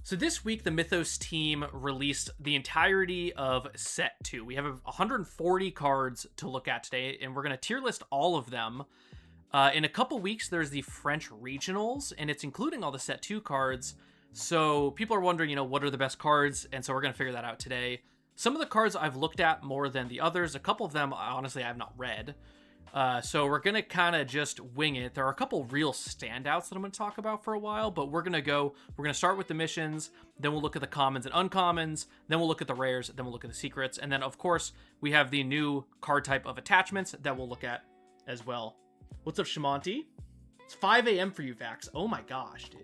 So this week, the Mythos team released the entirety of Set 2. We have 140 cards to look at today, and we're going to tier list all of them. In a couple weeks, there's the French Regionals, and it's including all the Set 2 cards. So people are wondering, what are the best cards? And so we're going to figure that out today. Some of the cards I've looked at more than the others. A couple of them, honestly, I have not read. So we're going to kind of just wing it. There are a couple real standouts that I'm going to talk about for a while, but we're going to start with the missions, then we'll look at the commons and uncommons, then we'll look at the rares, then we'll look at the secrets, and then of course we have the new card type of attachments that we'll look at as well. What's up, Shamanti? It's 5 a.m. for you, Vax. Oh my gosh, dude.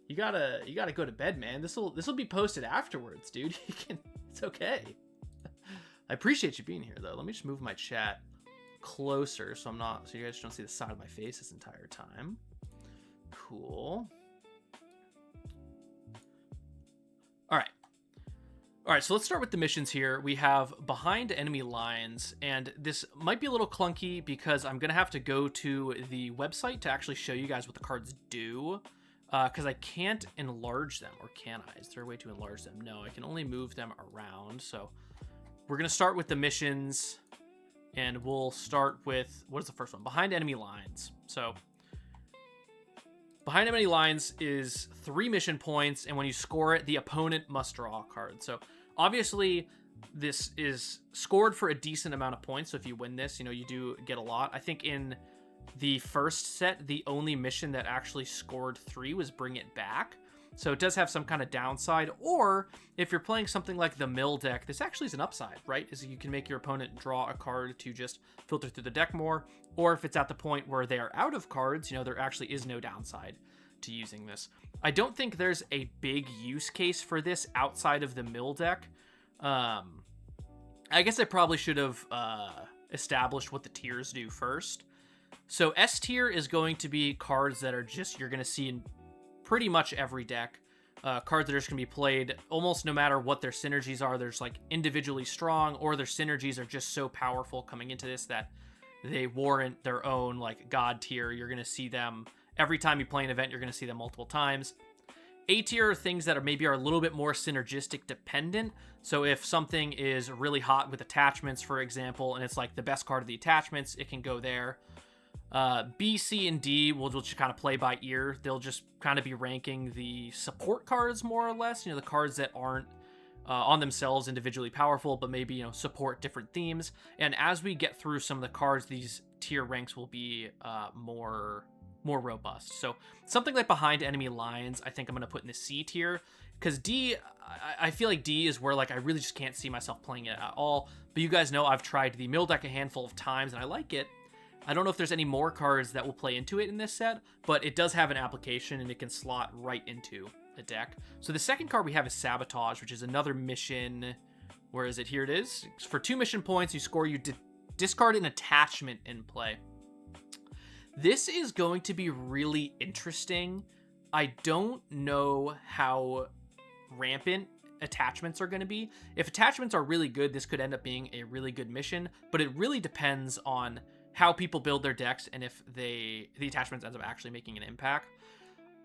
You gotta go to bed, man. This'll be posted afterwards, dude. It's okay. I appreciate you being here though. Let me just move my chat closer so you guys don't see the side of my face this entire time. Cool. All right, so let's start with the missions here. We have behind enemy lines, and this might be a little clunky because I'm gonna have to go to the website to actually show you guys what the cards do, because I can't enlarge them. Or can I? Is there a way to enlarge them? No, I can only move them around. So we're gonna start with the missions. And we'll start with, what is the first one? Behind enemy lines. So, behind enemy lines is 3 mission points, and when you score it, the opponent must draw a card. So, obviously, this is scored for a decent amount of points. So, if you win this, you do get a lot. I think in the first set, the only mission that actually scored 3 was Bring It Back. So it does have some kind of downside, or if you're playing something like the mill deck, this actually is an upside, right? Is you can make your opponent draw a card to just filter through the deck more, or if it's at the point where they are out of cards, there actually is no downside to using this. I don't think there's a big use case for this outside of the mill deck. I guess I probably should have established what the tiers do first. So S tier is going to be cards that are just, you're going to see in pretty much every deck. Cards that are just going to be played almost no matter what their synergies are. There's like individually strong, or their synergies are just so powerful coming into this that they warrant their own like god tier. You're going to see them every time you play an event. You're going to see them multiple times. A tier are things that are a little bit more synergistic dependent. So if something is really hot with attachments, for example, and it's like the best card of the attachments, it can go there. B, C, and D will just kind of play by ear. They'll just kind of be ranking the support cards more or less. The cards that aren't on themselves individually powerful, but maybe support different themes. And as we get through some of the cards, these tier ranks will be more robust. So something like behind enemy lines, I think I'm going to put in the C tier, because D, I feel like D is where like I really just can't see myself playing it at all. But you guys know I've tried the mill deck a handful of times and I like it. I don't know if there's any more cards that will play into it in this set, but it does have an application and it can slot right into the deck. So the second card we have is Sabotage, which is another mission. Where is it? Here it is. For 2 mission points, you score, you discard an attachment in play. This is going to be really interesting. I don't know how rampant attachments are going to be. If attachments are really good, this could end up being a really good mission, but it really depends on how people build their decks and if the attachments ends up actually making an impact.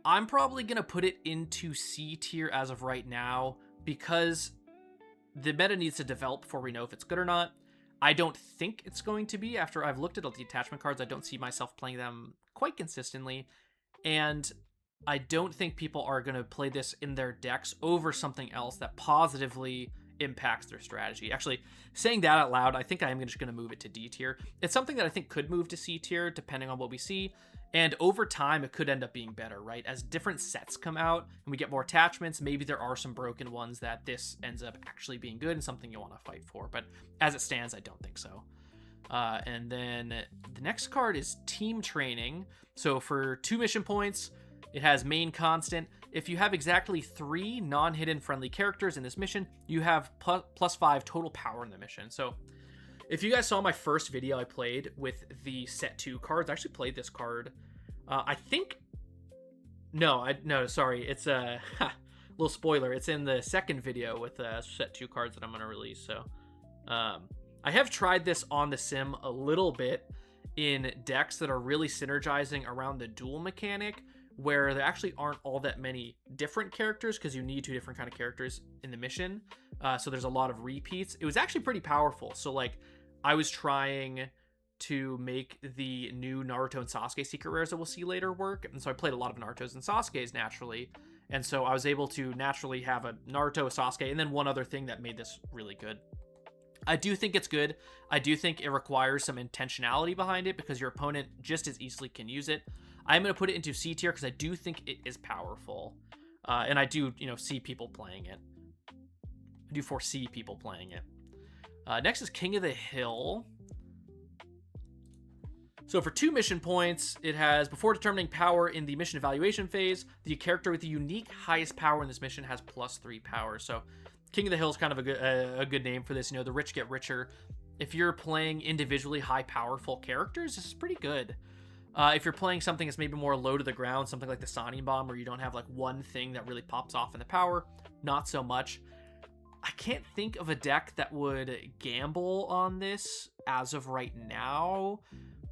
I'm probably going to put it into C tier as of right now because the meta needs to develop before we know if it's good or not. I don't think it's going to be. After I've looked at all the attachment cards, I don't see myself playing them quite consistently, and I don't think people are going to play this in their decks over something else that positively impacts their strategy. Actually, saying that out loud, I think I am just going to move it to D tier. It's something that I think could move to C tier depending on what we see, and over time it could end up being better, right? As different sets come out and we get more attachments, maybe there are some broken ones that this ends up actually being good and something you want to fight for, but as it stands, I don't think so. And then the next card is Team Training. So for 2 mission points, it has main constant. If you have exactly 3 non-hidden friendly characters in this mission, you have plus 5 total power in the mission. So if you guys saw my first video I played with the set 2 cards, I actually played this card. I think, sorry. It's a little spoiler. It's in the second video with set 2 cards that I'm going to release. So I have tried this on the sim a little bit in decks that are really synergizing around the duel mechanic, where there actually aren't all that many different characters because you need 2 different kind of characters in the mission. So there's a lot of repeats. It was actually pretty powerful. So like I was trying to make the new Naruto and Sasuke secret rares that we'll see later work. And so I played a lot of Naruto's and Sasuke's naturally. And so I was able to naturally have a Naruto, a Sasuke, and then one other thing that made this really good. I do think it's good. I do think it requires some intentionality behind it because your opponent just as easily can use it. I'm going to put it into C tier because I do think it is powerful. And I do, see people playing it. I do foresee people playing it. Next is King of the Hill. So for 2 mission points, it has, before determining power in the mission evaluation phase, the character with the unique highest power in this mission has +3 power. So King of the Hill is kind of a good name for this. The rich get richer. If you're playing individually high powerful characters, this is pretty good. If you're playing something that's maybe more low to the ground, something like the Sonic Bomb, where you don't have like one thing that really pops off in the power, not so much. I can't think of a deck that would gamble on this as of right now.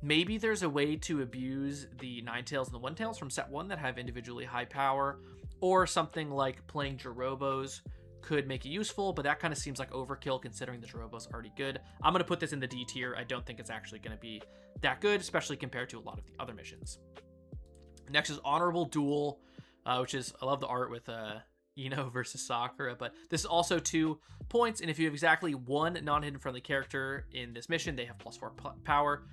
Maybe there's a way to abuse the Ninetales and the One-Tails from set 1 that have individually high power, or something like playing Jorobos could make it useful, but that kind of seems like overkill considering the Jorobos are already good. I'm going to put this in the D tier. I don't think it's actually going to be that good, especially compared to a lot of the other missions. Next is Honorable Duel, which is, I love the art with Ino versus Sakura, but this is also 2 points, and if you have exactly 1 non-hidden friendly character in this mission, they have +4 power.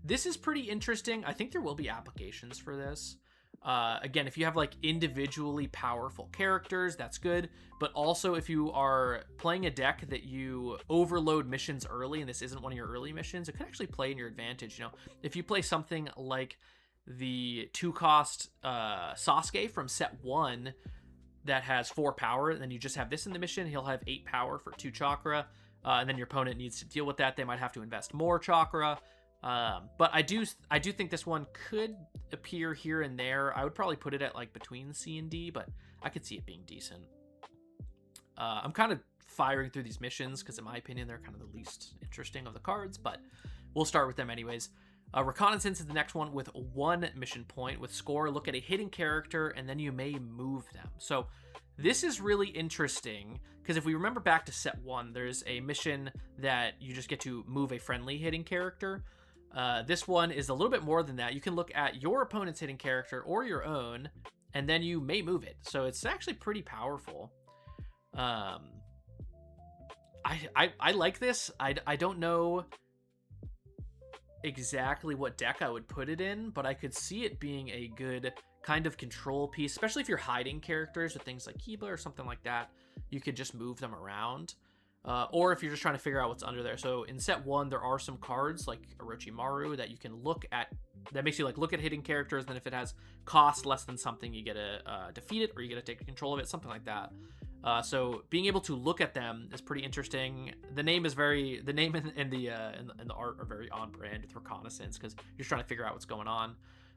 This is pretty interesting. I think there will be applications for this. Again, if you have like individually powerful characters, that's good. But also if you are playing a deck that you overload missions early, and this isn't one of your early missions, it could actually play in your advantage. If you play something like the 2-cost Sasuke from set 1 that has 4 power, and then you just have this in the mission, he'll have 8 power for 2 chakra. And then your opponent needs to deal with that. They might have to invest more chakra. But I do think this one could appear here and there. I would probably put it at like between C and D, but I could see it being decent. I'm kind of firing through these missions because in my opinion they're kind of the least interesting of the cards, but we'll start with them anyways. Reconnaissance is the next one with 1 mission point. With score, look at a hidden character and then you may move them. So this is really interesting because if we remember back to set 1, there's a mission that you just get to move a friendly hidden character. This one is a little bit more than that. You can look at your opponent's hidden character or your own, and then you may move it. So it's actually pretty powerful. I like this. I don't know exactly what deck I would put it in, but I could see it being a good kind of control piece, especially if you're hiding characters with things like Kiba or something like that. You could just move them around. Or if you're just trying to figure out what's under there. So in set 1, there are some cards like Orochimaru that you can look at, that makes you like look at hidden characters. Then if it has cost less than something, you get to defeat it, or you get to take control of it, something like that. So being able to look at them is pretty interesting. The name and the art are very on brand with Reconnaissance because you're just trying to figure out what's going on.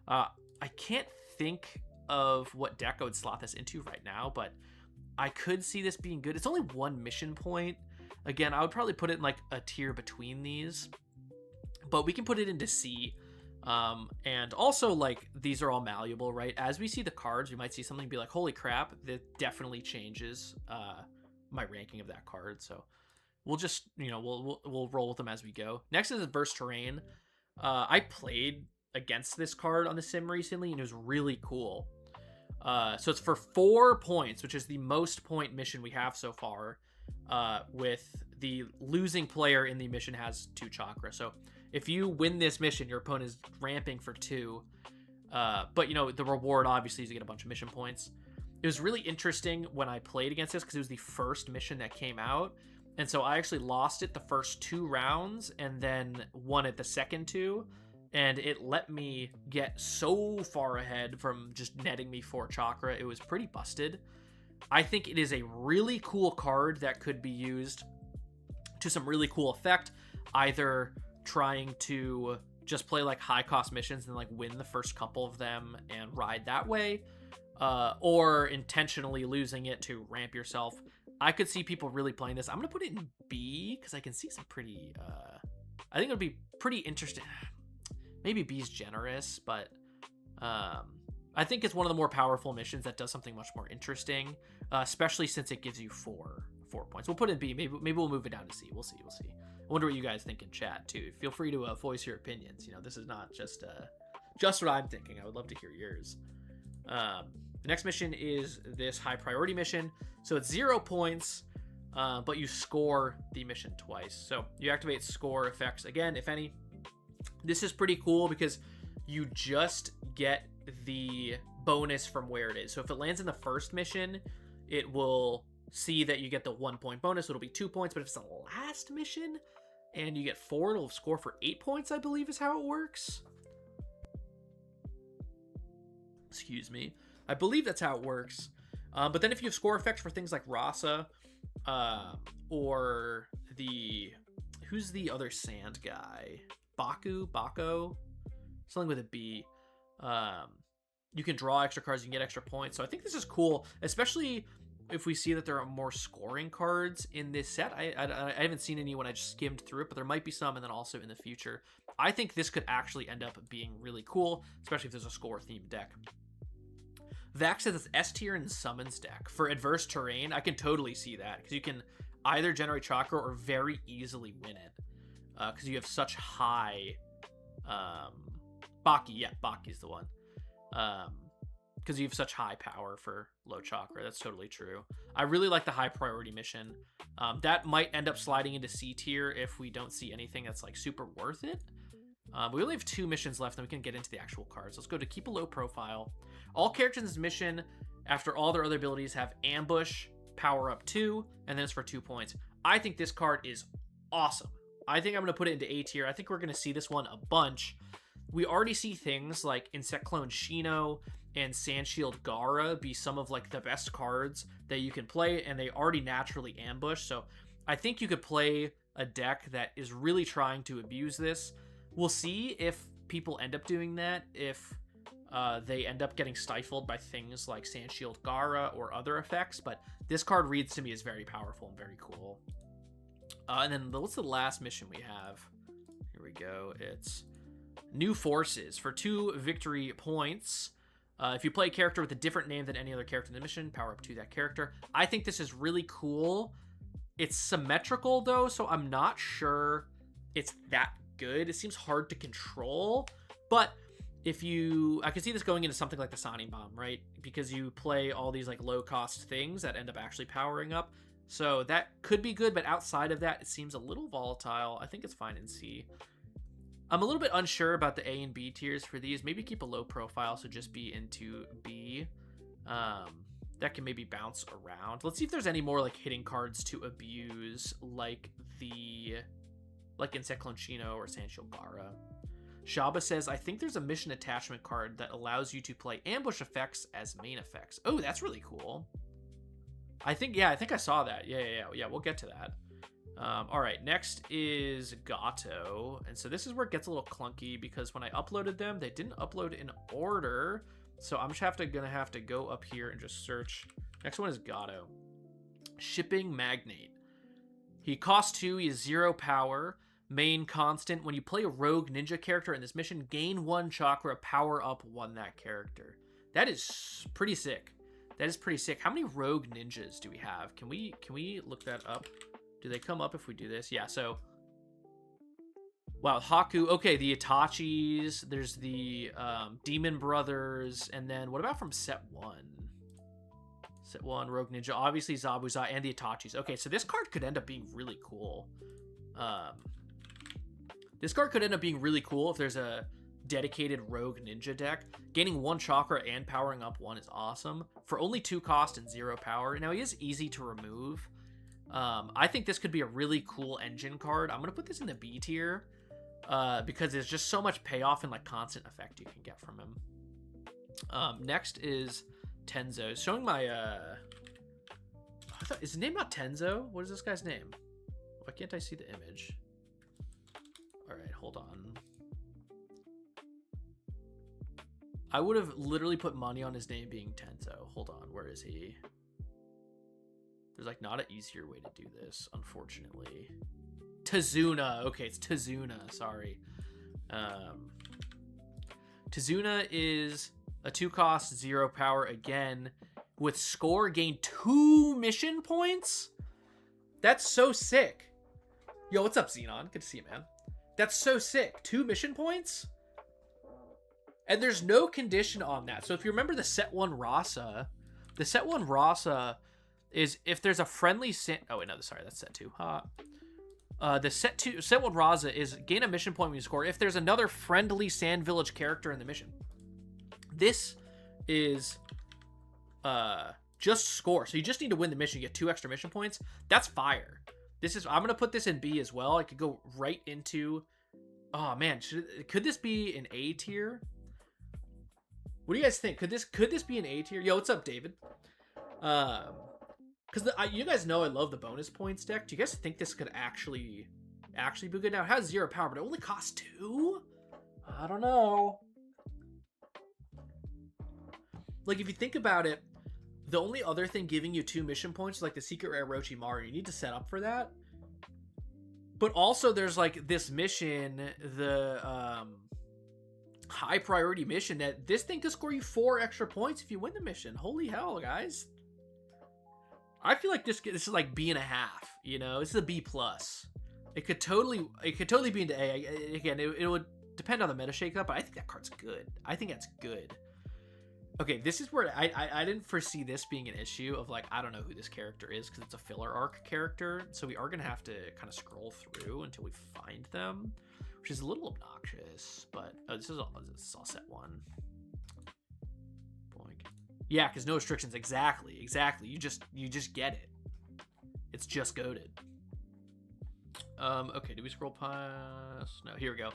I can't think of what deck I would slot this into right now, but I could see this being good. It's only 1 mission point. Again, I would probably put it in like a tier between these, but we can put it into C. And also like these are all malleable, right? As we see the cards, we might see something be like, holy crap, that definitely changes my ranking of that card. So we'll just, we'll roll with them as we go. Next is Burst Terrain. I played against this card on the sim recently, and it was really cool. So it's for 4 points, which is the most point mission we have so far. With the losing player in the mission has 2 chakra. So if you win this mission, your opponent is ramping for 2. But the reward obviously is to get a bunch of mission points. It was really interesting when I played against this because it was the first mission that came out. And so I actually lost it the first 2 rounds and then won it the second 2. And it let me get so far ahead from just netting me 4 chakra. It was pretty busted. I think it is a really cool card that could be used to some really cool effect. Either trying to just play like high cost missions and like win the first couple of them and ride that way. Or intentionally losing it to ramp yourself. I could see people really playing this. I'm going to put it in B because I can see some pretty... I think it would be pretty interesting. Maybe B's generous, but I think it's one of the more powerful missions that does something much more interesting, especially since it gives you four points. We'll put it in B. Maybe we'll move it down to C. We'll see. I wonder what you guys think in chat too. Feel free to voice your opinions. You know, this is not just what I'm thinking. I would love to hear yours. The next mission is this high priority mission. So it's 0 points, but you score the mission twice. So you activate score effects again, if any. This is pretty cool because you just get the bonus from where it is. So if it lands in the first mission, it will see that you get the 1 point bonus. It'll be 2 points, but if it's the last mission and you get 4, it'll score for 8 points, I believe is how it works. Excuse me. I believe that's how it works. But then if you have score effects for things like Rasa, or who's the other sand guy? Bako? Something with a B. You can draw extra cards, you can get extra points. So I think this is cool, especially if we see that there are more scoring cards in this set. I haven't seen any when I just skimmed through it, but there might be some, and then also in the future. I think this could actually end up being really cool, especially if there's a score-themed deck. Vax says it's S tier and summons deck. For adverse terrain, I can totally see that, because you can either generate chakra or very easily win it. Because you have such high... Baki's the one. Because you have such high power for low chakra. That's totally true. I really like the high priority mission. That might end up sliding into C tier if we don't see anything that's like super worth it. We only have 2 missions left, and we can get into the actual cards. Let's go to keep a low profile. All characters in this mission, after all their other abilities, have ambush, power up 2, and then it's for 2 points. I think this card is awesome. I think I'm going to put it into A tier. I think we're going to see this one a bunch. We already see things like Insect Clone Shino and Sandshield Gara be some of like the best cards that you can play, and they already naturally ambush. So I think you could play a deck that is really trying to abuse this. We'll see if people end up doing that, if they end up getting stifled by things like Sandshield Gara or other effects, but this card reads to me as very powerful and very cool. And then what's the last mission we have? Here we go. It's New Forces. For 2 victory points, if you play a character with a different name than any other character in the mission, power up to that character. I think this is really cool. It's symmetrical, though, so I'm not sure it's that good. It seems hard to control, but I can see this going into something like the Sonic Bomb, right? Because you play all these like low-cost things that end up actually powering up. So that could be good, but outside of that, it seems a little volatile. I think it's fine in C. I'm a little bit unsure about the A and B tiers for these. Maybe keep a low profile, so just be into B. That can maybe bounce around. Let's see if there's any more like hitting cards to abuse, like Insect Clone Shino or Sandshield Gara. Shaba says, I think there's a mission attachment card that allows you to play ambush effects as main effects. Oh, that's really cool. I think I saw that. Yeah, we'll get to that. All right, next is Gato. And so this is where it gets a little clunky because when I uploaded them, they didn't upload in order. So I'm just gonna have to go up here and just search. Next one is Gato. Shipping Magnate. He costs 2, he has 0 power. Main constant. When you play a rogue ninja character in this mission, gain 1 chakra, power up 1 that character. That is pretty sick. That is pretty sick. How many rogue ninjas do we have? Can we look that up? Do they come up if we do this? Yeah, so... Wow, Haku. Okay, the Itachis. There's the Demon Brothers. And then what about from set 1? Set 1, Rogue Ninja. Obviously, Zabuza and the Itachis. Okay, so this card could end up being really cool. This card could end up being really cool if there's a dedicated Rogue Ninja deck. Gaining 1 chakra and powering up 1 is awesome. For only 2 cost and 0 power. Now, he is easy to remove. I think this could be a really cool engine card. I'm going to put this in the B tier because there's just so much payoff and like constant effect you can get from him. Next is Tenzo. It's showing my... is his name not Tenzo? What is this guy's name? Why can't I see the image? Alright, hold on. I would have literally put money on his name being Tenzo. Hold on, where is he? There's like not an easier way to do this, unfortunately. Tazuna. Okay, it's Tazuna. Sorry. Tazuna is A 2-cost, 0 power again. With score, gain 2 mission points? That's so sick. Yo, what's up, Xenon? Good to see you, man. That's so sick. 2 mission points? And there's no condition on that. So if you remember the set 1 Rasa, the set 1 Rasa is if there's a friendly oh wait, no, sorry, that's set 2. The set 1 Rasa is gain a mission point when you score if there's another friendly Sand Village character in the mission. This is just score. So you just need to win the mission. You get 2 extra mission points. That's fire. This is, I'm going to put this in B as well. I could go right into, oh man, could this be an A tier? What do you guys think? Could this be an A tier? Yo, what's up, David? Because you guys know I love the bonus points deck. Do you guys think this could actually be good? Now, it has 0 power, but it only costs 2? I don't know. Like, if you think about it, the only other thing giving you 2 mission points is like the secret rare Orochimaru. You need to set up for that. But also there's like this mission, the high priority mission, that this thing could score you 4 extra points if you win the mission. Holy hell, guys. I feel like this is like B and a half, you know? This is a B plus. It could totally be into A. Again, it would depend on the meta shakeup, but I think that card's good. I think that's good. Okay, this is where I didn't foresee this being an issue of like, I don't know who this character is because it's a filler arc character. So we are going to have to kind of scroll through until we find them, which is a little obnoxious, but this is all set 1. Boink. Yeah, because no restrictions. Exactly. You just get it. It's just goated. Okay, do we scroll past? No, here we go.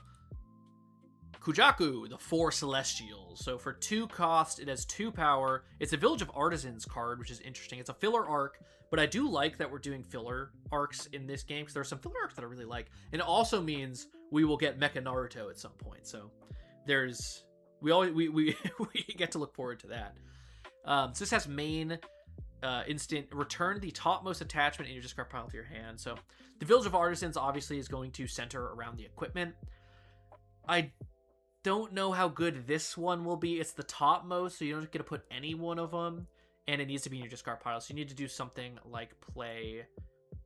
Kujaku, the 4 Celestials. So for 2 cost, it has 2 power. It's a Village of Artisans card, which is interesting. It's a filler arc, but I do like that we're doing filler arcs in this game because there are some filler arcs that I really like. And it also means we will get Mecha Naruto at some point. So there's we get to look forward to that. So this has main instant return the topmost attachment in your discard pile to your hand. So the Village of Artisans obviously is going to center around the equipment. I don't know how good this one will be. It's the topmost, so you don't get to put any one of them, and it needs to be in your discard pile. So you need to do something like play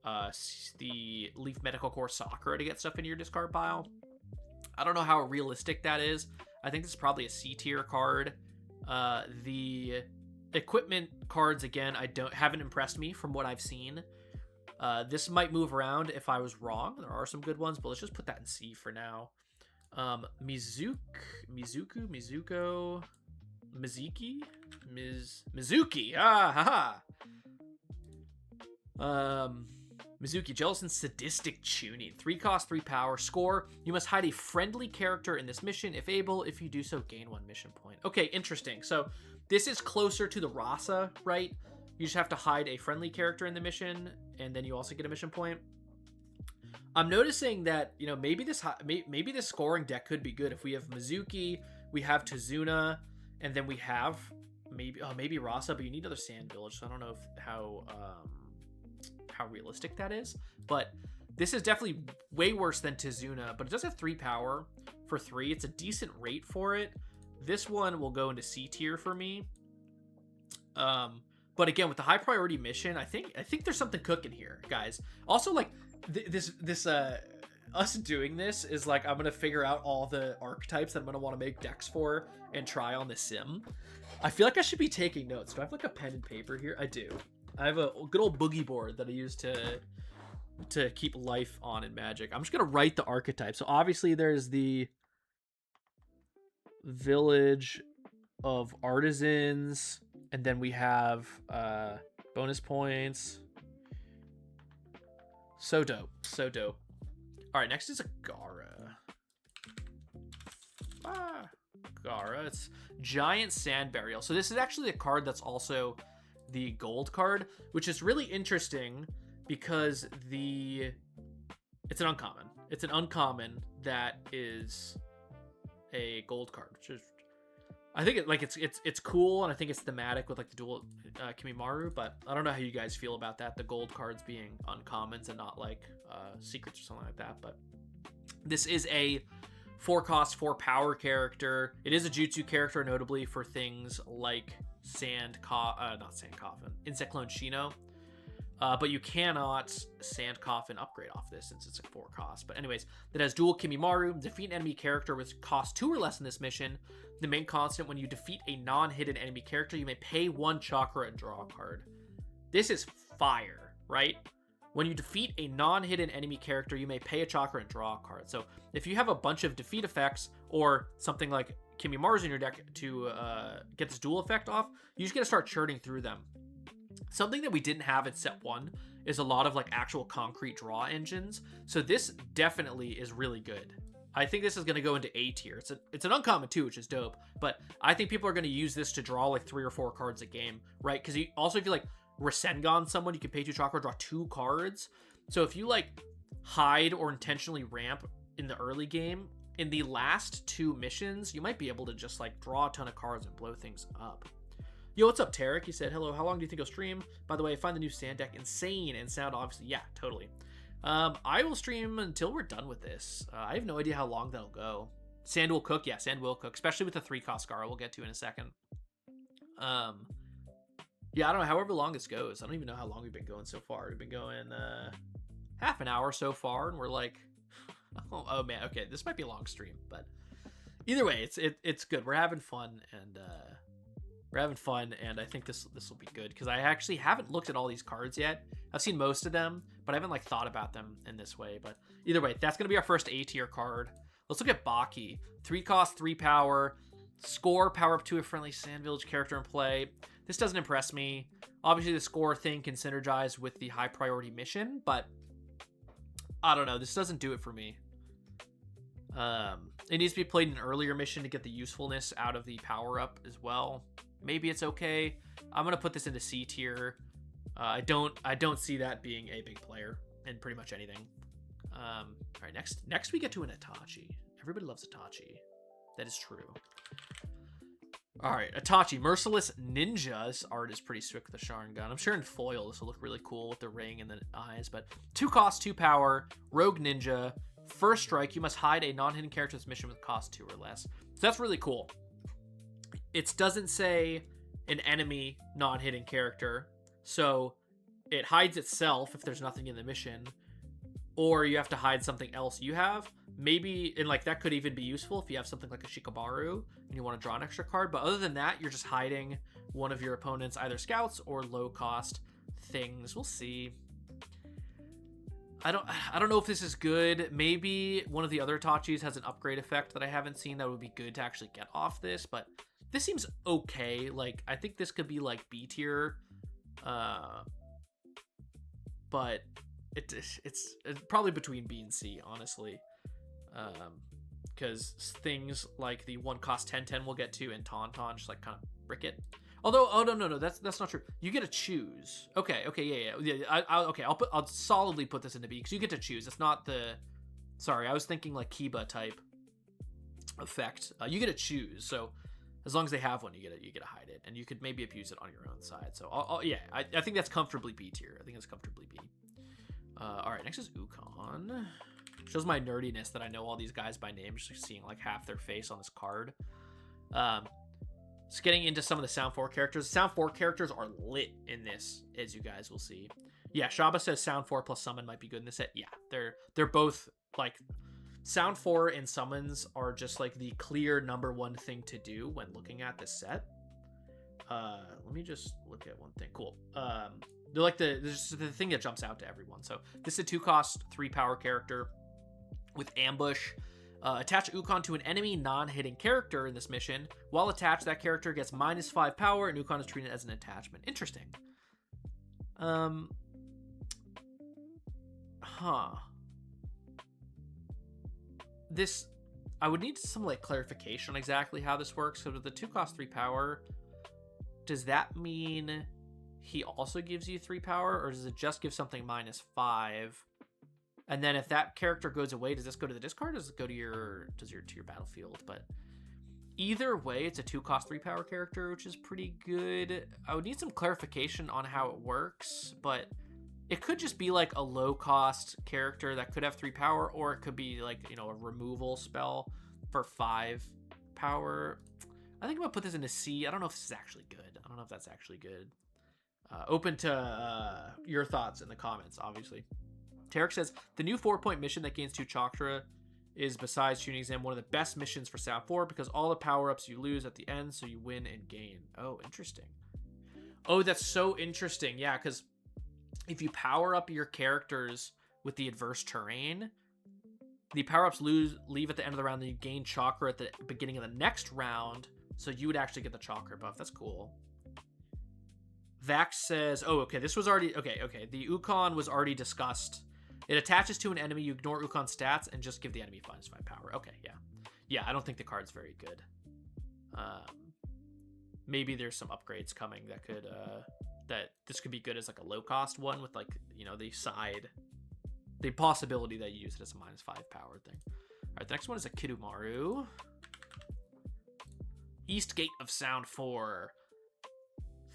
the Leaf Medical Core Sakura to get stuff into your discard pile. I don't know how realistic that is. I think this is probably a C tier card. The equipment cards, again, haven't impressed me from what I've seen. This might move around if I was wrong. There are some good ones, but let's just put that in C for now. Mizuki, Mizuki, jealous and sadistic tuning. 3 cost, 3 power. Score, you must hide a friendly character in this mission. If able, if you do so, gain 1 mission point. Okay, interesting. So this is closer to the Rasa, right? You just have to hide a friendly character in the mission, and then you also get a mission point. I'm noticing that, you know, maybe this scoring deck could be good if we have Mizuki, we have Tazuna, and then we have maybe Rasa, but you need another Sand Village, so I don't know how realistic that is. But this is definitely way worse than Tazuna, but it does have 3 power for 3. It's a decent rate for it. This one will go into C tier for me. But again, with the high priority mission, I think there's something cooking here, guys. Also, like, us doing this is like, I'm gonna figure out all the archetypes that I'm gonna want to make decks for and try on the sim. I feel like I should be taking notes. Do I have like a pen and paper here? I do. I have a good old boogie board that I use to keep life on in Magic. I'm just gonna write the archetype. So obviously there's the Village of Artisans, and then we have bonus points. So dope. All right, next is a Gara. Gara. It's Giant Sand Burial. So this is actually a card that's also the gold card, which is really interesting because it's an uncommon. It's an uncommon that is a gold card, which is, I think it's cool, and I think it's thematic with like the dual Kimimaru, but I don't know how you guys feel about that, the gold cards being uncommons and not like secrets or something like that. But this is a 4 cost, 4 power character. It is a jutsu character, notably for things like Insect Clone Shino. But you cannot Sand Coffin upgrade off this since it's a 4 cost. But anyways, that has dual Kimimaru. Defeat an enemy character with cost 2 or less in this mission. The main constant, when you defeat a non-hidden enemy character, you may pay 1 chakra and draw a card. This is fire, right? When you defeat a non-hidden enemy character, you may pay a chakra and draw a card. So if you have a bunch of defeat effects or something like Kimimaru's in your deck to get this dual effect off, you just got to start churning through them. Something that we didn't have in set 1 is a lot of like actual concrete draw engines. So this definitely is really good. I think this is going to go into A tier. It's an uncommon too, which is dope. But I think people are going to use this to draw like 3 or 4 cards a game, right? Because also if you like Rasengan someone, you can pay 2 chakra, draw 2 cards. So if you like hide or intentionally ramp in the early game, in the last 2 missions, you might be able to just like draw a ton of cards and blow things up. Yo, what's up, Tarek? He said, hello, how long do you think I'll stream? By the way, I find the new sand deck insane and sound, obviously. Yeah, totally. I will stream until we're done with this. I have no idea how long that'll go. Sand will cook. Yeah, sand will cook, especially with the 3 cost Scar we'll get to in a second. Yeah, I don't know, however long this goes. I don't even know how long we've been going so far. We've been going half an hour so far, and we're like, oh man, okay, this might be a long stream, but either way, it's good. We're having fun, and I think this will be good because I actually haven't looked at all these cards yet. I've seen most of them, but I haven't like thought about them in this way. But either way, that's gonna be our first A tier card. Let's look at Baki. 3 cost, 3 power, score, power up to a friendly Sand Village character in play. This doesn't impress me. Obviously, the score thing can synergize with the high priority mission, but I don't know. This doesn't do it for me. It needs to be played in an earlier mission to get the usefulness out of the power up as well. Maybe it's okay. I'm gonna put this into C tier. I don't see that being a big player in pretty much anything. All right, next we get to an Itachi. Everybody loves Itachi. That is true. All right, Itachi, Merciless Ninja. This art is pretty sick with the Sharingan. I'm sure in foil this will look really cool with the ring and the eyes, but 2 cost, 2 power, Rogue Ninja. First strike, you must hide a non-hidden character this mission with cost 2 or less. So that's really cool. It doesn't say an enemy non-hidden character, so it hides itself if there's nothing in the mission, or you have to hide something else you have. Maybe, and like that could even be useful if you have something like a Shikamaru and you want to draw an extra card, but other than that, you're just hiding one of your opponent's either scouts or low cost things. We'll see. I don't know if this is good. Maybe one of the other Itachis has an upgrade effect that I haven't seen that would be good to actually get off this, but this seems okay. Like, I think this could be like B tier, but it's probably between B and C, honestly, because things like the 1 cost 10/10 we'll get to and Tauntaun just like kind of brick it. Although, oh no, that's not true. You get to choose. Okay, yeah. I'll solidly put this into B because you get to choose. It's not the. Sorry, I was thinking like Kiba type effect. You get to choose. So as long as they have one, you get to hide it, and you could maybe abuse it on your own side. So I think that's comfortably B tier. I think it's comfortably B. All right, next is Ukon. Shows my nerdiness that I know all these guys by name, just seeing like half their face on this card. Just getting into some of the Sound 4 characters. Sound 4 characters are lit in this, as you guys will see. Yeah, Shaba says Sound 4 plus Summon might be good in this set. Yeah, they're both like Sound 4 and Summons are just like the clear #1 thing to do when looking at this set. Let me just look at one thing. Cool. They're like the thing that jumps out to everyone. So this is a 2 cost, 3 power character with Ambush. Attach Ukon to an enemy non-hitting character in this mission. While attached, that character gets -5 power, and Ukon is treated as an attachment. Interesting. This, I would need some like clarification on exactly how this works. So with the 2 cost, 3 power, does that mean he also gives you 3 power, or does it just give something -5? And then if that character goes away, does this go to the discard, or does it go to your battlefield? But either way, it's a 2 cost, 3 power character, which is pretty good. I would need some clarification on how it works, but it could just be like a low cost character that could have 3 power, or it could be like, you know, a removal spell for 5 power. I think I'm gonna put this in a C. I don't know if this is actually good. I don't know if that's actually good. Open to your thoughts in the comments, obviously. Tarek says, the new 4-point mission that gains 2 chakra is, besides tuning exam, one of the best missions for Sound 4 because all the power-ups you lose at the end, so you win and gain. Oh, interesting. Oh, that's so interesting. Yeah, because if you power up your characters with the adverse terrain, the power-ups leave at the end of the round, then you gain chakra at the beginning of the next round, so you would actually get the chakra buff. That's cool. Vax says, oh, okay, this was already, okay. The Ukon was already discussed. It attaches to an enemy, you ignore Ukon's stats, and just give the enemy -5 power. Okay, yeah. Yeah, I don't think the card's very good. Maybe there's some upgrades coming that could, that this could be good as like a low-cost one with like, you know, the possibility that you use it as a -5 power thing. All right, the next one is a Kidomaru. East Gate of Sound 4.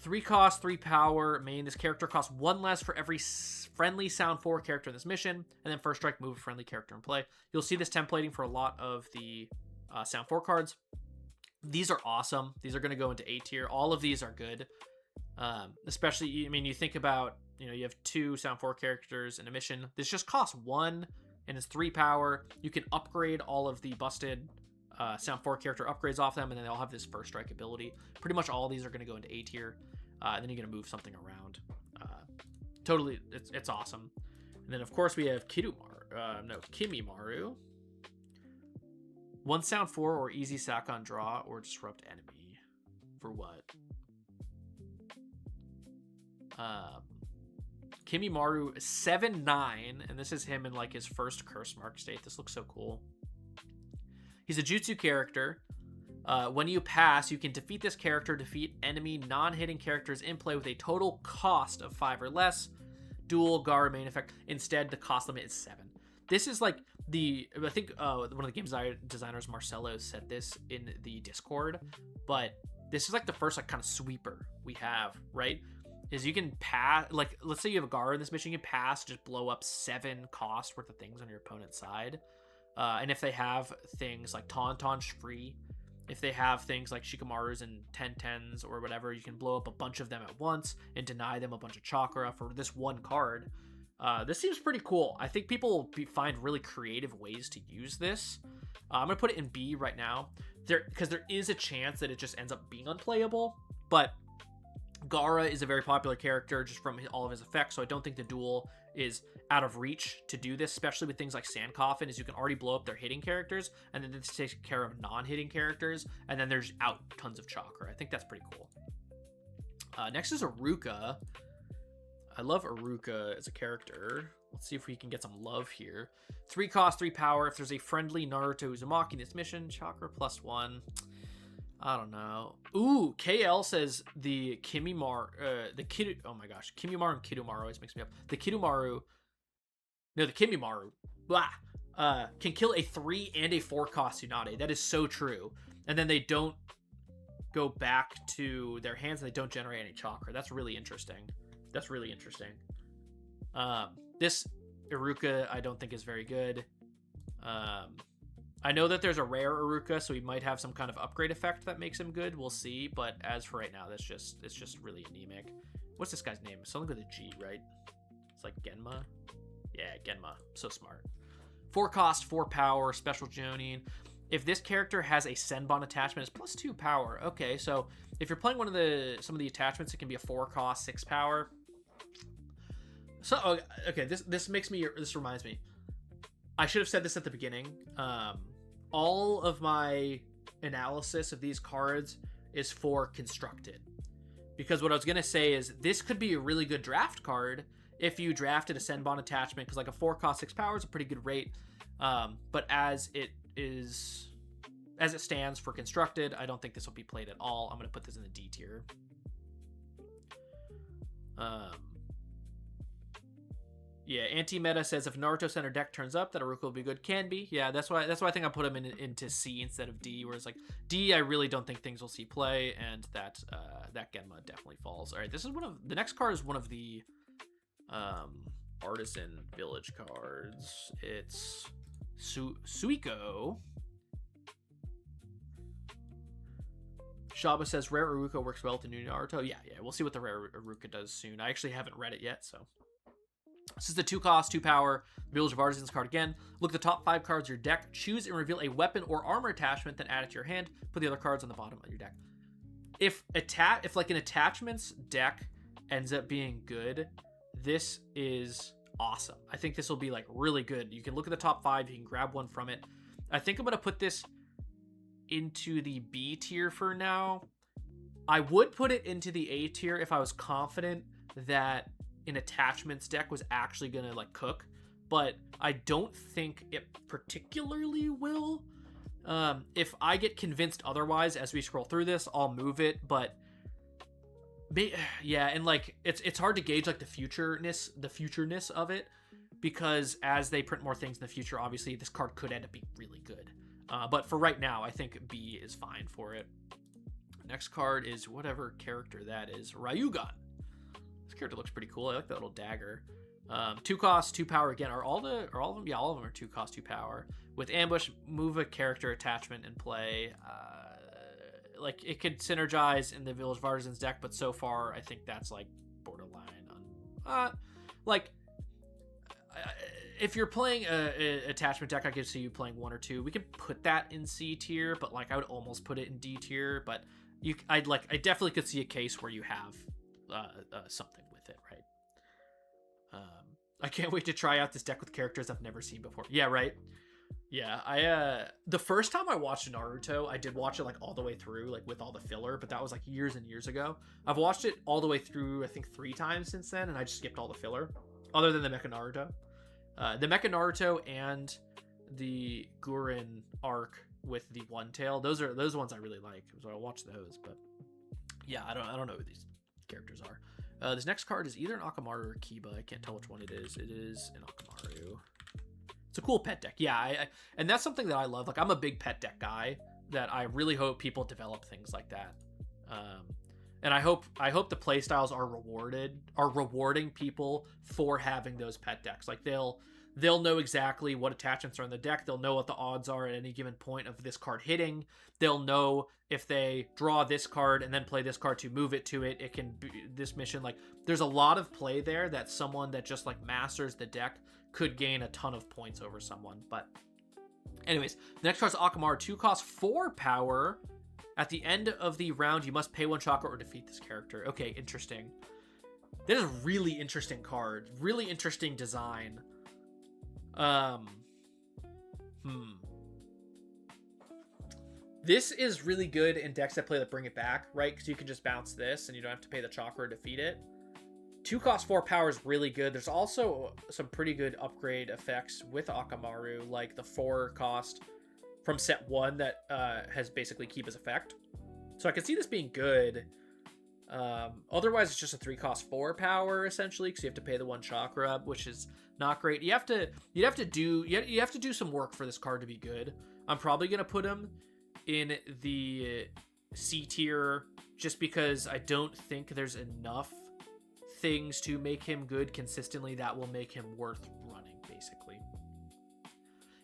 3 cost, 3 power. Main, this character costs 1 less for every friendly Sound 4 character in this mission, and then first strike, move a friendly character in play. You'll see this templating for a lot of the Sound 4 cards. These are awesome. These are going to go into A tier. All of these are good. Especially, I mean, you think about, you know, you have 2 Sound 4 characters in a mission. This just costs 1, and it's 3 power. You can upgrade all of the busted Sound 4 character upgrades off them, and then they all have this first strike ability. Pretty much all these are going to go into A tier, and then you're going to move something around. Totally, it's awesome. And then, of course, we have Kimimaru. 1 Sound 4 or easy sack on draw or disrupt enemy. For what? Kimimaru 7/9, and this is him in like his first curse mark state. This looks so cool. He's a jutsu character. When you pass, you can defeat this character, defeat enemy non-hitting characters in play with a total cost of 5 or less. Dual Gara main effect. Instead, the cost limit is 7. This is like I think one of the game designers, Marcelo, said this in the Discord, but this is like the first like kind of sweeper we have, right? Is you can pass, like, let's say you have a Gara in this mission, you can pass, just blow up 7 cost worth of things on your opponent's side. And if they have things like Tauntaun's free, if they have things like Shikamaru's and 10/10s or whatever, you can blow up a bunch of them at once and deny them a bunch of chakra for this one card. This seems pretty cool. I think people will find really creative ways to use this. I'm going to put it in B right now, because there is a chance that it just ends up being unplayable, but Gara is a very popular character just from all of his effects, so I don't think the duel is out of reach to do this, especially with things like Sand Coffin, is you can already blow up their hitting characters, and then this takes care of non-hitting characters, and then there's out tons of chakra. I think that's pretty cool. Next is Aruka. I love Aruka as a character. Let's see if we can get some love here. 3 cost, 3 power. If there's a friendly Naruto Uzumaki in this mission, chakra +1. I don't know. Ooh, KL says the Kimimaru and Kidomaru always mix me up. The Kimimaru, can kill a 3 and a 4 cost Tsunade. That is so true. And then they don't go back to their hands and they don't generate any chakra. That's really interesting. This Iruka I don't think is very good. I know that there's a rare Iruka, so he might have some kind of upgrade effect that makes him good. We'll see, but as for right now, it's just really anemic. What's this guy's name? Something with a G, right? It's like Genma. Yeah, Genma. So smart. 4 cost, 4 power, special Jonin. If this character has a Senbon attachment, it's +2 power. Okay, so if you're playing some of the attachments, it can be a 4 cost, 6 power. So okay, this reminds me. I should have said this at the beginning. All of my analysis of these cards is for constructed, because what I was gonna say is this could be a really good draft card if you drafted a Senbon attachment, because like a 4 cost 6 power is a pretty good rate. But as it stands for constructed, I don't think this will be played at all. I'm gonna put this in the D tier. Yeah, anti-meta says if Naruto center deck turns up, that Aruka will be good. Can be. Yeah, that's why I think I put him into C instead of D, whereas like D, I really don't think things will see play, and that Genma definitely falls. All right, the next card is one of the Artisan Village cards. It's Suiko. Shaba says Rare Iruka works well to new Naruto. Yeah, we'll see what the Rare Iruka does soon. I actually haven't read it yet, so. This is the 2 cost, 2 power Village of Artisans card again. Look at the top 5 cards of your deck. Choose and reveal a weapon or armor attachment, then add it to your hand. Put the other cards on the bottom of your deck. If like an attachments deck ends up being good, this is awesome. I think this will be like really good. You can look at the top 5. You can grab one from it. I think I'm going to put this into the B tier for now. I would put it into the A tier if I was confident that an attachments deck was actually gonna like cook, but I don't think it particularly will. If I get convinced otherwise as we scroll through this, I'll move it, but yeah, and like it's hard to gauge like the futureness of it, because as they print more things in the future, obviously this card could end up being really good. But for right now, I think B is fine for it. Next card is whatever character that is, Ryugan. This character looks pretty cool. I like that little dagger. 2 cost, 2 power again. Are all of them? Yeah, all of them are 2 cost, 2 power. With ambush, move a character attachment and play. Like it could synergize in the Village of Artisans deck, but so far I think that's like borderline on. If you're playing a attachment deck, I could see you playing 1 or 2. We could put that in C tier, but like I would almost put it in D tier. But I definitely could see a case where you have something with it, right? I can't wait to try out this deck with characters I've never seen before. Yeah, right. Yeah, the first time I watched Naruto, I did watch it like all the way through, like with all the filler, but that was like years and years ago. I've watched it all the way through, I think 3 times since then, and I just skipped all the filler, other than the Mecha Naruto. The Mecha Naruto and the Gurren arc with the One Tail, those ones I really like, so I'll watch those. But yeah, I don't know who these characters are. This next card is either an Akamaru or Kiba. I can't tell which one it is. It is an Akamaru. It's a cool pet deck. Yeah, and that's something that I love. Like, I'm a big pet deck guy, that I really hope people develop things like that. And I hope the playstyles are rewarding people for having those pet decks. Like they'll know exactly what attachments are in the deck. They'll know what the odds are at any given point of this card hitting. They'll know if they draw this card and then play this card to move it to it. It can be this mission. Like, there's a lot of play there that someone that just like masters the deck could gain a ton of points over someone. But anyways, the next card is Akamaru. 2 cost, 4 power. At the end of the round, you must pay 1 chakra or defeat this character. Okay, interesting. This is a really interesting card. Really interesting design. This is really good in decks that play the Bring It Back, right? Because you can just bounce this and you don't have to pay the chakra to defeat it. 2 cost, 4 power is really good. There's also some pretty good upgrade effects with Akamaru, like the 4 cost from set 1 that has basically Kiba's effect. So I can see this being good. Otherwise, it's just a 3 cost, 4 power essentially, because you have to pay the 1 chakra, which is not great. You have to do some work for this card to be good. I'm probably gonna put him in the C tier just because I don't think there's enough things to make him good consistently that will make him worth running, basically.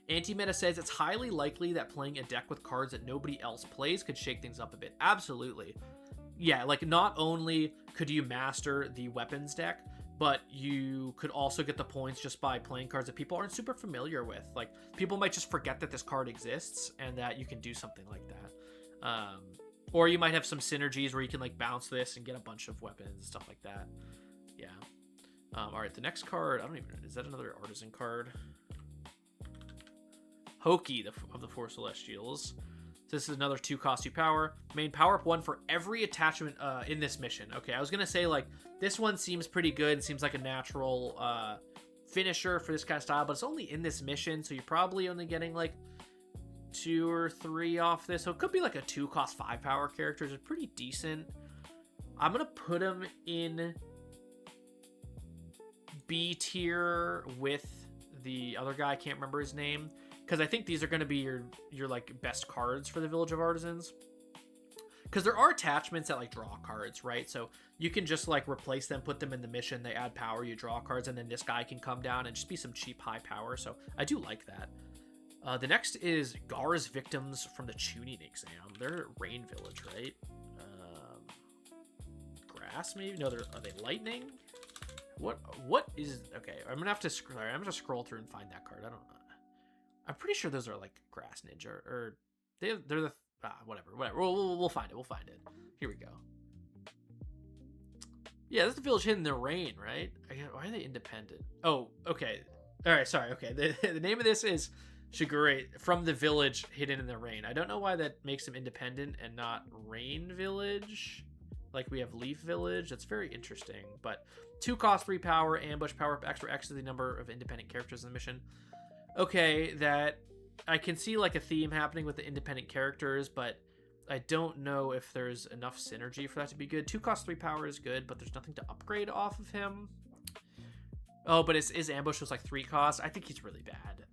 Anti-Meta says it's highly likely that playing a deck with cards that nobody else plays could shake things up a bit. Absolutely. Yeah, like not only could you master the weapons deck, but you could also get the points just by playing cards that people aren't super familiar with. Like, people might just forget that this card exists and that you can do something like that. Or you might have some synergies where you can like bounce this and get a bunch of weapons and stuff like that. Yeah. All right, the next card, I don't even know, is that another artisan card? Hoki of the Four Celestials. So this is another 2 cost, 2 power. Main power up 1 for every attachment in this mission. Okay, I was gonna say like this one seems pretty good. It seems like a natural finisher for this kind of style, but it's only in this mission, so you're probably only getting like 2 or 3 off this. So it could be like a 2 cost, 5 power character. It's pretty decent. I'm gonna put him in B tier with the other guy. I can't remember his name, because I think these are going to be your like best cards for the Village of Artisans. Because there are attachments that like draw cards, right? So you can just like replace them, put them in the mission, they add power, you draw cards, and then this guy can come down and just be some cheap high power. So I do like that. The next is Gar's Victims from the Chunin exam. They're Rain Village, right? grass, maybe? No, are they lightning? What is... Okay, I'm gonna have to... Sorry, I'm gonna scroll through and find that card. I don't know. I'm pretty sure those are, like, grass ninja, or... They're the... whatever. We'll find it. We'll find it. Here we go. Yeah, that's the village hidden in the rain, right? Why are they independent? Oh, okay. All right, sorry. Okay, the name of this is Shigure, from the village hidden in the rain. I don't know why that makes them independent and not Rain Village. Like we have Leaf Village. That's very interesting. But 2 cost, 3 power, ambush power, extra X to the number of independent characters in the mission. Okay, that I can see like a theme happening with the independent characters, but I don't know if there's enough synergy for that to be good. 2 cost, 3 power is good, but there's nothing to upgrade off of him. Oh, but his ambush was like 3 costs. I think he's really bad.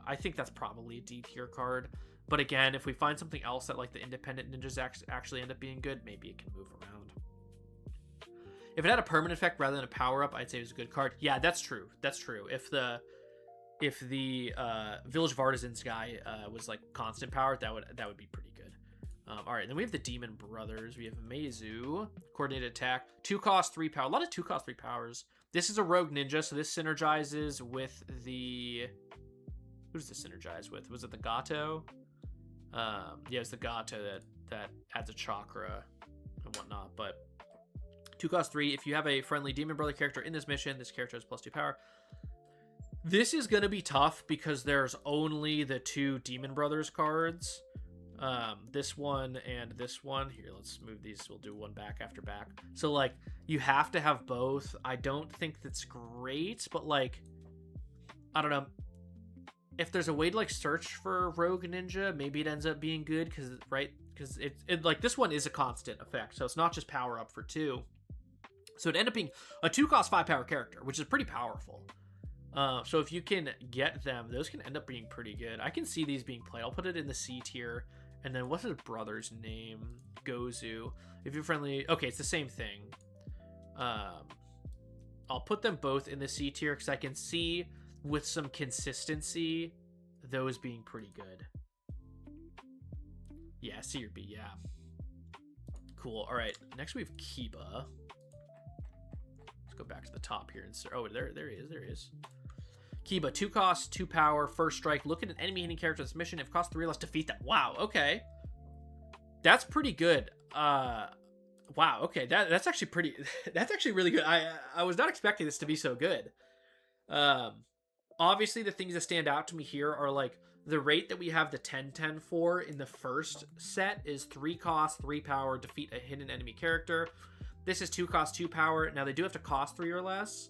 I think that's probably a D tier card. But again, if we find something else that like the independent ninjas actually end up being good, maybe it can move around. If it had a permanent effect rather than a power up, I'd say it was a good card. Yeah, that's true. That's true. If the Village of Artisans guy was like constant power, that would be pretty good. All right, then we have the Demon Brothers. We have Meizu, coordinated attack, 2 cost, 3 power. A lot of 2 cost, 3 powers. This is a rogue ninja, so this synergizes with the... Who does this synergize with? Was it the Gato? Yeah, it's the Gato that adds a chakra and whatnot. But 2 cost, 3. If you have a friendly Demon Brother character in this mission, this character has +2 power. This is going to be tough because there's only the 2 Demon Brothers cards. This one and this one. Here, let's move these. We'll do one back after back. So, like, you have to have both. I don't think that's great, but, like, I don't know. If there's a way to, like, search for Rogue Ninja, maybe it ends up being good, because, right? Because it like, this one is a constant effect, so it's not just power up for 2. So it ended up being a 2 cost, 5 power character, which is pretty powerful. So if you can get them, those can end up being pretty good. I can see these being played. I'll put it in the C tier. And then what's his brother's name? Gozu. If you're friendly... Okay, it's the same thing. I'll put them both in the C tier because I can see with some consistency those being pretty good. Yeah, C or B, yeah. Cool. All right, next we have Kiba. Let's go back to the top here. And oh, there he is. There he is. Kiba, 2 cost, 2 power, first strike. Look at an enemy hitting character in this mission. If cost 3 less, defeat them. Wow, okay. That's pretty good. Wow, okay. That's actually pretty... That's actually really good. I was not expecting this to be so good. Obviously, the things that stand out to me here are, like, the rate that we have the 10-10 for in the first set is 3 cost, 3 power, defeat a hidden enemy character. This is 2 cost, 2 power. Now, they do have to cost 3 or less.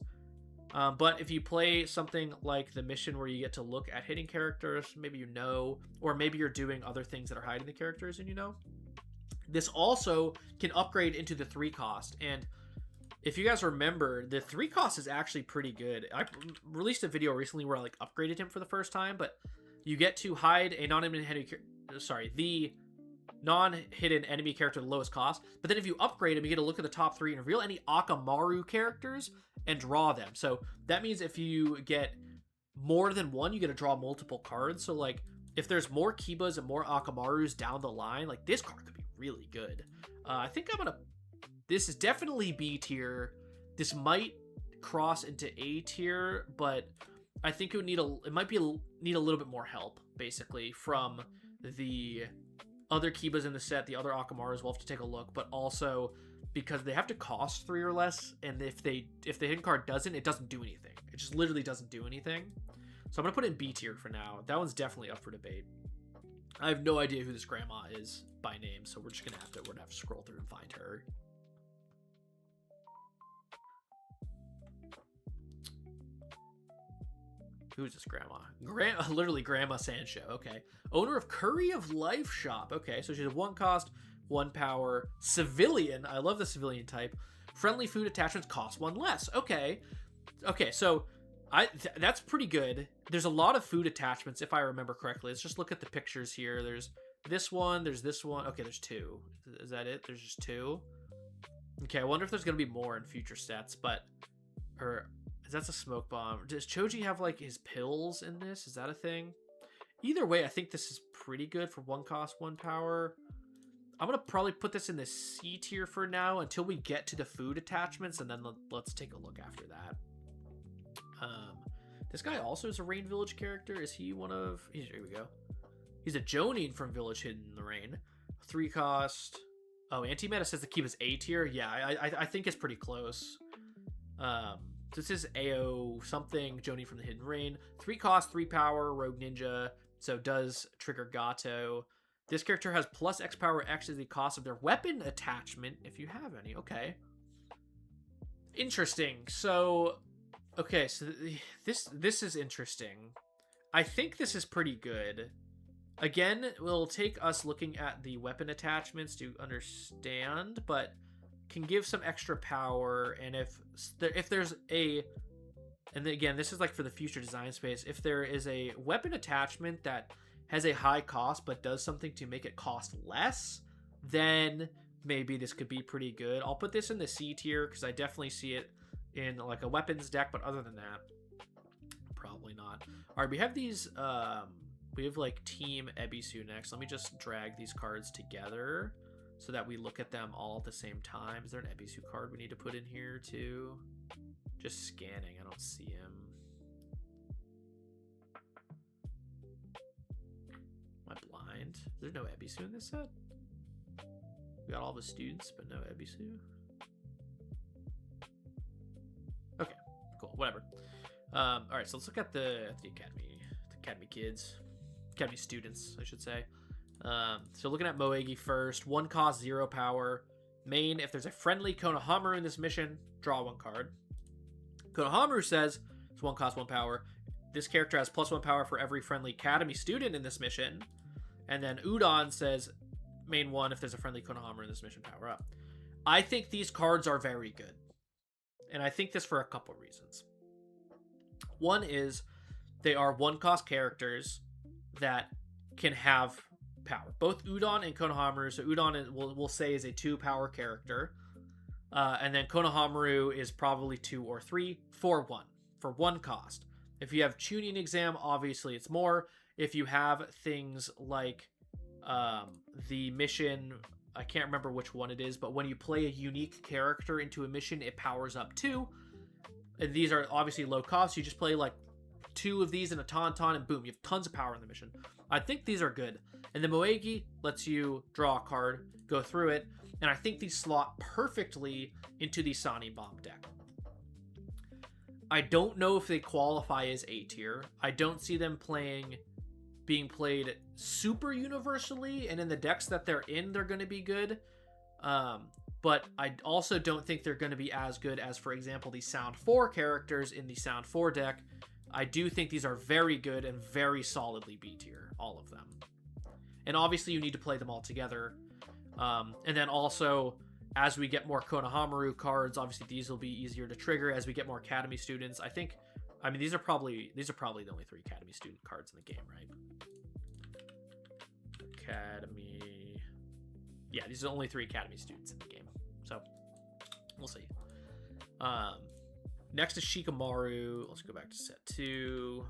But if you play something like the mission where you get to look at hidden characters, maybe you know, or maybe you're doing other things that are hiding the characters and you know. This also can upgrade into the 3 cost. And if you guys remember, the 3 cost is actually pretty good. I released a video recently where I like upgraded him for the first time, but you get to hide a the non-hidden enemy character at the lowest cost. But then if you upgrade him, you get to look at the top 3 and reveal any Akamaru characters and draw them. So that means if you get more than one, you get to draw multiple cards. So like if there's more Kibas and more Akamarus down the line, like this card could be really good. I think I'm gonna... This is definitely B tier. This might cross into A tier, but I think it would need need a little bit more help, basically, from the other Kibas in the set, the other Akamarus. We'll have to take a look, but also because they have to cost 3 or less, and if the hidden card doesn't, it doesn't do anything. It just literally doesn't do anything. So I'm gonna put it in B tier for now. That one's definitely up for debate. I have no idea who this grandma is by name, so we're gonna have to scroll through and find her. Who's this grandma? Literally Grandma Sancho. Okay. Owner of Curry of Life shop. Okay, so she's a 1 cost, 1 power. Civilian. I love the civilian type. Friendly food attachments cost 1 less. Okay. Okay, so that's pretty good. There's a lot of food attachments, if I remember correctly. Let's just look at the pictures here. There's this one. There's this one. Okay, there's 2. Is that it? There's just 2? Okay, I wonder if there's going to be more in future sets, but... That's a smoke bomb. Does Choji have like his pills in this? Is that a thing? Either way, I think this is pretty good for 1 cost, 1 power. I'm gonna probably put this in the C tier for now until we get to the food attachments, and then let's take a look after that. This guy also is a Rain Village character. Is he one of? Here we go. He's a Jonin from Village Hidden in the Rain. 3 cost. Oh, Antimeta says the keep is A tier. Yeah, I think it's pretty close. This is AO something, Jonin from the Hidden Rain. 3 cost, 3 power, Rogue Ninja. So does trigger Gato. This character has plus X power X as the cost of their weapon attachment, if you have any. Okay. Interesting. So, okay, so this is interesting. I think this is pretty good. Again, it will take us looking at the weapon attachments to understand, but can give some extra power. And if there's a, and again, this is like for the future design space, if there is a weapon attachment that has a high cost but does something to make it cost less, then maybe this could be pretty good. I'll put this in the C tier because I definitely see it in like a weapons deck, but other than that, probably not. All right, we have these we have like Team Ebisu next. Let me just drag these cards together so that we look at them all at the same time. Is there an Ebisu card we need to put in here too? Just scanning. I don't see him. Am I blind? There's no Ebisu in this set? We got all the students, but no Ebisu. Okay, cool. Whatever. All right, so let's look at the academy kids. Academy students, I should say. So looking at Moegi first. 1 cost, 0 power. Main, if there's a friendly Konohamaru in this mission, draw 1 card. Konohamaru says it's 1 cost, 1 power. This character has +1 power for every friendly Academy student in this mission. And then Udon says main 1, if there's a friendly Konohamaru in this mission, power up. I think these cards are very good. And I think this for a couple reasons. One is they are 1 cost characters that can have power. Both Udon and Konohamaru. So Udon we'll say is a 2 power character. And then Konohamaru is probably 2 or 3 for 1. For 1 cost. If you have Chunin exam, obviously it's more. If you have things like the mission, I can't remember which one it is, but when you play a unique character into a mission, it powers up 2. And these are obviously low cost. You just play like 2 of these in a Tauntaun and boom, you have tons of power in the mission. I think these are good. And the Moegi lets you draw a card, go through it, and I think these slot perfectly into the Sani Bomb deck. I don't know if they qualify as A tier. I don't see them being played super universally, and in the decks that they're in, they're going to be good. But I also don't think they're going to be as good as, for example, the Sound 4 characters in the Sound 4 deck. I do think these are very good and very solidly B tier, all of them. And obviously you need to play them all together. And then also, as we get more Konohamaru cards, obviously these will be easier to trigger as we get more Academy students. I mean, these are probably the only 3 Academy student cards in the game, right? Academy. Yeah, these are the only 3 Academy students in the game. So, we'll see. Next is Shikamaru. Let's go back to set 2.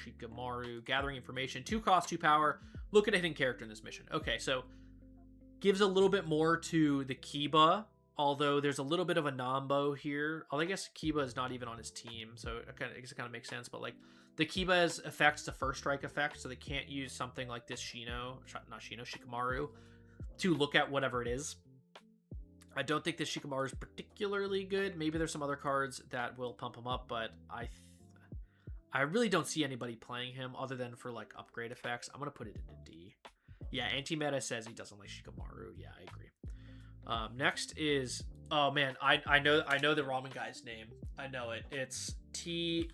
Shikamaru. Gathering information. 2 cost, 2 power. Look at a hidden character in this mission. Okay, so gives a little bit more to the Kiba, although there's a little bit of a Nambo here. Although I guess Kiba is not even on his team, so it kind of makes sense. But like the Kiba's effect's a first strike effect, so they can't use something like this Shikamaru to look at whatever it is. I don't think this Shikamaru is particularly good. Maybe there's some other cards that will pump him up, but I really don't see anybody playing him other than for like upgrade effects. I'm gonna put it in a D. Yeah, Antimeta says he doesn't like Shikamaru. Yeah, I agree. Next is, oh man, I know the ramen guy's name. I know it. It's Teu.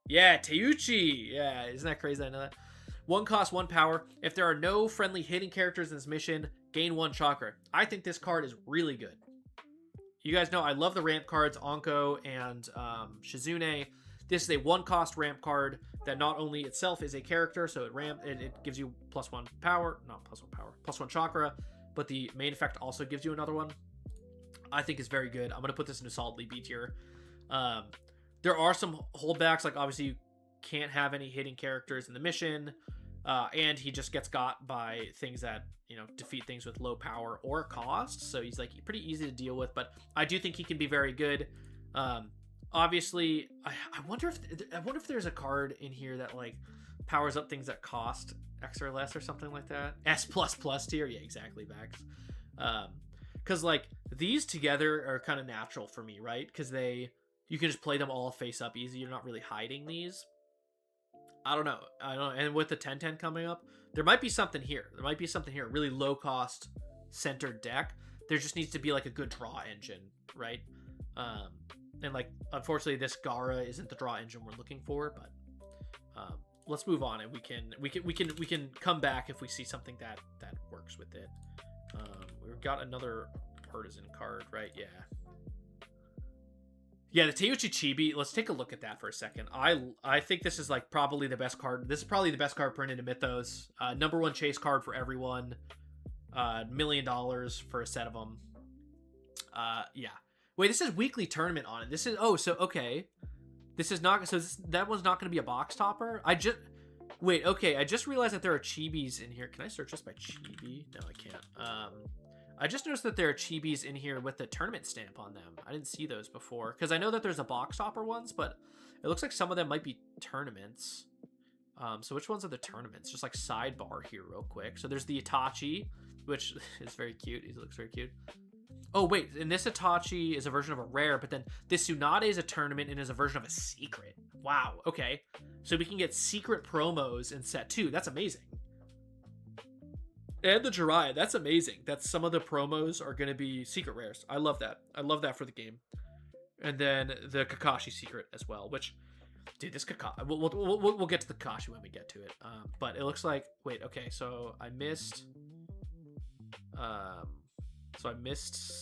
Yeah, Teuchi. Yeah, isn't that crazy? I know that. 1 cost, 1 power. If there are no friendly hidden characters in this mission, gain 1 chakra. I think this card is really good. You guys know I love the ramp cards, Anko and Shizune. This is a 1 cost ramp card that not only itself is a character, so it gives you +1 power, not +1 power, +1 chakra, but the main effect also gives you another one. I think is very good. I'm going to put this into solidly B tier. There are some holdbacks, like obviously you can't have any hidden characters in the mission. And he just gets got by things that, you know, defeat things with low power or cost. So he's like pretty easy to deal with, but I do think he can be very good. Obviously, I wonder if there's a card in here that like powers up things that cost X or less or something like that. S plus plus tier, yeah, exactly, Max. Because like these together are kind of natural for me, right? Because you can just play them all face up easy. You're not really hiding these. I don't know. And with the 10-10 coming up, there might be something here. A really low cost centered deck. There just needs to be like a good draw engine, right? And like unfortunately this Gara isn't the draw engine we're looking for, but let's move on and we can come back if we see something that works with it. We've got another partisan card, right? Yeah, the Teuchi Chibi. Let's take a look at that for a second. I think this is like probably the best card. This is probably the best card printed in Mythos. Number one chase card for everyone. $1 million for a set of them. Yeah. Wait, this is weekly tournament on it. This is okay. This is not that one's not going to be a box topper. I just realized that there are chibis in here. Can I search this by chibi? No, I can't. I just noticed that there are chibis in here with the tournament stamp on them. I didn't see those before because I know that there's a box topper ones, but it looks like some of them might be tournaments. So which ones are the tournaments? Just like sidebar here real quick. So there's the Itachi, which is very cute. He looks very cute. Oh, wait, and this Itachi is a version of a rare, but then this Tsunade is a tournament and is a version of a secret. Wow, okay. So we can get secret promos in set 2. That's amazing. And the Jiraiya, that's amazing. That some of the promos are going to be secret rares. I love that. I love that for the game. And then the Kakashi secret as well, which, dude, this Kakashi, we'll get to the Kakashi when we get to it. But it looks like, wait, okay, so I missed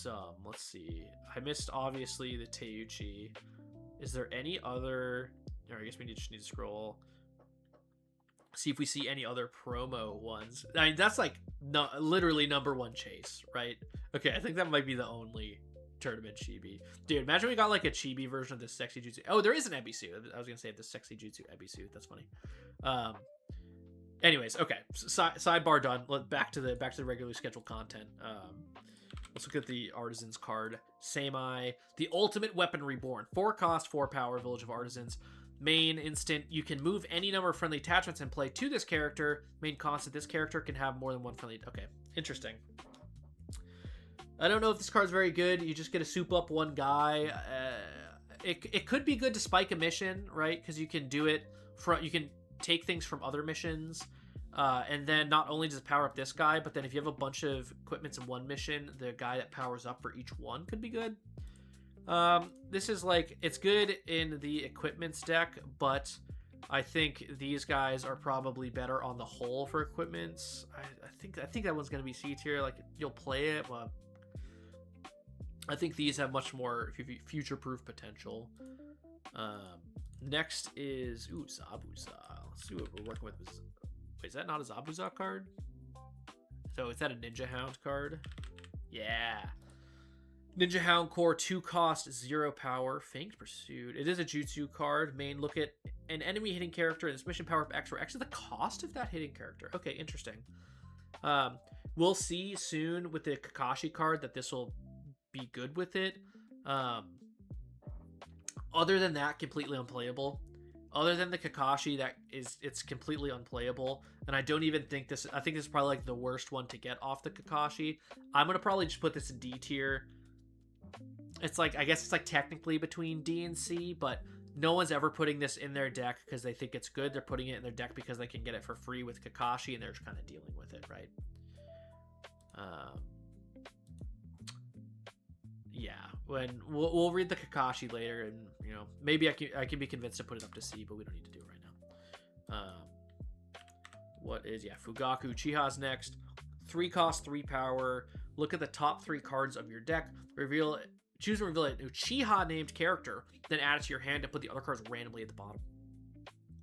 some. Let's see. I missed obviously the Teuchi. Is there any other? Or I guess we just need to scroll. See if we see any other promo ones. I mean, that's like literally number one chase, right? Okay, I think that might be the only tournament chibi. Dude, imagine we got like a chibi version of this sexy jutsu. Oh, there is an Ebisu. I was gonna say the sexy jutsu Ebisu. That's funny. Anyways, okay. Sidebar done. Back to the regularly scheduled content. Let's look at the Artisans card. Samai, the ultimate weapon reborn. 4 cost, 4 power, Village of Artisans. Main instant, you can move any number of friendly attachments and play to this character. Main constant, this character can have more than one friendly. Okay, interesting. I don't know if this card's very good. You just get to soup up one guy. It could be good to spike a mission, right? Because you can do it you can take things from other missions. And then not only does it power up this guy, but then if you have a bunch of equipments in one mission, the guy that powers up for each one could be good. This is like, it's good in the equipments deck, but I think these guys are probably better on the whole for equipments. I think that one's going to be C tier. Like, you'll play it, but I think these have much more future-proof potential. Next is, Zabuza. Let's see what we're working with. Wait, is that not a Zabuza card? So is that a Ninja Hound card? Yeah. Ninja Hound Core, 2 cost, 0 power, Fanged Pursuit. It is a Jutsu card. Main, look at an enemy hitting character in this mission power up X, where X is the cost of that hitting character. Okay, interesting. We'll see soon with the Kakashi card that this will be good with it. Other than that, completely unplayable. Other than the Kakashi, it's completely unplayable. And I don't even think I think this is probably like the worst one to get off the Kakashi. I'm going to probably just put this in D tier. It's like, I guess it's like technically between D and C, but no one's ever putting this in their deck because they think it's good. They're putting it in their deck because they can get it for free with Kakashi, and they're just kind of dealing with it, right? Yeah, when we'll read the Kakashi later, and you know, maybe I can be convinced to put it up to C, but we don't need to do it right now. What is Fugaku Chiha's next. 3 cost, 3 power. Look at the top 3 cards of your deck. Choose and reveal a Uchiha named character, then add it to your hand and put the other cards randomly at the bottom.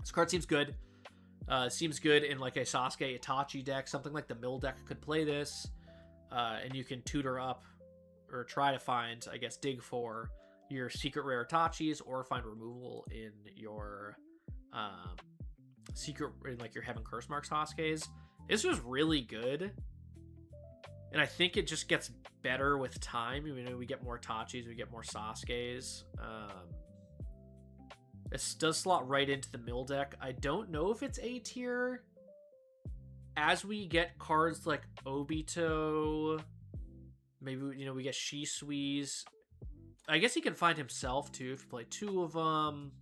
This card seems good. Seems good in like a Sasuke Itachi deck. Something like the Mill deck could play this. And you can tutor up or try to find, I guess, dig for your secret rare Itachis, or find removal in your secret in like your Heaven Curse Mark Sasuke's. This was really good. And I think it just gets better with time. You know, we get more Itachi's, we get more Sasuke's. This does slot right into the mill deck. I don't know if it's A tier. As we get cards like Obito, maybe, you know, we get Shisui's. I guess he can find himself too if you play 2 of them.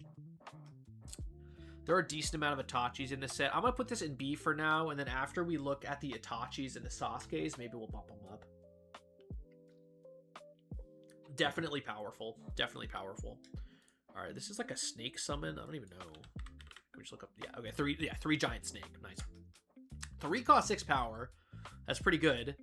There are a decent amount of Itachi's in this set. I'm going to put this in B for now, and then after we look at the Itachi's and the Sasuke's, maybe we'll bump them up. Definitely powerful. Definitely powerful. All right, this is like a snake summon. I don't even know. Can we just look up? Yeah, okay, 3 giant snake. Nice. 3 cost 6 power. That's pretty good.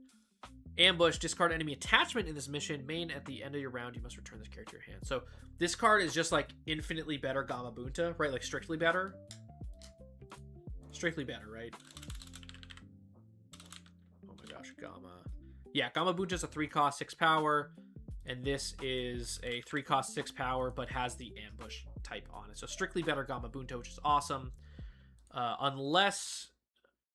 Ambush, discard enemy attachment in this mission. Main, at the end of your round, you must return this character to your hand. So this card is just like infinitely better Gamabunta, right? Like strictly better. Strictly better, right? Oh my gosh, Gamma. Yeah, Gamabunta is a 3 cost 6 power. And this is a 3 cost 6 power, but has the ambush type on it. So strictly better Gamabunta, which is awesome. Unless,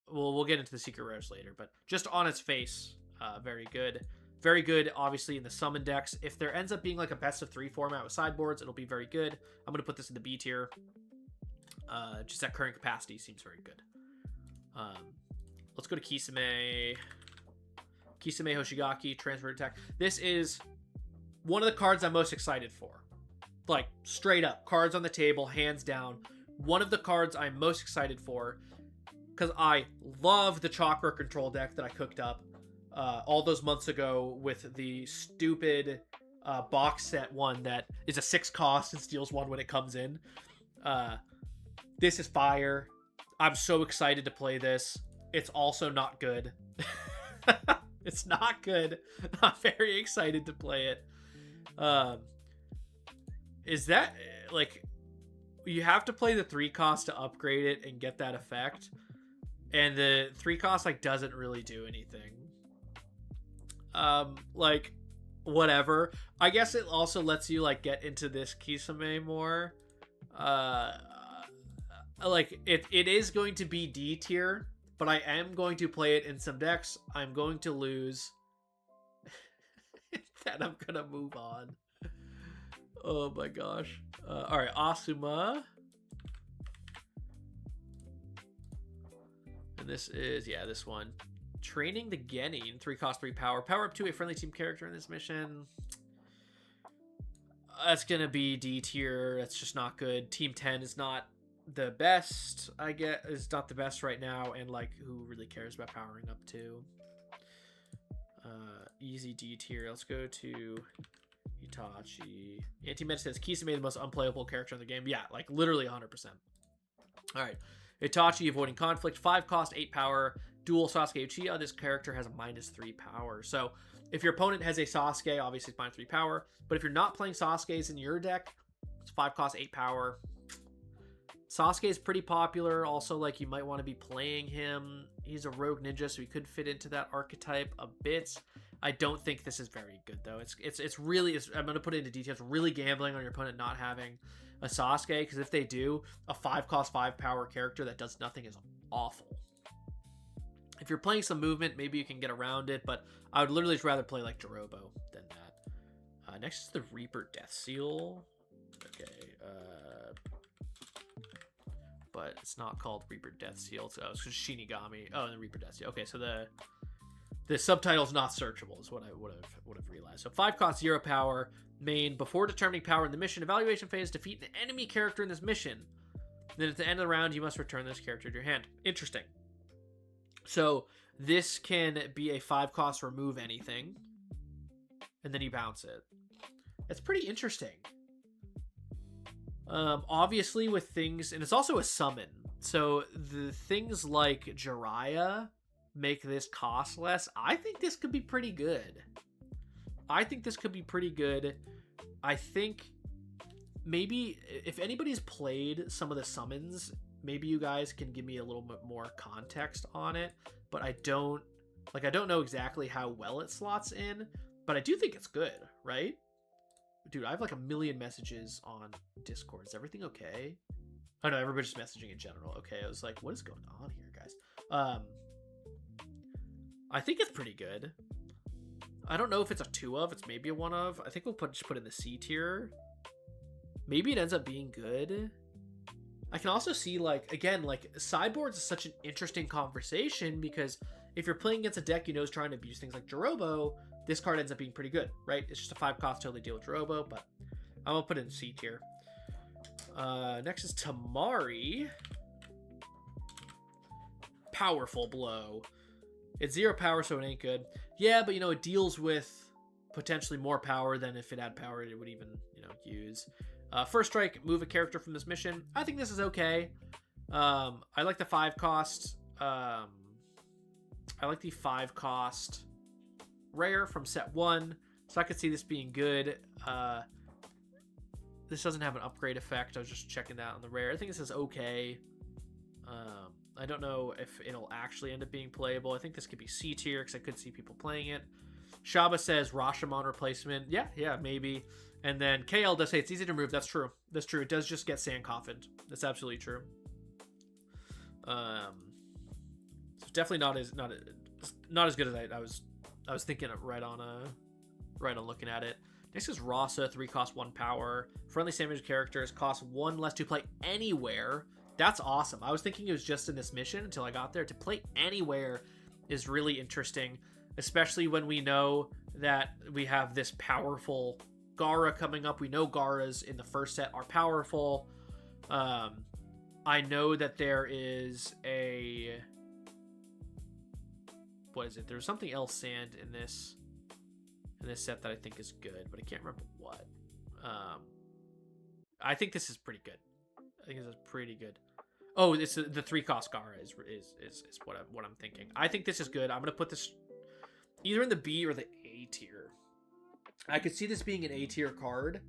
well, we'll get into the secret rares later, but just on its face, very good. Very good, obviously, in the summon decks. If there ends up being like a best of 3 format with sideboards, it'll be very good. I'm going to put this in the B tier. Just at current capacity seems very good. Let's go to Kisame. Kisame Hoshigaki, transfer attack. This is one of the cards I'm most excited for. Like, straight up. Cards on the table, hands down. One of the cards I'm most excited for. Because I love the Chakra control deck that I cooked up all those months ago with the stupid box set one that is a 6 cost and steals 1 when it comes in. This is fire. I'm so excited to play this. It's also not good. It's not good. I'm very excited to play it. Is that, like, you have to play the 3 cost to upgrade it and get that effect. And the 3 cost, like, doesn't really do anything. Like, whatever. I guess it also lets you, like, get into this Kisame more. Like, it is going to be D tier, but I am going to play it in some decks. I'm going to lose. Then I'm gonna move on. Oh my gosh. All right, Asuma. And this is, yeah, this one. Training the Genin, 3 cost 3 power. Power up to a friendly team character in this mission. That's gonna be D tier. That's just not good. Team 10 is not the best, I get. Is not the best right now, and like, who really cares about powering up to? Easy D tier. Let's go to Itachi. Anti-Meta says Kisame the most unplayable character in the game. Yeah, like literally 100%. All right, Itachi, avoiding conflict, 5 cost 8 power. Dual Sasuke Uchiha. This character has a -3 power. So if your opponent has a Sasuke, obviously it's -3 power. But if you're not playing Sasuke's in your deck, it's 5 cost 8 power. Sasuke is pretty popular. Also, like, you might want to be playing him. He's a rogue ninja, so he could fit into that archetype a bit. I don't think this is very good, though. It's really, I'm going to put it into details, really gambling on your opponent not having a Sasuke, because if they do, a 5 cost 5 power character that does nothing is awful. If you're playing some movement, maybe you can get around it, but I would literally just rather play like Jirobo than that. Next is the Reaper Death Seal. Okay, but it's not called Reaper Death Seal. It's Shinigami. Oh, and the Reaper Death Seal. Okay, so the subtitle's not searchable is what I would have realized. So 5 cost 0 power. Main, before determining power in the mission evaluation phase, defeat an enemy character in this mission. Then at the end of the round, you must return this character to your hand. Interesting. So this can be a 5 cost remove anything, and then you bounce it. That's pretty interesting. Obviously with things, and it's also a summon. So the things like Jiraiya make this cost less. I think this could be pretty good. I think maybe if anybody's played some of the summons, maybe you guys can give me a little bit more context on it. But I don't know exactly how well it slots in, but I do think it's good, right? Dude, I have like 1 million messages on Discord. Is everything okay? Oh no, everybody's just messaging in general. Okay, I was like, what is going on here, guys? Um, I think it's pretty good. I don't know if it's a 2 of. It's maybe a 1 of. I think we'll just put in the C tier. Maybe it ends up being good. I can also see, like, again, like, sideboards is such an interesting conversation because if you're playing against a deck you know is trying to abuse things like Jirobo, this card ends up being pretty good, right? It's just a 5 cost to totally deal with Jirobo, but I'm gonna put it in C tier. Next is Tamari. Powerful Blow. It's 0 power, so it ain't good. Yeah, but, you know, it deals with potentially more power than if it had power it would even, you know, use. First strike, move a character from this mission. I think this is okay. I like the 5 cost. I like the 5 cost rare from set 1. So I could see this being good. This doesn't have an upgrade effect. I was just checking that on the rare. I think this is okay. I don't know if it'll actually end up being playable. I think this could be C tier because I could see people playing it. Shaba says Rashomon replacement. Yeah, maybe. And then KL does say it's easy to remove. That's true. That's true. It does just get sand coffined. That's absolutely true. So definitely not as good as I was thinking of right on looking at it. Next is Rasa, 3 cost 1 power. Friendly sandwich characters cost 1 less to play anywhere. That's awesome. I was thinking it was just in this mission until I got there. To play anywhere is really interesting, especially when we know that we have this powerful Gara coming up. We know Garas in the first set are powerful. I know that there is a... What is it? There's something else sand in this set that I think is good, but I can't remember what. I think this is pretty good. I think this is pretty good. Oh, it's the 3 cost Gara is what I'm thinking. I think this is good. I'm gonna put this either in the B or the A tier. I could see this being an A tier card.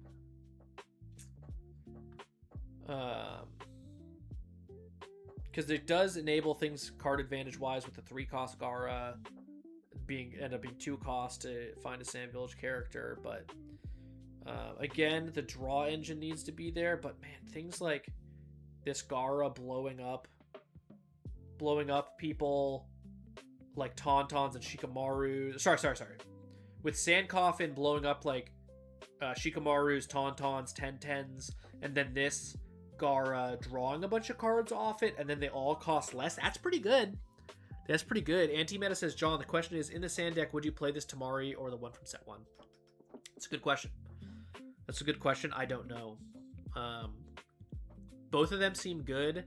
Because it does enable things card advantage wise with the 3 cost Gara end up being 2 cost to find a Sand Village character, but again, the draw engine needs to be there. But man, things like this Gara blowing up people like Tauntauns and Shikamaru. Sorry. With Sand Coffin blowing up like Shikamaru's, Tauntauns, 10-10s, and then this Gara drawing a bunch of cards off it, and then they all cost less. That's pretty good. That's pretty good. Anti-Meta says, John, the question is, in the Sand deck, would you play this Tamari or the one from set 1? That's a good question. I don't know. Both of them seem good.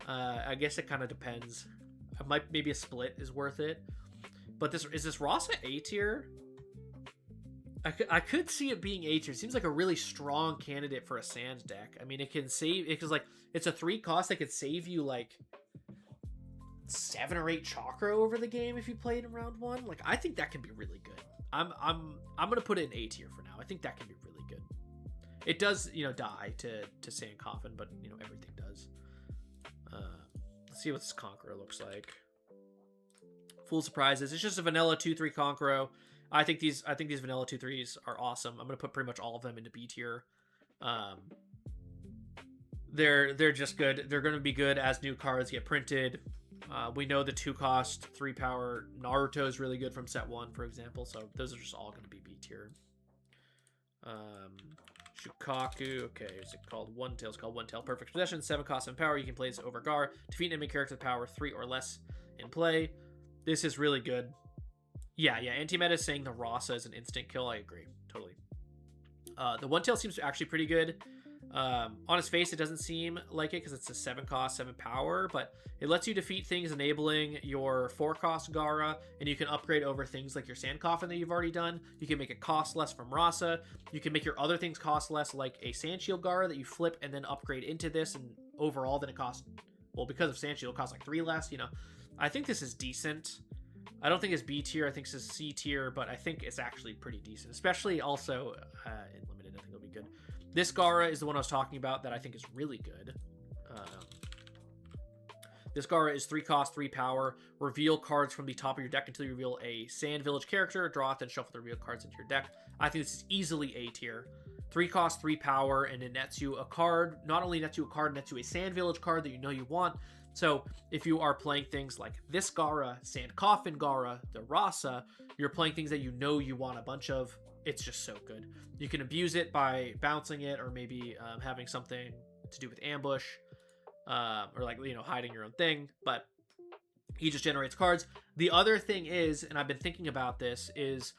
I guess it kind of depends. Maybe a split is worth it. But is this Rasa A tier? I could see it being A tier. It seems like a really strong candidate for a Sand deck. I mean, it can save, because like it's a 3 cost that could save you like 7 or 8 chakra over the game if you played in round 1. Like, I think that can be really good. I'm gonna put it in A tier for now. I think that can be really good. It does, you know, die to Sand Coffin, but you know everything does. Let's see what this Conqueror looks like. Full surprises. It's just a vanilla 2/3 Conqueror. I think these vanilla 2/3s are awesome. I'm gonna put pretty much all of them into B tier. They're just good. They're gonna be good as new cards get printed. We know the 2 cost 3 power Naruto is really good from set 1, for example. So those are just all gonna be B tier. Shukaku, okay, is it called One Tail? It's called One Tail. Perfect Possession, 7 cost and power. You can play this over Gar. Defeat an enemy character with power 3 or less in play. This is really good. Yeah, anti-meta is saying the Rasa is an instant kill. I agree, totally. The One Tail seems actually pretty good. On its face, it doesn't seem like it because it's a 7 cost, 7 power, but it lets you defeat things enabling your 4 cost Gara, and you can upgrade over things like your Sand Coffin that you've already done. You can make it cost less from Rasa. You can make your other things cost less, like a Sand Shield Gara that you flip and then upgrade into this, and overall then it costs, well, because of Sand Shield, it costs like 3 less, you know. I think this is decent. I don't think it's B tier. I think it's C tier, but I think it's actually pretty decent, especially also in limited. I think it'll be good. This Gara is the one I was talking about that I think is really good. This Gara is 3 cost, 3 power. Reveal cards from the top of your deck until you reveal a Sand Village character. Draw it, then shuffle the revealed cards into your deck. I think this is easily A tier. 3 cost, 3 power, and it nets you a card. Not only nets you a card, nets you a Sand Village card that you know you want. So if you are playing things like this Gara, Sand Coffin Gara, the Rasa, you're playing things that you know you want a bunch of. It's just so good. You can abuse it by bouncing it, or maybe having something to do with ambush, or like, you know, hiding your own thing. But he just generates cards. The other thing is, and I've been thinking about this, is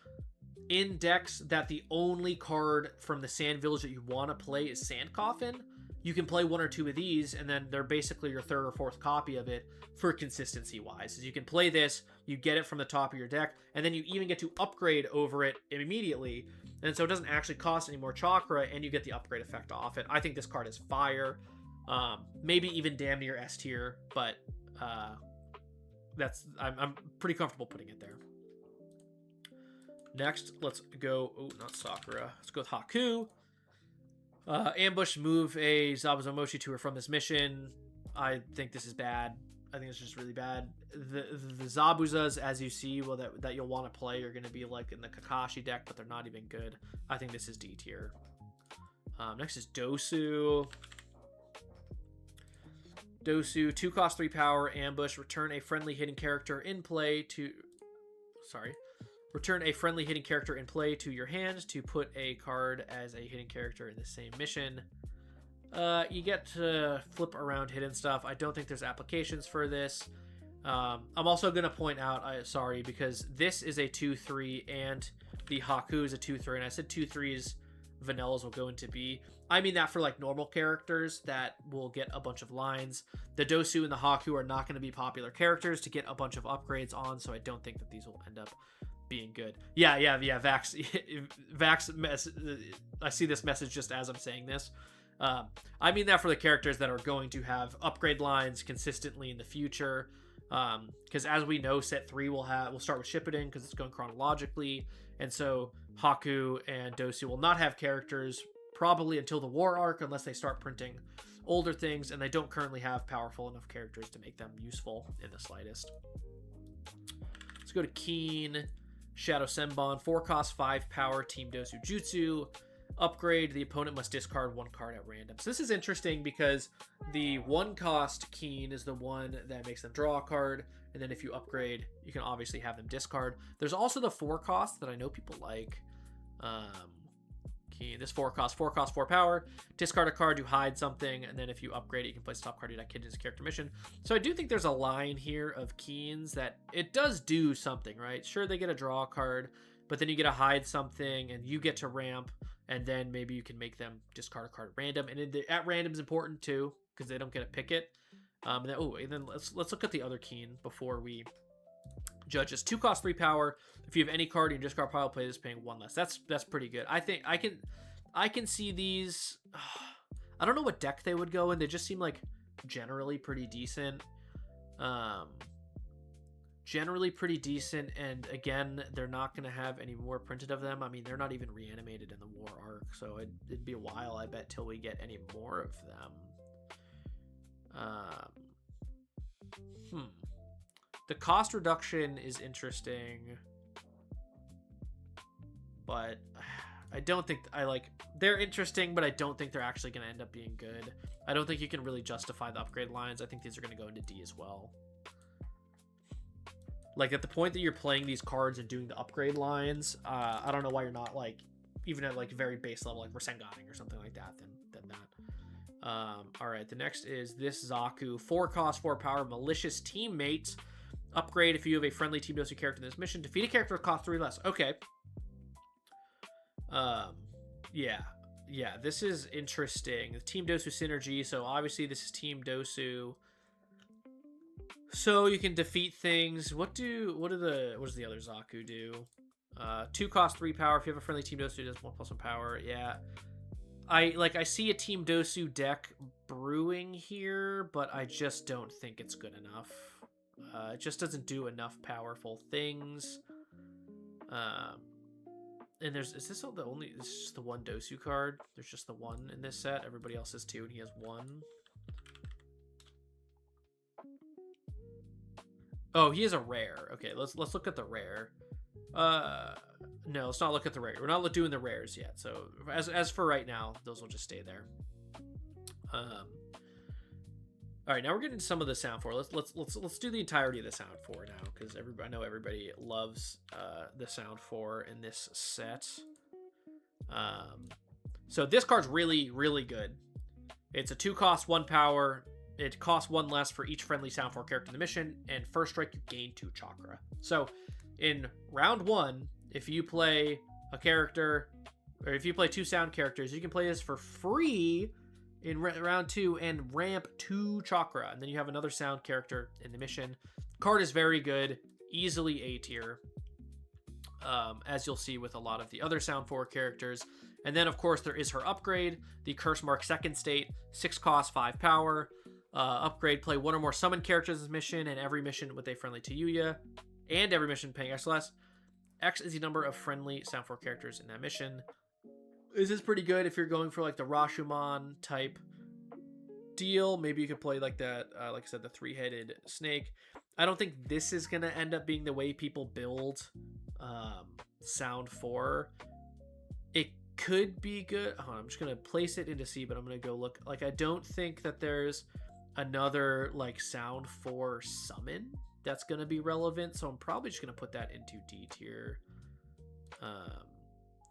in decks that the only card from the Sand Village that you want to play is Sand Coffin, you can play 1 or 2 of these, and then they're basically your 3rd or 4th copy of it for consistency wise. So you can play this, you get it from the top of your deck, and then you even get to upgrade over it immediately. And so it doesn't actually cost any more chakra, and you get the upgrade effect off it. I think this card is fire. Maybe even damn near S tier, but I'm pretty comfortable putting it there. Next, let's go. Oh, not Sakura. Let's go with Haku. Ambush, move a Zabuza to or from this mission. I think this is bad. I think it's just really bad. The Zabuzas, as you see, well, that you'll want to play are going to be like in the Kakashi deck, but they're not even good. I think this is D tier. Next is Dosu. Dosu, 2 cost, 3 power, ambush. Return a friendly hitting character in play to... Sorry. Return a friendly hitting character in play to your hand to put a card as a hitting character in the same mission. You get to flip around hidden stuff. I don't think there's applications for this. I'm also going to point out, sorry, because this is a 2-3 and the Haku is a 2-3, and I said 2-3s vanillas will go into B. I mean that for like normal characters that will get a bunch of lines. The Dosu and the Haku are not going to be popular characters to get a bunch of upgrades on, so I don't think that these will end up being good. Yeah, Vax, I see this message just as I'm saying this. I mean that for the characters that are going to have upgrade lines consistently in the future. Because as we know, set 3 will start with Shippuden because it's going chronologically, and so Haku and Dosu will not have characters probably until the war arc, unless they start printing older things, and they don't currently have powerful enough characters to make them useful in the slightest. Let's go to Keen. Shadow Senbon, 4 cost, 5 power, Team Dosu Jutsu. Upgrade, the opponent must discard 1 card at random. So this is interesting because the 1 cost Keen is the one that makes them draw a card, and then if you upgrade, you can obviously have them discard. There's also the 4 cost that I know people like. Keen, this 4 cost, 4 power, discard a card to hide something, and then if you upgrade it, you can place the top card of that kid in his character mission. So I do think there's a line here of Keens that it does do something, right? Sure, they get a draw card, but then you get to hide something, and you get to ramp, and then maybe you can make them discard a card at random. And at random is important too, because they don't get to pick it. And then let's look at the other Keen before we judge this. 2 cost, 3 power. If you have any card in your discard pile, play this paying 1 less. That's pretty good. I think I can see these. I don't know what deck they would go in. They just seem like generally pretty decent. And again, they're not going to have any more printed of them. I mean, they're not even reanimated in the war arc, so it'd be a while, I bet, till we get any more of them. The cost reduction is interesting, but I don't think they're interesting, but I don't think they're actually going to end up being good. I don't think you can really justify the upgrade lines. I think these are going to go into D as well. Like, at the point that you're playing these cards and doing the upgrade lines, I don't know why you're not, like, even at, like, very base level, like Rasenganing or something like that, than that. Alright, the next is this Zaku. 4 cost, 4 power, Malicious Teammate. Upgrade if you have a friendly Team Dosu character in this mission. Defeat a character with cost 3 less. Okay. Yeah, this is interesting. The Team Dosu synergy, so obviously this is Team Dosu. So you can defeat things. What does the other Zaku do? 2 cost, 3 power. If you have a friendly Team Dosu, it does 1+1 power. Yeah. I see a Team Dosu deck brewing here, but I just don't think it's good enough. It just doesn't do enough powerful things. And is this just the one Dosu card? There's just the one in this set. Everybody else has 2 and he has 1. Oh, he is a rare. Okay, let's look at the rare. No, let's not look at the rare. We're not doing the rares yet. So as for right now, those will just stay there. All right, now we're getting to some of the sound 4. Let's do the entirety of the sound 4 now, because I know everybody loves the sound 4 in this set. So this card's really, really good. It's a 2-cost, 1 power. It costs 1 less for each friendly sound 4 character in the mission, and first strike you gain 2 chakra. So in round 1, if you play a character, or if you play 2 sound characters, you can play this for free in round 2 and ramp 2 chakra, and then you have another sound character in the mission. Card is very good, easily A tier, as you'll see with a lot of the other sound 4 characters. And then of course there is her upgrade, the Curse Mark second state, 6 cost, 5 power. Upgrade, play 1 or more summon characters in this mission, and every mission with a friendly to Yuya, and every mission paying X less. X is the number of friendly sound 4 characters in that mission. This is pretty good if you're going for like the Rashomon type deal. Maybe you could play like that, like I said, the 3-headed snake. I don't think this is going to end up being the way people build sound 4. It could be good. Hold on, I'm just going to place it into C, but I'm going to go look. Like, I don't think that there's another like sound 4 summon that's going to be relevant, so I'm probably just going to put that into D tier.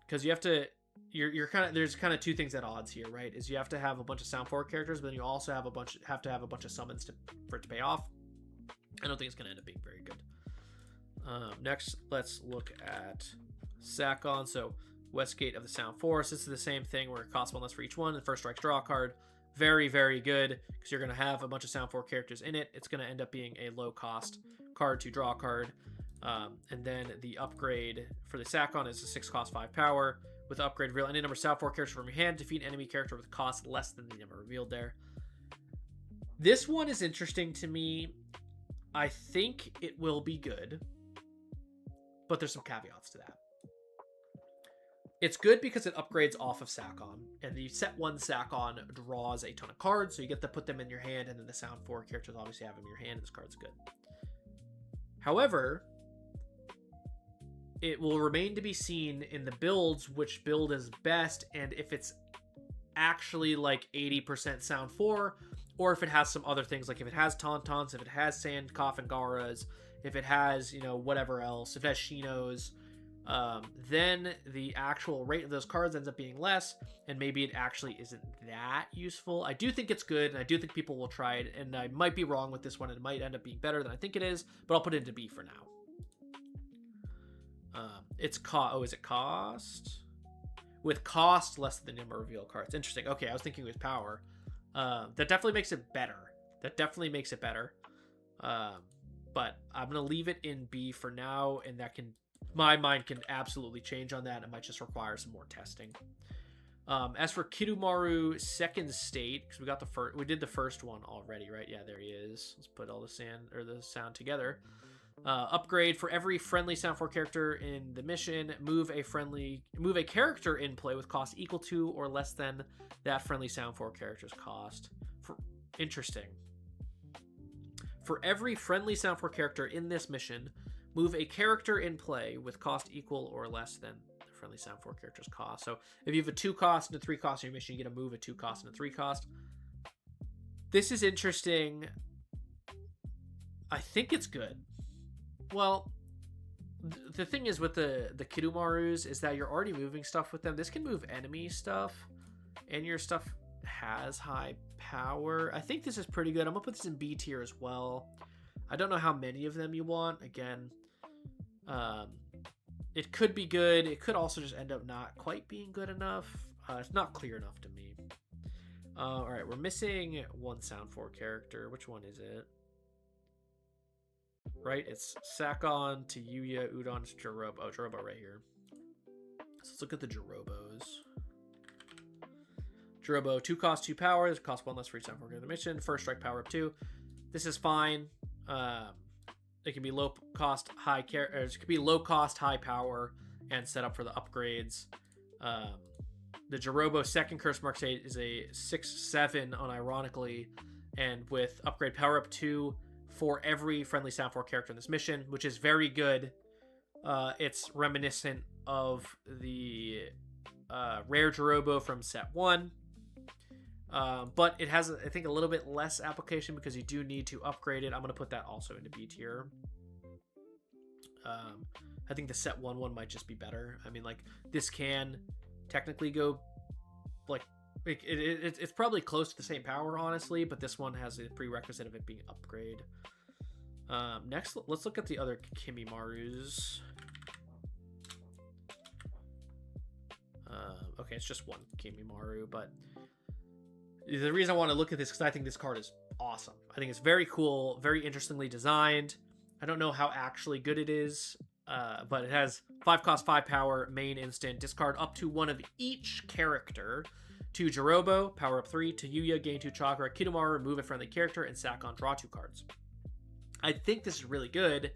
Because you have to... You're kind of, there's kind of 2 things at odds here, right? Is you have to have a bunch of sound 4 characters, but then you also have a bunch of summons for it to pay off. I don't think it's going to end up being very good. Next, let's look at Sakon. So Westgate of the Sound Force. This is the same thing where it costs 1 less for each one. The first strikes draw a card. Very, very good, because you're going to have a bunch of sound 4 characters in it. It's going to end up being a low cost card to draw a card. And then the upgrade for the Sakon is a 6 cost, 5 power. With the upgrade, reveal any number of sound 4 characters from your hand. Defeat an enemy character with cost less than the number revealed there. This one is interesting to me. I think it will be good, but there's some caveats to that. It's good because it upgrades off of Sakon, and the set 1 Sakon draws a ton of cards, so you get to put them in your hand, and then the sound 4 characters obviously have them in your hand, and this card's good. However, it will remain to be seen in the builds which build is best, and if it's actually like 80% sound 4, or if it has some other things, like if it has Tauntauns, if it has Sand Coffin Garas, if it has, you know, whatever else, if it has Shinos, then the actual rate of those cards ends up being less, and maybe it actually isn't that useful. I do think it's good, and I do think people will try it, and I might be wrong with this one. It might end up being better than I think it is, but I'll put it into B for now. It's is it cost? With cost less than the number of reveal cards. Interesting. Okay, I was thinking with power. That definitely makes it better. But I'm gonna leave it in B for now, and that can, my mind can absolutely change on that. It might just require some more testing. As for Kirumaru second state, because we did the first one already, right? Yeah, there he is. Let's put all the sound together. Upgrade, for every friendly sound 4 character in the mission, move a character in play with cost equal to or less than that friendly sound 4 character's cost. Interesting. For every friendly sound 4 character in this mission, move a character in play with cost equal or less than the friendly sound 4 character's cost. So if you have a 2 cost and a 3 cost in your mission, you get to move a 2 cost and a 3 cost. This is interesting. I think it's good. Well, the thing is with the Kirumarus is that you're already moving stuff with them. This can move enemy stuff, and your stuff has high power. I think this is pretty good. I'm gonna put this in B tier as well. I don't know how many of them you want. Again, it could be good. It could also just end up not quite being good enough. It's not clear enough to me. All right, we're missing 1 sound 4 character. Which one is it? Right, it's Sakon to Yuya, Udon to Jirobo. Oh, Jirobo right here. So let's look at the Jirobos. Jirobo, 2 cost, 2 power. This costs 1 less for each time we're in the mission. First strike power up 2. This is fine. It can be low cost, high power, and set up for the upgrades. The Jirobo second curse mark state is a 6/7 unironically, and with upgrade power up 2 for every friendly sound 4 character in this mission, which is very good. It's reminiscent of the rare Jirobo from set 1. But it has, I think, a little bit less application because you do need to upgrade it. I'm going to put that also into B tier. I think the set 1 one might just be better. I mean, like, this can technically go, like, it's probably close to the same power, honestly, but this one has a prerequisite of it being upgrade. Next, let's look at the other Kimimarus. Okay, it's just one Kimimaru, but the reason I want to look at this is because I think this card is awesome. I think it's very cool, very interestingly designed. I don't know how actually good it is, but it has 5 cost, 5 power, main instant, discard up to 1 of each character. To Jirobo, power up 3. To Yuya, gain 2 chakra. Kidomaru, remove a friendly character, and sack on, draw 2 cards. I think this is really good,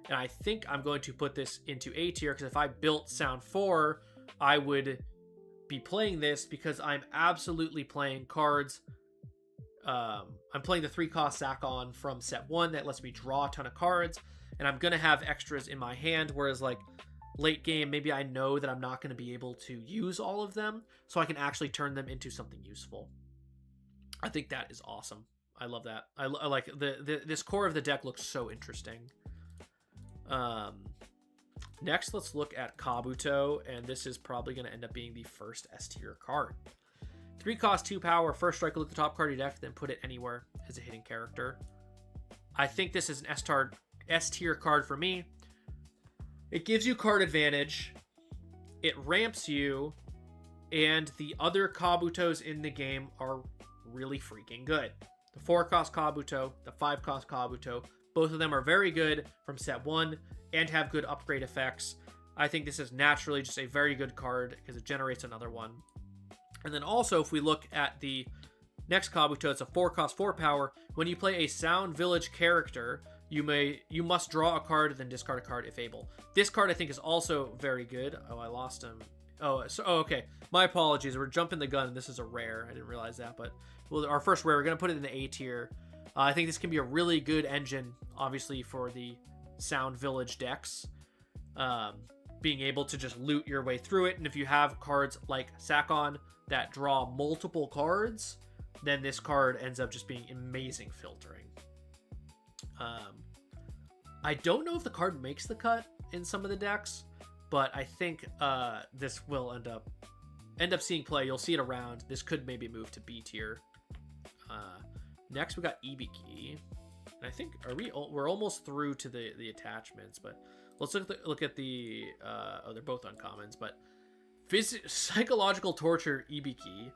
and I think I'm going to put this into A tier, because if I built Sound 4, I would be playing this because I'm absolutely playing cards. I'm playing the 3 cost sack on from set 1 that lets me draw a ton of cards, and I'm gonna have extras in my hand, whereas like late game, maybe I know that I'm not going to be able to use all of them, so I can actually turn them into something useful. I think that is awesome. I love that. I like this core of the deck looks so interesting. Next, let's look at Kabuto, and this is probably going to end up being the first S tier card. 3 cost, 2 power, first strike, look at the top card of your deck, then put it anywhere as a hitting character. I think this is an S tier card for me. It gives you card advantage, it ramps you, and the other Kabutos in the game are really freaking good. The 4 cost Kabuto, the 5 cost Kabuto, both of them are very good from set 1 and have good upgrade effects. I think this is naturally just a very good card because it generates another one. And then also, if we look at the next Kabuto, it's a 4 cost, 4 power. When you play a Sound Village character, you must draw a card, then discard a card if able. This card, I think, is also very good. Oh, I lost him. Okay. My apologies. We're jumping the gun. This is a rare. I didn't realize that, but our first rare, we're going to put it in the A tier. I think this can be a really good engine, obviously, for the Sound Village decks. Being able to just loot your way through it, and if you have cards like Sakon that draw multiple cards, then this card ends up just being amazing filtering. I don't know if the card makes the cut in some of the decks, but I think this will end up seeing play. You'll see it around. This could maybe move to B tier. Next, we got Ibiki, and I think we're almost through to the attachments, but let's look at the they're both uncommons, but psychological torture Ibiki.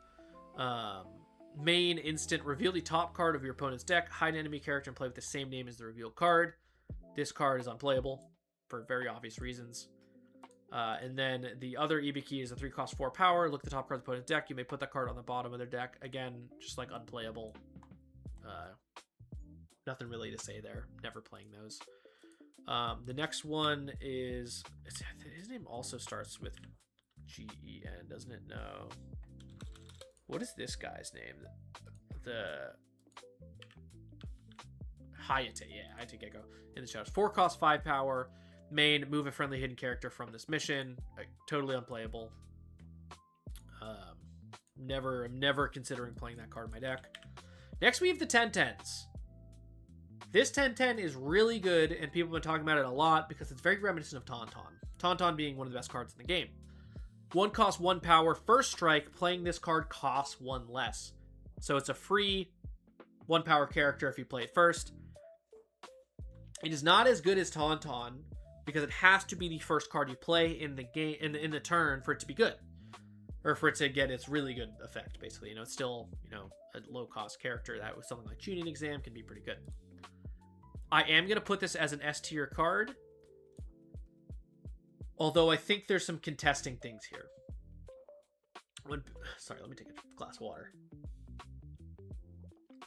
Main instant, reveal the top card of your opponent's deck, hide an enemy character, and play with the same name as the revealed card. This card is unplayable for very obvious reasons. And then the other Ibiki is a 3 cost, 4 power. Look at the top card of the opponent's deck. You may put that card on the bottom of their deck. Again, just like unplayable. Nothing really to say there. Never playing those. The next one is... his name also starts with G-E-N, doesn't it? No. What is this guy's name? The Hayate, yeah, Hayate Gecko in the shadows. 4 cost, 5 power. Main, move a friendly hidden character from this mission. Totally unplayable. I'm never considering playing that card in my deck. Next, we have the 10-10s. This 10-10 is really good, and people have been talking about it a lot because it's very reminiscent of Tauntaun. Tauntaun being one of the best cards in the game. 1 cost, 1 power, first strike. Playing this card costs 1 less. So it's a free 1 power character if you play it first. It is not as good as Tauntaun because it has to be the first card you play in the game in the turn for it to be good, or for it to get its really good effect. Basically, it's still a low cost character that with something like Tuning Exam can be pretty good. I am gonna put this as an S tier card. Although I think there's some contesting things here. Sorry, let me take a glass of water.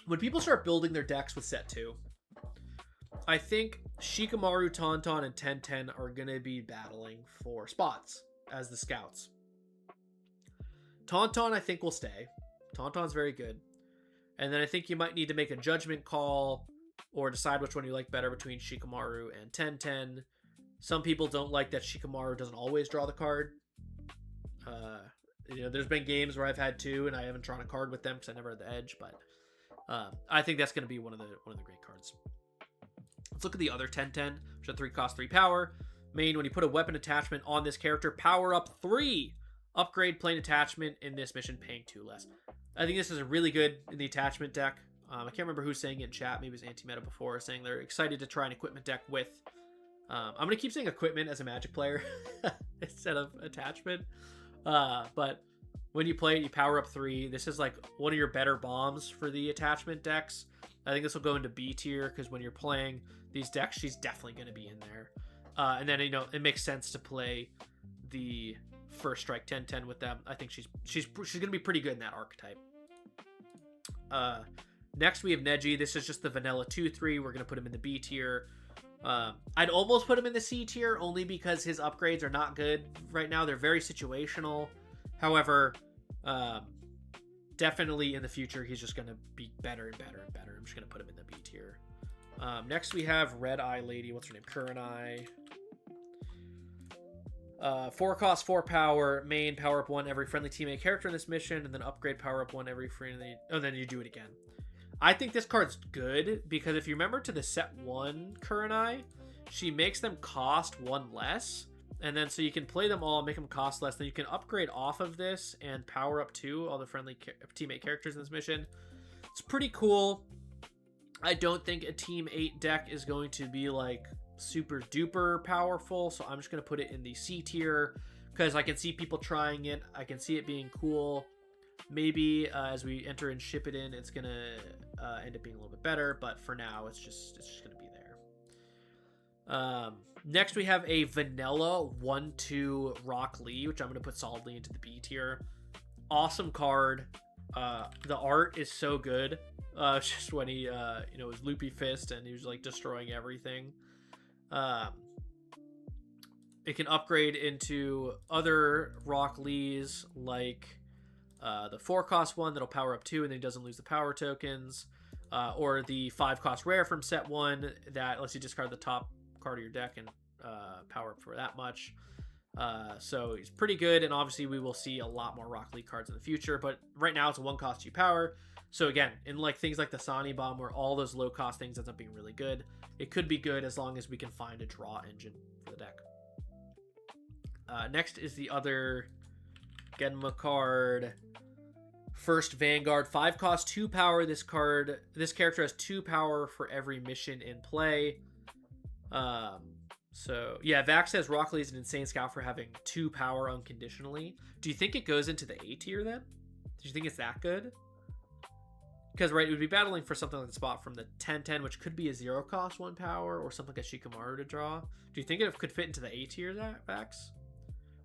When people start building their decks with set 2, I think Shikamaru, Tauntaun, and 10-10 are going to be battling for spots as the scouts. Tauntaun, I think, will stay. Tauntaun's very good. And then I think you might need to make a judgment call or decide which one you like better between Shikamaru and 10-10. Some people don't like that Shikamaru doesn't always draw the card. There's been games where I've had 2 and I haven't drawn a card with them because I never had the edge, but I think that's going to be one of the great cards. Let's look at the other 10/10, which are 3 cost, 3 power. Main, when you put a weapon attachment on this character, power up 3. Upgrade plane attachment in this mission, paying 2 less. I think this is really good in the attachment deck. I can't remember who's saying it in chat. Maybe it was Anti-Meta before, saying they're excited to try an equipment deck with. I'm going to keep saying equipment as a Magic player instead of attachment. But when you play it, you power up 3. This is like one of your better bombs for the attachment decks. I think this will go into B tier because when you're playing these decks, she's definitely going to be in there. And then, it makes sense to play the first strike 10/10 with them. I think she's going to be pretty good in that archetype. Next, we have Neji. This is just the vanilla 2/3. We're going to put him in the B tier. I'd almost put him in the C tier only because his upgrades are not good right now. They're very situational. However, definitely in the future, he's just going to be better and better and better. I'm just going to put him in the B tier. Next, we have Red Eye Lady. What's her name? Kurenai. 4 cost, 4 power. Main, power up 1 every friendly teammate character in this mission, and then upgrade power up 1 every friendly... Oh, then you do it again. I think this card's good because if you remember to the set 1 Kurenai, she makes them cost 1 less. And then so you can play them all, make them cost less. Then you can upgrade off of this and power up 2 all the friendly teammate characters in this mission. It's pretty cool. I don't think a Team 8 deck is going to be like super duper powerful. So I'm just going to put it in the C tier because I can see people trying it. I can see it being cool. Maybe as we enter and ship it in, it's going to end up being a little bit better. But for now, it's just going to be there. Next, we have a vanilla 1/2 Rock Lee, which I'm going to put solidly into the B tier. Awesome card. The art is so good. Just when he, his loopy fist and he was like destroying everything. It can upgrade into other Rock Lees like the 4 cost one that'll power up 2 and then he doesn't lose the power tokens. Or the 5 cost rare from set 1 that lets you discard the top card of your deck and power up for that much. So he's pretty good, and obviously we will see a lot more Rock Lee cards in the future, but right now it's a 1 cost 2 power. So again, in like things like the Sani Bomb where all those low cost things ends up being really good, it could be good as long as we can find a draw engine for the deck. Next is the other Genma card. First Vanguard, 5 cost 2 power. This character has 2 power for every mission in play. So yeah, Vax says Rock Lee is an insane scout for having 2 power unconditionally. Do you think it goes into the A tier then? Do you think it's that good? Because right, it would be battling for something like the spot from the 10/10, which could be a 0 cost 1 power or something like a Shikamaru to draw. Do you think it could fit into the A tier, that Vax?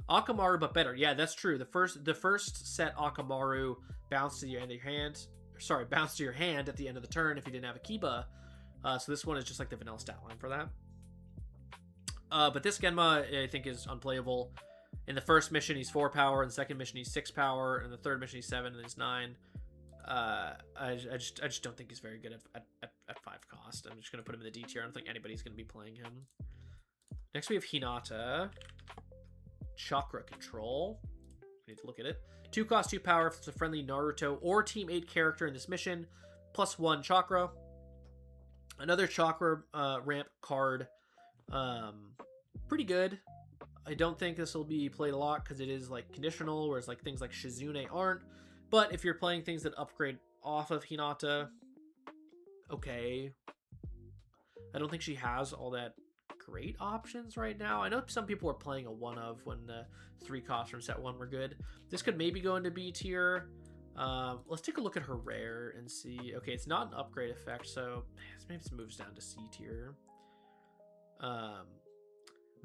Akamaru, but better. Yeah, that's true. The first set Akamaru bounced to your hand. Bounced to your hand at the end of the turn if you didn't have a Kiba. So this one is just like the vanilla stat line for that. But this Genma, I think, is unplayable. In the first mission, he's 4 power. In the second mission, he's 6 power. In the third mission, he's 7, and he's 9. I just don't think he's very good at 5 cost. I'm just going to put him in the D tier. I don't think anybody's going to be playing him. Next, we have Hinata. Chakra Control. We need to look at it. 2 cost 2 power if it's a friendly Naruto or Team 8 character in this mission. Plus 1 Chakra. Another Chakra ramp card. Pretty good. I don't think this will be played a lot because it is like conditional, whereas like things like Shizune aren't. But if you're playing things that upgrade off of Hinata, okay. I don't think she has all that great options right now. I know some people are playing a 1 of when the 3 costs from set 1 were good. This could maybe go into B tier. Let's take a look at her rare and see. Okay, it's not an upgrade effect, so maybe this moves down to C tier.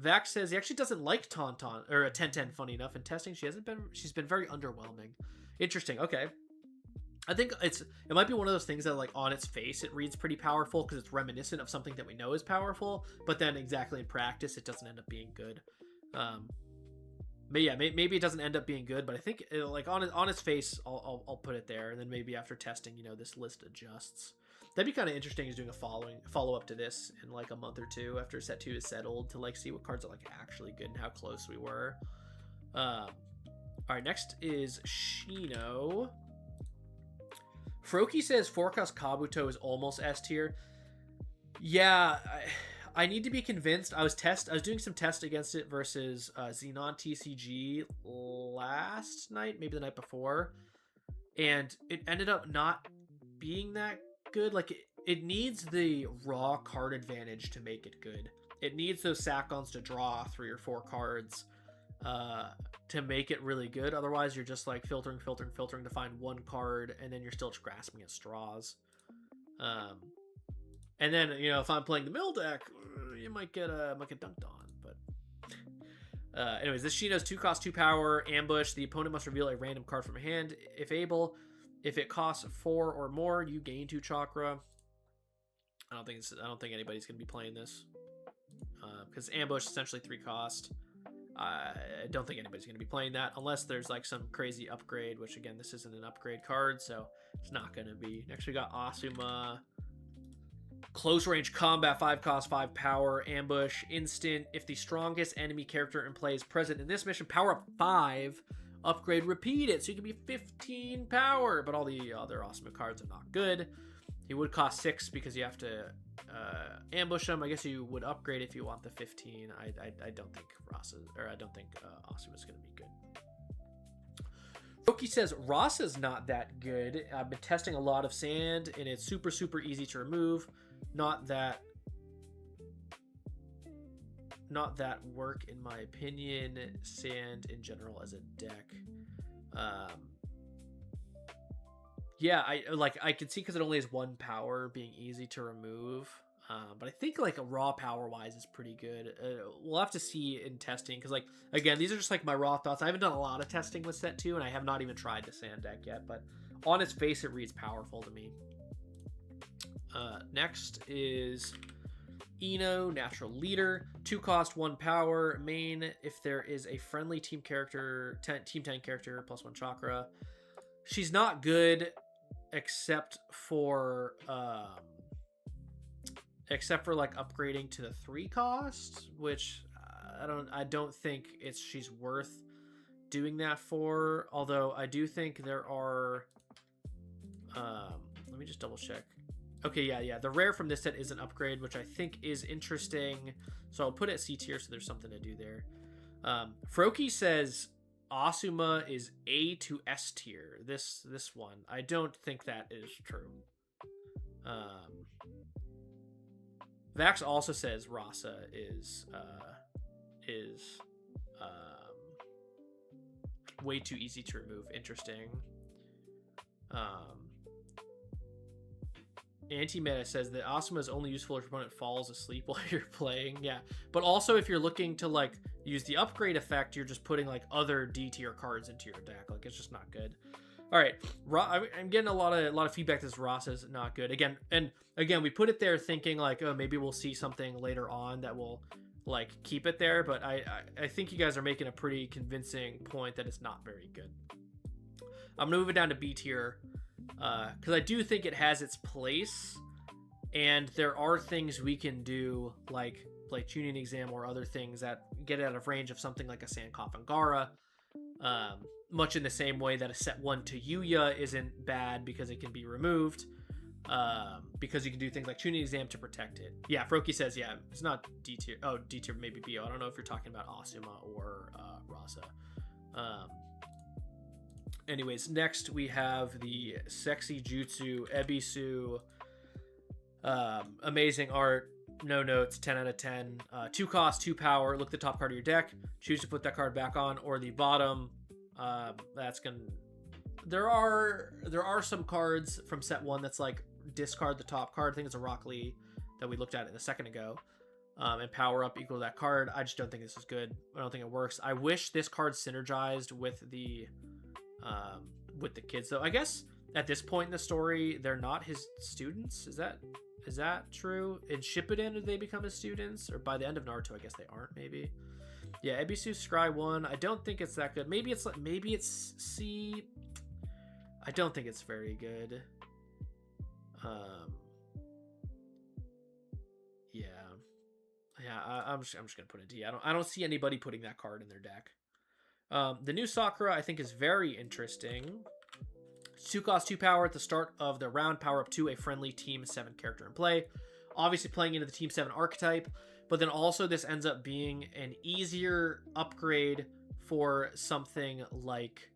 Vax says he actually doesn't like Tauntaun or a 10/10. Funny enough, in testing, she's been very underwhelming. Interesting. Okay, I think it might be one of those things that like on its face it reads pretty powerful because it's reminiscent of something that we know is powerful, but then exactly in practice it doesn't end up being good. But yeah, maybe it doesn't end up being good, but I think like on its face, I'll put it there, and then maybe after testing, this list adjusts. That'd be kind of interesting, is doing a follow up to this in like a month or two after set 2 is settled, to like see what cards are like actually good and how close we were. All right, next is Shino. Froki says Forecast Kabuto is almost S tier. Yeah, I need to be convinced. I was doing some tests against it versus Xenon TCG last night, maybe the night before, and it ended up not being that good. Like it needs the raw card advantage to make it good. It needs those Sakons to draw 3 or 4 cards to make it really good. Otherwise, you're just like filtering to find one card, and then you're still just grasping at straws. And then, if I'm playing the mill deck, you might get dunked on. But anyways, this Shino's 2 cost, 2 power, ambush. The opponent must reveal a random card from hand if able. If it costs 4 or more, you gain 2 chakra. I don't think anybody's gonna be playing this because ambush is essentially 3 cost. I don't think anybody's gonna be playing that unless there's like some crazy upgrade, which again, this isn't an upgrade card, so it's not gonna be. Next, we got Asuma. Close range combat, 5 cost, 5 power, ambush, instant. If the strongest enemy character in play is present in this mission, power up 5, upgrade, repeat it. So you can be 15 power, but all the other Asuma cards are not good. He would cost 6 because you have to ambush him. I guess you would upgrade if you want the 15. I don't think Asuma's going to be good. Roki says Rasa's not that good. I've been testing a lot of sand, and it's super, super easy to remove. Not that work, in my opinion. Sand in general as a deck. Yeah, I can see because it only has 1 power being easy to remove. But I think like a raw power wise is pretty good. We'll have to see in testing because like again, these are just like my raw thoughts. I haven't done a lot of testing with set 2, and I have not even tried the sand deck yet. But on its face, it reads powerful to me. Next is Ino, natural leader, 2 cost, 1 power, main. If there is a friendly team character, team 10 character plus 1 chakra. She's not good except for like upgrading to the 3 cost, which I don't think she's worth doing that for. Although I do think there are let me just double check. Okay, yeah. The rare from this set is an upgrade, which I think is interesting. So I'll put it C tier, so there's something to do there. Froki says Asuma is A to S tier. This one. I don't think that is true. Vax also says Rasa is way too easy to remove. Interesting. Anti-meta says that Asuma is only useful if your opponent falls asleep while you're playing. Yeah, but also if you're looking to like use the upgrade effect, you're just putting like other D tier cards into your deck. Like it's just not good. All right, I'm getting a lot of feedback that Rasa is not good. Again, we put it there thinking like, oh, maybe we'll see something later on that will like keep it there. But I think you guys are making a pretty convincing point that it's not very good. I'm gonna move it down to B tier. Because I do think it has its place, and there are things we can do, like play Tuning Exam or other things that get out of range of something like a Sankoff Angara, much in the same way that a set 1 to Yuya isn't bad because it can be removed, because you can do things like Tuning Exam to protect it. Yeah, Froki says, yeah, it's not D tier. Oh, D tier maybe BO. I don't know if you're talking about Asuma or Rasa. Anyways, next we have the Sexy Jutsu Ebisu. Amazing art, no notes, 10 out of 10. 2 cost, 2 power. Look at the top card of your deck. Choose to put that card back on, or the bottom. There are some cards from set 1 that's like discard the top card. I think it's a Rock Lee that we looked at a second ago. And power up equal to that card. I just don't think this is good. I don't think it works. I wish this card synergized with the kids, though. I guess at this point in the story, they're not his students. Is that true? In Shippuden, did they become his students? Or by the end of Naruto, I guess they aren't, maybe. Yeah, Ebisu Scry 1. I don't think it's that good. Maybe it's C. I don't think it's very good. I'm just gonna put it D. I don't see anybody putting that card in their deck. The new Sakura I think is very interesting. 2 cost 2 power at the start of the round. Power up to a friendly Team 7 character in play. Obviously playing into the Team 7 archetype, but then also this ends up being an easier upgrade for something like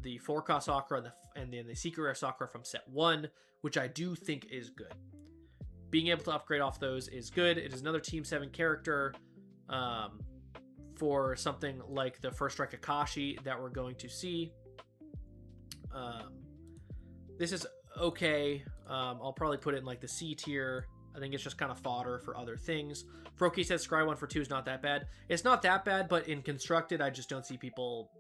the 4 cost Sakura and then the Secret Rare Sakura from set 1, which I do think is good. Being able to upgrade off those is good. It is another Team 7 character for something like the First Strike Kakashi that we're going to see. This is okay. I'll probably put it in like the C tier. I think it's just kind of fodder for other things. Froki says Scry 1 for 2 is not that bad. It's not that bad, but in Constructed, I just don't see people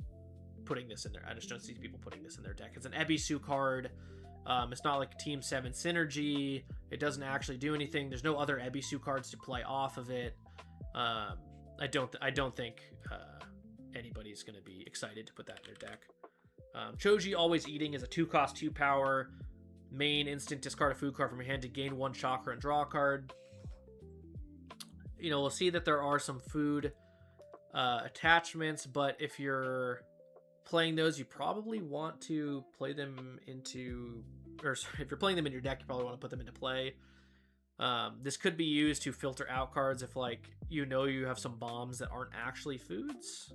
putting this in there. I just don't see people putting this in their deck. It's an Ebisu card. It's not like Team 7 synergy. It doesn't actually do anything. There's no other Ebisu cards to play off of it. I don't think anybody's going to be excited to put that in their deck. Choji Always Eating is a 2 cost 2 power. Main instant, discard a food card from your hand to gain 1 chakra and draw a card. You know, we'll see that there are some food attachments, but if you're playing those, you probably want to play them into, or if you're playing them in your deck, you probably want to put them into play. This could be used to filter out cards if, like, you know you have some bombs that aren't actually foods.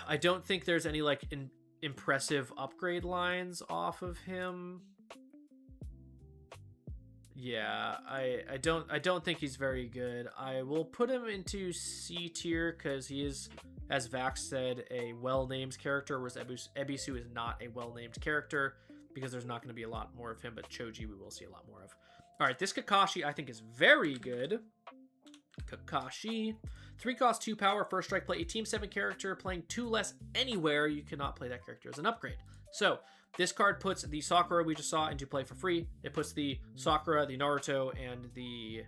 I don't think there's any, like, impressive upgrade lines off of him. Yeah, I don't think he's very good. I will put him into C tier because he is, as Vax said, a well-named character, whereas Ebisu is not a well-named character because there's not going to be a lot more of him, but Choji we will see a lot more of. All right, this Kakashi I think is very good. Kakashi, 3 cost 2 power, first strike, play a Team 7 character, playing 2 less anywhere. You cannot play that character as an upgrade. So this card puts the Sakura we just saw into play for free. It puts the Sakura, the Naruto, and the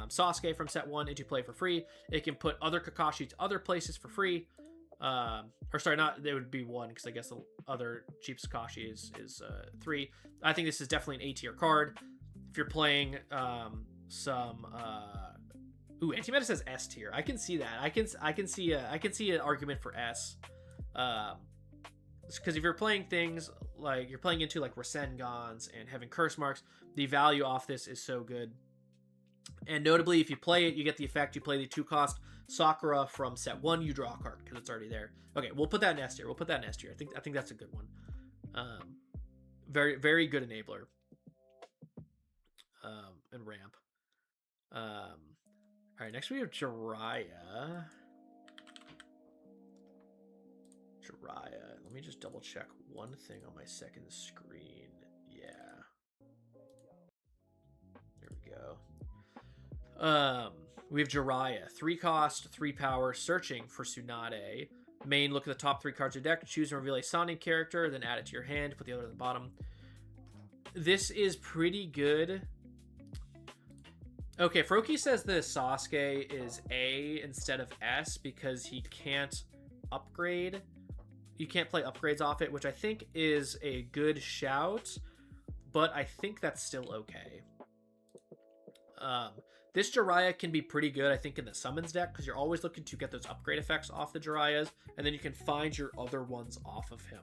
Sasuke from set 1 into play for free. It can put other Kakashi to other places for free. Or sorry, not, it would be 1 because I guess the other cheap Kakashi is 3. I think this is definitely an A tier card. If you're playing ooh, Antimeta says S tier. I can see that. I can see an argument for S. Because if you're playing things like you're playing into like Rasengans and having curse marks, the value off this is so good. And notably, if you play it, you get the effect. You play the 2 cost Sakura from set 1, you draw a card because it's already there. Okay, we'll put that in S tier. I think that's a good one. Very, very good enabler. And ramp. All right, next we have Jiraiya. Let me just double check one thing on my second screen. Yeah. There we go. We have Jiraiya. 3 cost, 3 power, searching for Tsunade. Main, look at the top 3 cards of your deck, choose and reveal a Sonic character, then add it to your hand, put the other at the bottom. This is pretty good. Okay, Froki says the Sasuke is A instead of S because he can't upgrade. You can't play upgrades off it, which I think is a good shout, but I think that's still okay. This Jiraiya can be pretty good, I think, in the summons deck because you're always looking to get those upgrade effects off the Jiraiyas, and then you can find your other ones off of him.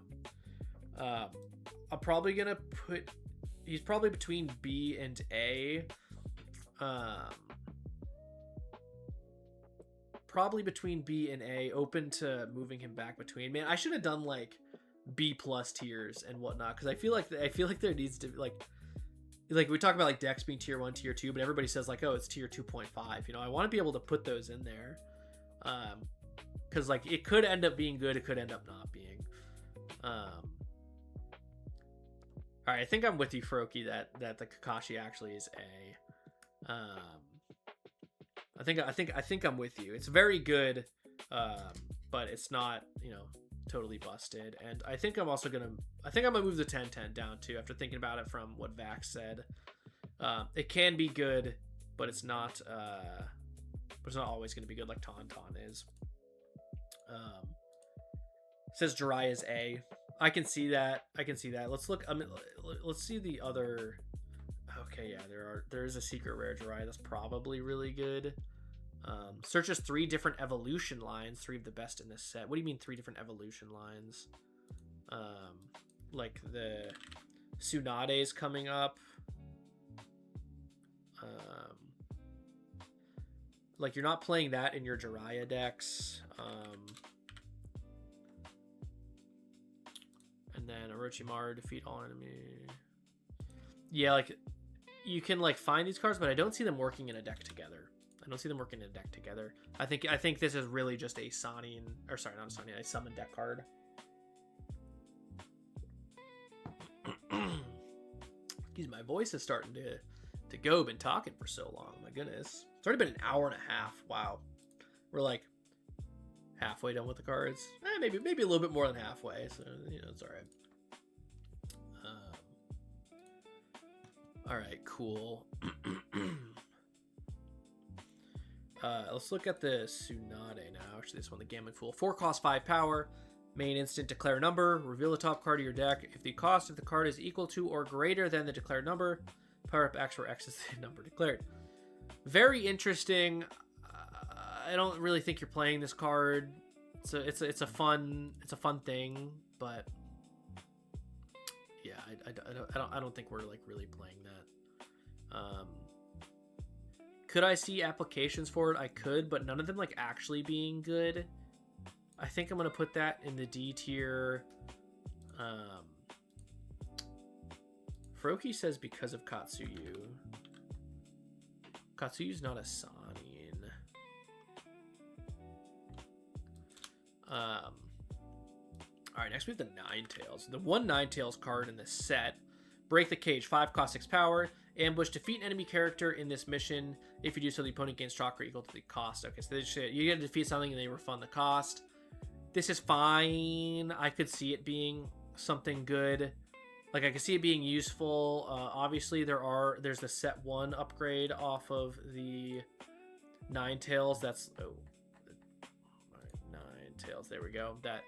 I'm probably going to put... He's probably between B and A. Probably between B and A, open to moving him back between. Man, I should have done like B plus tiers and whatnot because I feel like there needs to be like we talk about like decks being tier 1, tier 2, but everybody says like, oh, it's tier 2.5. You know, I want to be able to put those in there because like it could end up being good, it could end up not being. All right, I think I'm with you, Froki, that the Kakashi actually is A. I think I'm with you. It's very good, but it's not, you know, totally busted. And I think I'm gonna move the 10-10 down too after thinking about it from what Vax said. It can be good, but it's not But it's not always going to be good like Tauntaun is. Says Jiraiya's A. I can see that. Let's look. Let's see the other. Okay, yeah, there is a secret rare Jiraiya that's probably really good. Searches 3 different evolution lines, 3 of the best in this set. What do you mean 3 different evolution lines? Like the Tsunade's coming up. Like you're not playing that in your Jiraiya decks. And then Orochimaru, defeat all enemy. Yeah, like you can like find these cards, but I don't see them working in a deck together. I think this is really just a Sannin, or sorry, not a Sannin, a summon deck card. Excuse me, my voice is starting to go. Been talking for so long. My goodness, it's already been an hour and a half. Wow, we're like halfway done with the cards. Maybe a little bit more than halfway. So it's all right. All right, cool. Let's look at the Tsunade now. Actually, this one, the Gambling Fool. 4 cost, 5 power. Main instant, declare number. Reveal the top card of your deck. If the cost of the card is equal to or greater than the declared number, power up X, where X is the number declared. Very interesting. I don't really think you're playing this card. It's a fun thing, but yeah, I don't think we're like really playing that. Could I see applications for it? I could, but none of them like actually being good. I think I'm gonna put that in the D tier. Froki says because of Katsuyu. Katsuyu's not a Sannin. Alright, next we have the Ninetales. The one Ninetales card in this set. Break the Cage, 5 cost, 6 power. Ambush, defeat an enemy character in this mission. If you do so, the opponent gains chakra equal to the cost. Okay, so you get to defeat something and they refund the cost. This is fine. I could see it being something good. Like, I could see it being useful. Obviously, there's the set 1 upgrade off of the Ninetales. That's... Oh. Ninetales. There we go. That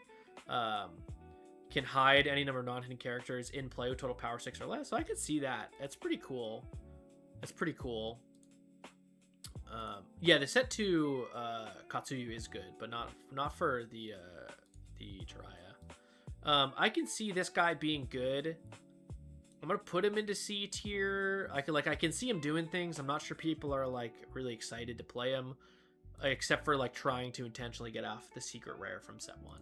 can hide any number of non-hitting characters in play with total power 6 or less. So I could see that. That's pretty cool. Yeah, the set 2 Katsuyu is good, but not for the Jiraiya. I can see this guy being good. I'm gonna put him into C tier. I can see him doing things. I'm not sure people are like really excited to play him, except for like trying to intentionally get off the secret rare from set 1.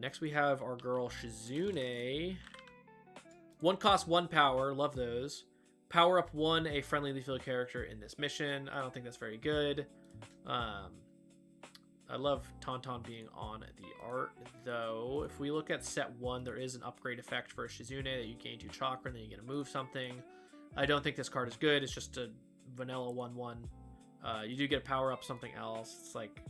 Next we have our girl Shizune. 1 cost, 1 power. Love those. Power up 1 a friendly lethal character in this mission. I don't think that's very good. I love Tauntaun being on the art, though. If we look at set 1, there is an upgrade effect for a Shizune that you gain 2 chakra and then you get to move something. I don't think this card is good. It's just a vanilla 1/1. You do get a power up something else. It's like,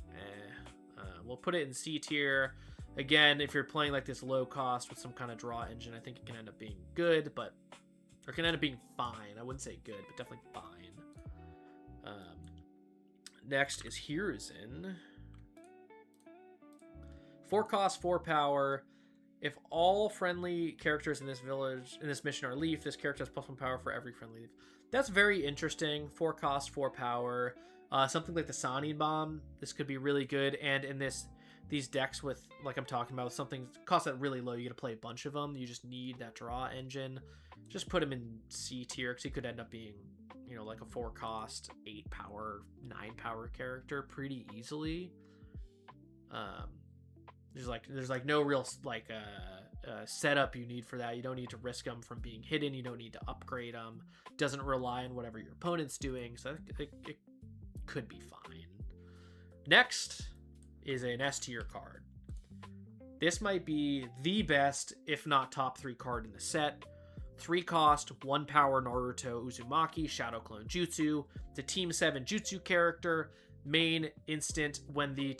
we'll put it in C tier. Again, if you're playing like this low cost with some kind of draw engine, I think it can end up being good, or it can end up being fine. I wouldn't say good, but definitely fine. Next is Hiruzen. 4 cost, 4 power. If all friendly characters in this mission are Leaf, this character has +1 power for every friendly Leaf. That's very interesting. 4 cost, 4 power. Something like the Sannin Bomb. This could be really good. And in these decks with, like I'm talking about, something costs that really low, you get to play a bunch of them. You just need that draw engine. Just put him in C tier because he could end up being, like a 4 cost, 8 power, 9 power character pretty easily. There's no real setup you need for that. You don't need to risk them from being hidden. You don't need to upgrade them. Doesn't rely on whatever your opponent's doing, so it could be fine. Next is an S tier card. This might be the best, if not top 3 card in the set. 3 cost, 1 power Naruto Uzumaki, Shadow Clone Jutsu. It's a Team 7 Jutsu character. Main instant when the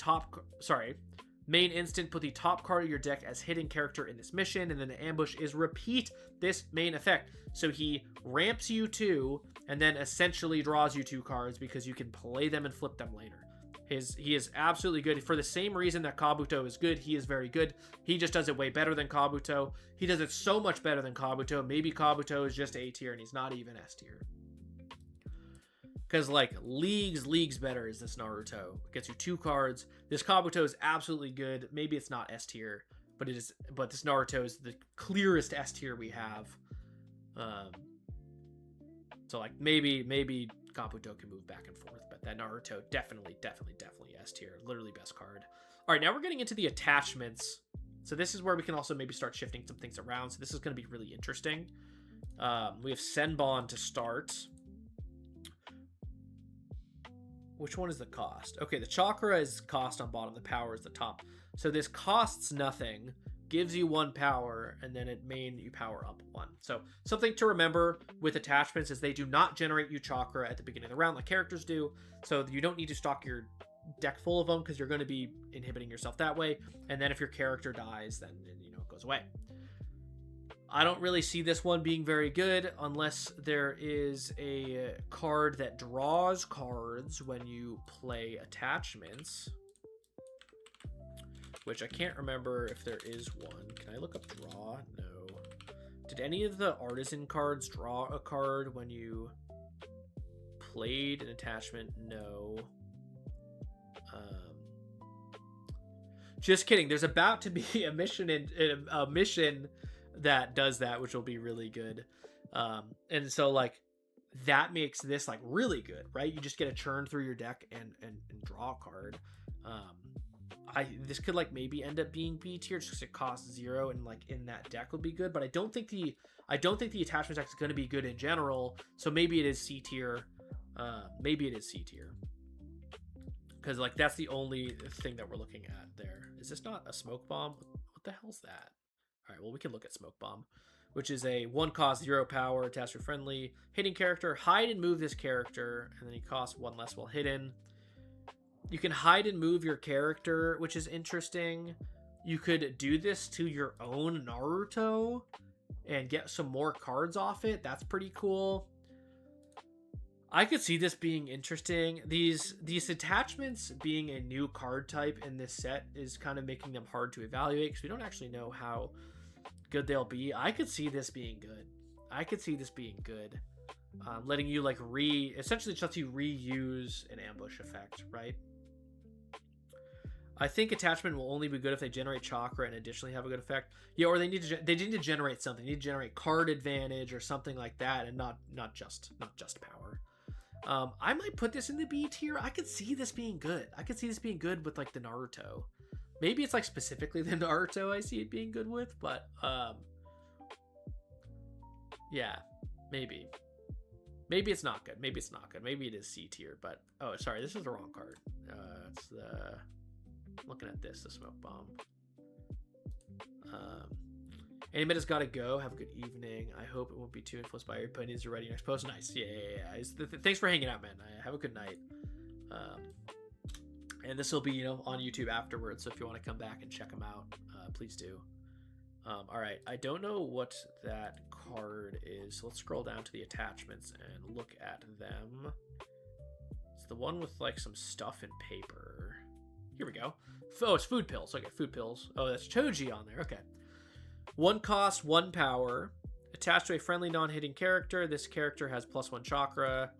Main instant, put the top card of your deck as hidden character in this mission, and then the ambush is repeat this main effect. So he ramps you 2, and then essentially draws you 2 cards because you can play them and flip them later. He is absolutely good. For the same reason that Kabuto is good, he is very good. He just does it way better than Kabuto. He does it so much better than Kabuto. Maybe Kabuto is just A tier and he's not even S tier. Because, like, leagues better is this Naruto. It gets you 2 cards. This Kabuto is absolutely good. Maybe it's not S tier, but it is. But this Naruto is the clearest S tier we have. So, like, maybe Kabuto can move back and forth, but that Naruto definitely S tier. Literally best card. All right, now we're getting into the attachments. So this is where we can also maybe start shifting some things around. So this is going to be really interesting. We have Senbon to start. Which one is the cost? Okay, the chakra is cost on bottom, the power is the top. So this costs nothing, gives you 1 power, and then it you power up 1. So something to remember with attachments is they do not generate you chakra at the beginning of the round like characters do. So you don't need to stock your deck full of them because you're going to be inhibiting yourself that way. And then if your character dies, then it goes away. I don't really see this one being very good unless there is a card that draws cards when you play attachments. Which I can't remember if there is one. Can I look up draw? No. Did any of the artisan cards draw a card when you played an attachment? No. Just kidding. There's about to be a mission that does that, which will be really good. And so, like, that makes this, like, really good, right? You just get a churn through your deck and draw a card. This could, like, maybe end up being B tier just because it costs 0 and, like, in that deck would be good. But I don't think the attachment deck is going to be good in general. So maybe it is C tier. Because, like, that's the only thing that we're looking at there. Is this not a smoke bomb? What the hell's that? All right, well, we can look at smoke bomb, which is a 1 cost 0 power attached to friendly hitting character. Hide and move this character, and then he costs 1 less while hidden. You can hide and move your character, which is interesting. You could do this to your own Naruto and get some more cards off it. That's pretty cool. I could see this being interesting. These attachments being a new card type in this set is kind of making them hard to evaluate because we don't actually know how good they'll be. I could see this being good. Letting you, like, essentially just lets you reuse an ambush effect, right? I think attachment will only be good if they generate chakra and additionally have a good effect. Yeah, or they need to generate something. They need to generate card advantage or something like that, and not just power. I might put this in the B tier. I could see this being good. With, like, the Naruto. Maybe it's, like, specifically the Naruto I see it being good with, but yeah, maybe it's not good. Maybe it is C tier, but oh, sorry, this is the wrong card. It's the looking at this, the smoke bomb. Animeta's gotta go. Have a good evening. I hope it won't be too influenced by your opinions. You're ready next post. Nice. Yeah. Thanks for hanging out, man. Have a good night. And this will be, on YouTube afterwards. So if you want to come back and check them out, please do. All right. I don't know what that card is. So let's scroll down to the attachments and look at them. It's the one with, like, some stuff in paper. Here we go. Oh, it's food pills. Okay, food pills. Oh, that's Choji on there. Okay. 1 cost, 1 power. Attached to a friendly non-hitting character. This character has +1 chakra.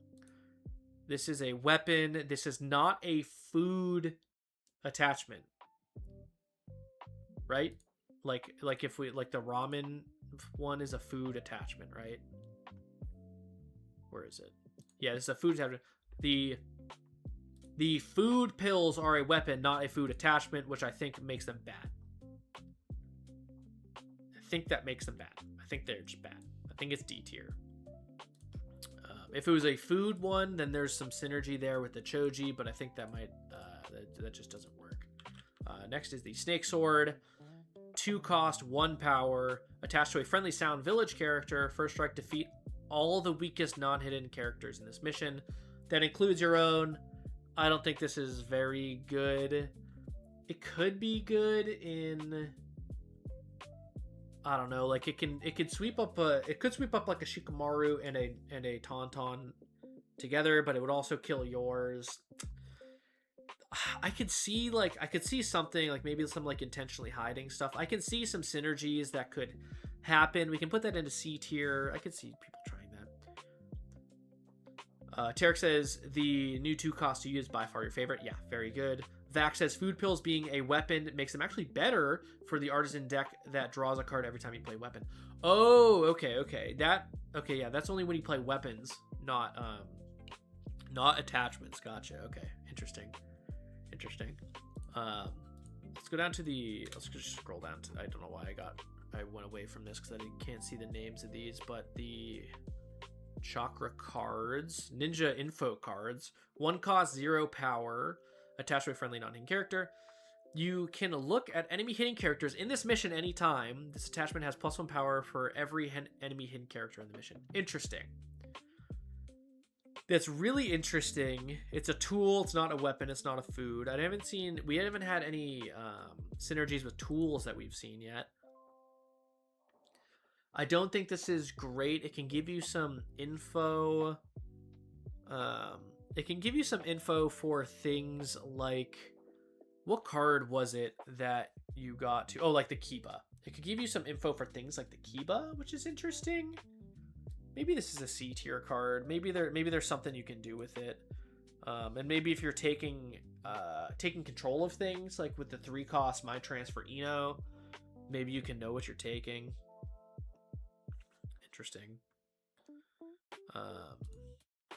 This is a weapon. This is not a food attachment. Right? Like if we, like, the ramen one is a food attachment, right? Where is it? Yeah, this is a food attachment. The food pills are a weapon, not a food attachment, which I think makes them bad. I think that makes them bad. I think they're just bad. I think it's D tier. If it was a food one, then there's some synergy there with the Choji, but I think that might that just doesn't work. Next is the Snake Sword. 2 cost, 1 power. Attached to a friendly Sound Village character. First strike, defeat all the weakest non-hidden characters in this mission. That includes your own. I don't think this is very good. It could be good in, I don't know, like it could sweep up like a Shikamaru and a Tauntaun together, but it would also kill yours. I could see something like maybe some like intentionally hiding stuff. I can see some synergies that could happen. We can put that into C tier. I could see people trying that. Tarek says the new 2 cost to use by far your favorite. Yeah, very good. Vax says food pills being a weapon makes them actually better for the artisan deck that draws a card every time you play weapon. Oh, okay. Yeah, that's only when you play weapons, not attachments. Gotcha. Okay, interesting. Let's go down to let's just scroll down to, I don't know why I went away from this because I can't see the names of these, but the chakra cards, ninja info cards, 1 cost, 0 power, attached to a friendly non-hitting character. You can look at enemy hitting characters in this mission anytime. This attachment has +1 power for every enemy hidden character in the mission. Interesting. That's really interesting. It's a tool. It's not a weapon. It's not a food. We haven't had any synergies with tools that we've seen yet. I don't think this is great. It can give you some info. It can give you some info for things like, what card was it that you got to? Oh, like the Kiba. It could give you some info for things like the Kiba, which is interesting. Maybe this is a C tier card. Maybe there's something you can do with it. And maybe if you're taking control of things, like with the 3 cost Mind Transfer Eno, maybe you can know what you're taking. Interesting.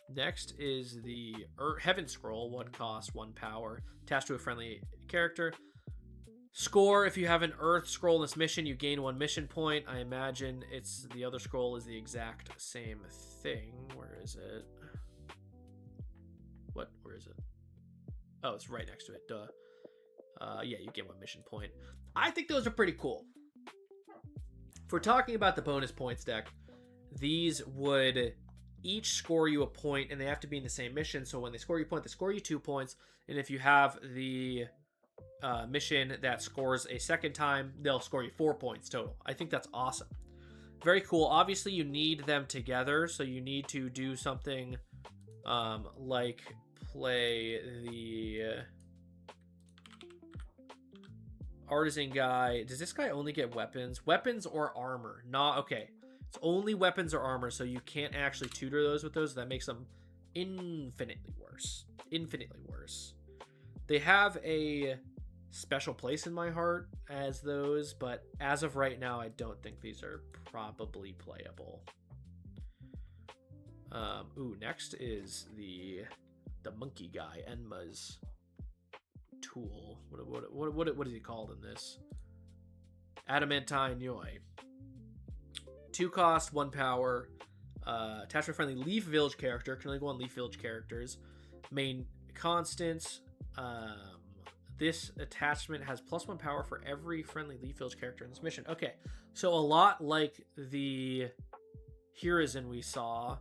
Next is the Heaven Scroll, 1 cost, 1 power, attached to a friendly character. Score: if you have an Earth Scroll in this mission, you gain 1 mission point. I imagine the other scroll is the exact same thing. Where is it? Where is it? Oh, it's right next to it. Duh. Yeah, you get 1 mission point. I think those are pretty cool. If we're talking about the bonus points deck, these would each score you a point, and they have to be in the same mission. So when they score you a point, they score you 2 points. And if you have the mission that scores a second time, they'll score you 4 points total. I think that's awesome. Very cool. Obviously, you need them together, so you need to do something like play the artisan guy. Does this guy only get weapons? Weapons or armor? Not okay. It's only weapons or armor, so you can't actually tutor those with those. That makes them infinitely worse. Infinitely worse. They have a special place in my heart as those, but as of right now, I don't think these are probably playable. Next is the monkey guy, Enma's tool. What is he called in this? Adamantine Yoi. 2 cost, 1 power. Attached to a friendly Leaf Village character. Can only go on Leaf Village characters. Main constants. This attachment has +1 power for every friendly Leaf Village character in this mission. Okay, so a lot like the Hiruzen we saw.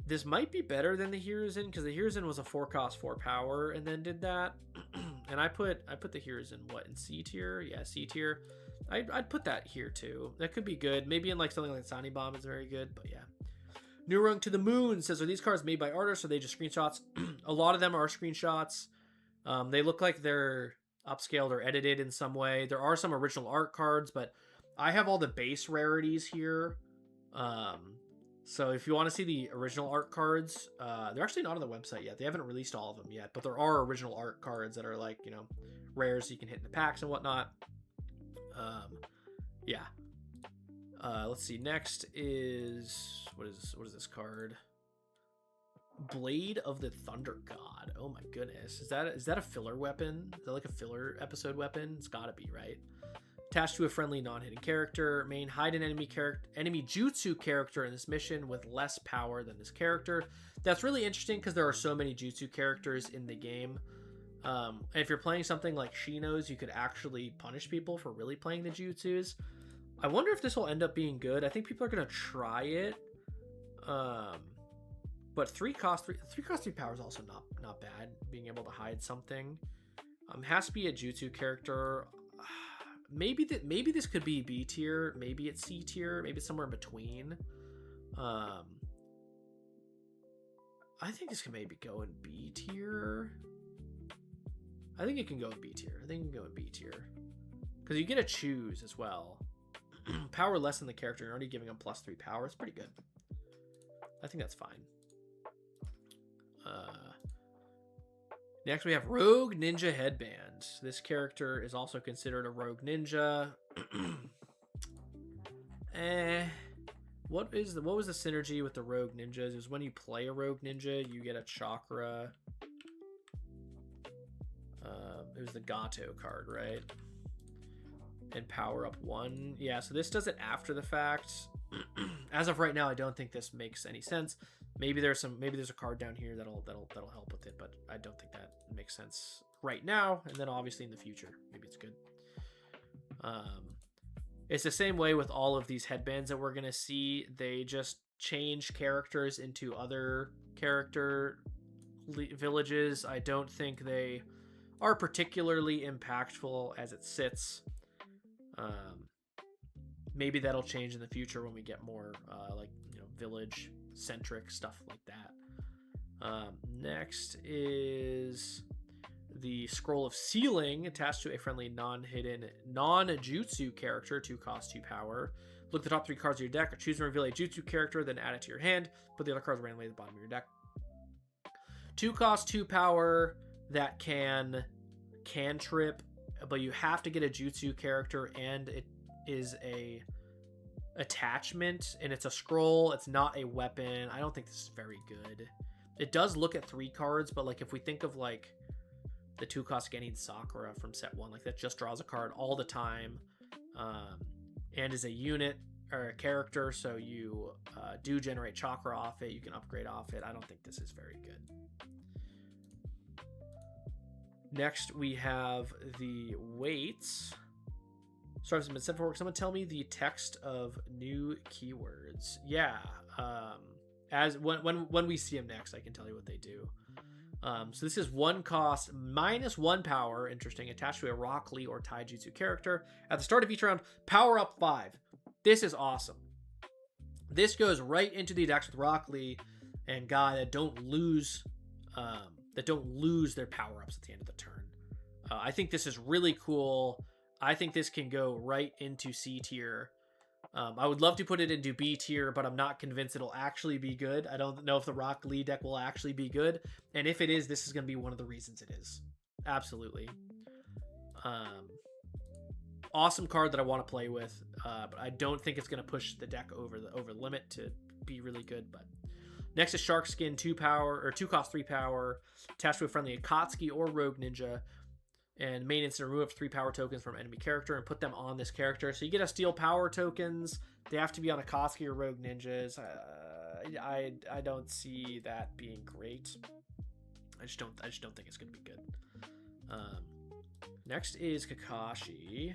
This might be better than the Hiruzen, because the Hiruzen was a 4 cost, 4 power, and then did that. And I put the Hiruzen in C tier? Yeah, C tier. I'd put that here too. That could be good. Maybe in like something like Sunny Bomb is very good, but yeah. New Rung to the Moon says, are these cards made by artists or are they just screenshots? A lot of them are screenshots. They look like they're upscaled or edited in some way. There are some original art cards, but I have all the base rarities here. So if you want to see the original art cards, they're actually not on the website yet. They haven't released all of them yet, but there are original art cards that are like, rares you can hit in the packs and whatnot. Yeah. Let's see. Next is what is this card? Blade of the Thunder God. Oh my goodness. Is that a filler weapon? Is that like a filler episode weapon? It's gotta be, right? Attached to a friendly non-hitting character. Main hide an enemy jutsu character in this mission with less power than this character. That's really interesting because there are so many jutsu characters in the game. And if you're playing something like Shino's, you could actually punish people for really playing the jutsus. I wonder if this will end up being good. I think people are gonna try it. But 3 cost 3 power is also not bad. Being able to hide something. Has to be a jutsu character. Maybe this could be B tier. Maybe it's C tier. Maybe it's somewhere in between. I think this can maybe go in B tier. I think it can go in B tier. Because you get to choose as well. Power less than the character. You're already giving them +3 power. It's pretty good. I think that's fine. Next, we have Rogue Ninja Headband. This character is also considered a Rogue Ninja. What was the synergy with the Rogue Ninjas? It was when you play a Rogue Ninja, you get a chakra. It was the Gato card, right? And power up 1. Yeah, so this does it after the fact. As of right now, I don't think this makes any sense. Maybe there's a card down here that'll help with it, but I don't think that makes sense right now. And then obviously in the future, maybe it's good. It's the same way with all of these headbands that we're gonna see. They just change characters into other character villages. I don't think they are particularly impactful as it sits. Maybe that'll change in the future when we get more village centric stuff like that. Next is the Scroll of Sealing, attached to a friendly non-hidden non-jutsu character, 2 cost 2 power. Look at the top 3 cards of your deck, choose and reveal a jutsu character, then add it to your hand. Put the other cards randomly at the bottom of your deck. 2 cost 2 power that can cantrip, but you have to get a jutsu character, and it is a attachment, and it's a scroll. It's not a weapon. I don't think this is very good. It does look at 3 cards, but like if we think of like the 2 cost Genin Sakura from set 1, like that just draws a card all the time, and is a unit or a character, so you do generate chakra off it. You can upgrade off it. I don't think this is very good. Next, we have the weights. Starts in mid-set for someone tell me the text of new keywords. Yeah, as when we see them next, I can tell you what they do. So this is 1 cost -1 power. Interesting. Attached to a Rock Lee or Taijutsu character. At the start of each round, power up 5. This is awesome. This goes right into the decks with Rock Lee and Guy that don't lose their power ups at the end of the turn. I think this is really cool. I think this can go right into C tier. I would love to put it into B tier, but I'm not convinced it'll actually be good. I don't know if the Rock Lee deck will actually be good. And if it is, this is going to be one of the reasons it is. Absolutely. Awesome card that I want to play with, but I don't think it's going to push the deck over the limit to be really good. But next is Shark Skin, 2 power, or 2 cost 3 power, attached to a friendly Akatsuki or Rogue Ninja. And main instant, remove 3 power tokens from enemy character and put them on this character. So you get to steal power tokens. They have to be on Akatsuki or Rogue Ninjas. I don't see that being great. I just don't think it's going to be good. Next is Kakashi.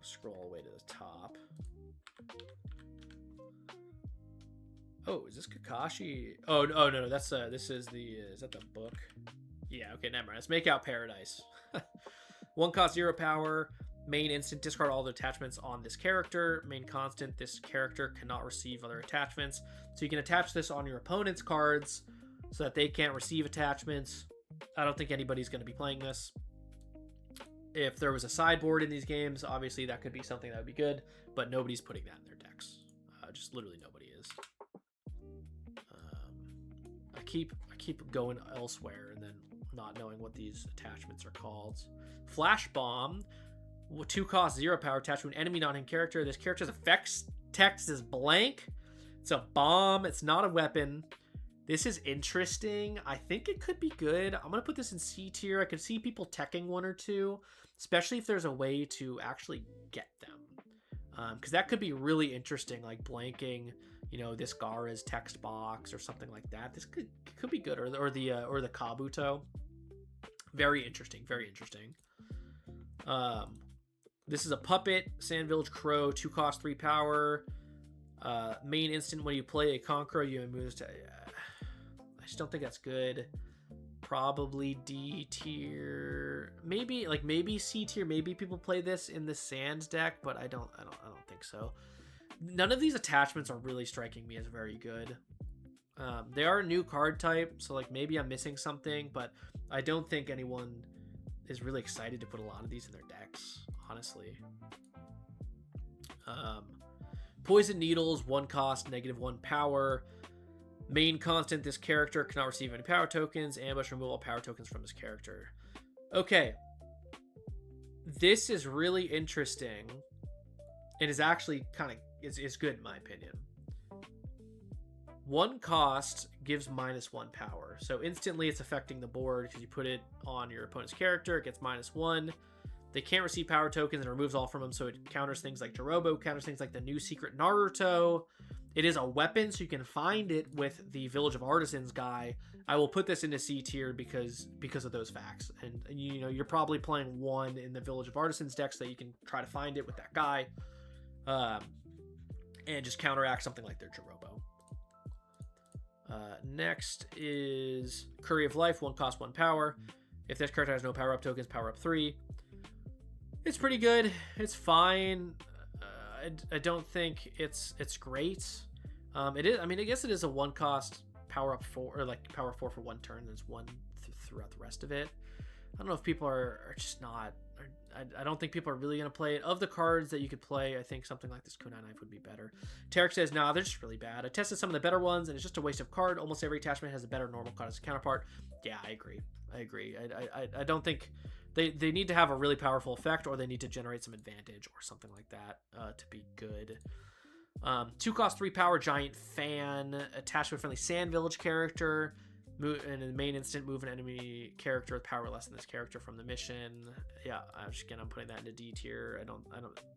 Scroll all the way to the top. Oh, is this Kakashi? Oh no, that's is that the book? Yeah, okay, never mind. Let's make out Paradise. 1 cost 0 power. Main instant, discard all the attachments on this character. Main constant, this character cannot receive other attachments. So you can attach this on your opponent's cards so that they can't receive attachments. I don't think anybody's going to be playing this. If there was a sideboard in these games, obviously that could be something that would be good, but nobody's putting that in their decks. Just literally nobody is. I keep going elsewhere and then not knowing what these attachments are called. Flash Bomb, 2 cost 0 power, attached to an enemy non-hit character. This character's effects text is blank. It's a bomb. It's not a weapon. This is interesting. I think it could be good. I'm gonna put this in C tier. I could see people teching 1 or 2, especially if there's a way to actually get them, because that could be really interesting, like blanking, this Gaara's text box or something like that. This could be good, or the Kabuto. Very interesting. This is a puppet, Sand Village Crow, 2 cost 3 power. Main instant, when you play a Conqueror, you move to. I just don't think that's good. probably D tier, maybe C tier. Maybe people play this in the Sands deck, but I don't think so. None of these attachments are really striking me as very good. They are a new card type, so like maybe I'm missing something, but I don't think anyone is really excited to put a lot of these in their decks, honestly. Poison Needles, 1 cost, -1 power. Main constant, this character cannot receive any power tokens. Ambush, remove all power tokens from this character. Okay. This is really interesting. It is actually kind of is good in my opinion. 1 cost gives -1 power. So instantly it's affecting the board because you put it on your opponent's character. It gets -1. They can't receive power tokens and removes all from them, so it counters things like Jirobo, counters things like the new secret Naruto. It is a weapon, so you can find it with the Village of Artisans guy. I will put this into C tier because of those facts. And you know, you're probably playing 1 in the Village of Artisans deck, so that you can try to find it with that guy. And just counteract something like their Jirobo. Next is Curry of Life, 1 cost, 1 power. If this character has no power-up tokens, power up 3. It's pretty good. It's fine. I don't think it's great. It is. I mean, I guess it is a 1 cost power up 4, or like power 4 for 1 turn. There's 1 throughout the rest of it. I don't know if people are just not. I don't think people are really going to play it. Of the cards that you could play, I think something like this Kunai Knife would be better. Tarek says, nah, they're just really bad. I tested some of the better ones, and it's just a waste of card. Almost every attachment has a better normal card as a counterpart. Yeah, I agree. I don't think they need to have a really powerful effect, or they need to generate some advantage or something like that to be good. 2 cost, 3 power, Giant Fan. Attachment friendly Sand Village character. In the main instant, move an enemy character with power less than this character from the mission. Yeah, I'm putting that into D tier.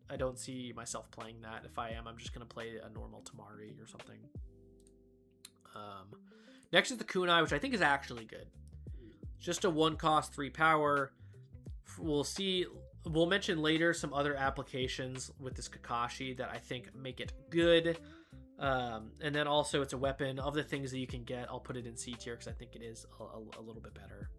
I don't see myself playing that. If I am, I'm just gonna play a normal Tamari or something. Next is the Kunai, which I think is actually good. Just a 1 cost, 3 power. We'll mention later some other applications with this Kakashi that I think make it good. And then also it's a weapon. Of the things that you can get, I'll put it in C tier because I think it is a little bit better.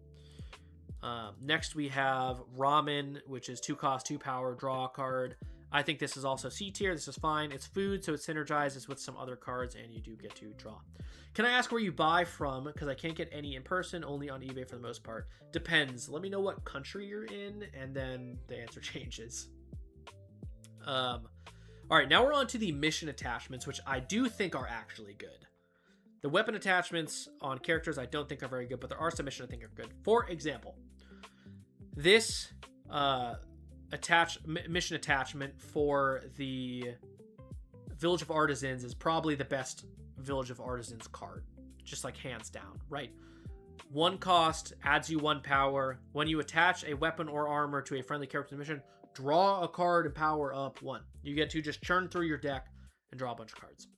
Next we have Ramen, which is 2 cost, 2 power, draw a card. I think this is also C tier. This is fine. It's food, so it synergizes with some other cards, and you do get to draw. Can I ask where you buy from? Because I can't get any in person, only on eBay for the most part. Depends. Let me know what country you're in, and then the answer changes. All right, now we're on to the mission attachments, which I do think are actually good. The weapon attachments on characters I don't think are very good, but there are some missions I think are good. For example, this mission attachment for the Village of Artisans is probably the best Village of Artisans card, just like hands down, right? 1 cost, adds you 1 power. When you attach a weapon or armor to a friendly character in the mission, draw a card and power up 1. You get to just churn through your deck and draw a bunch of cards.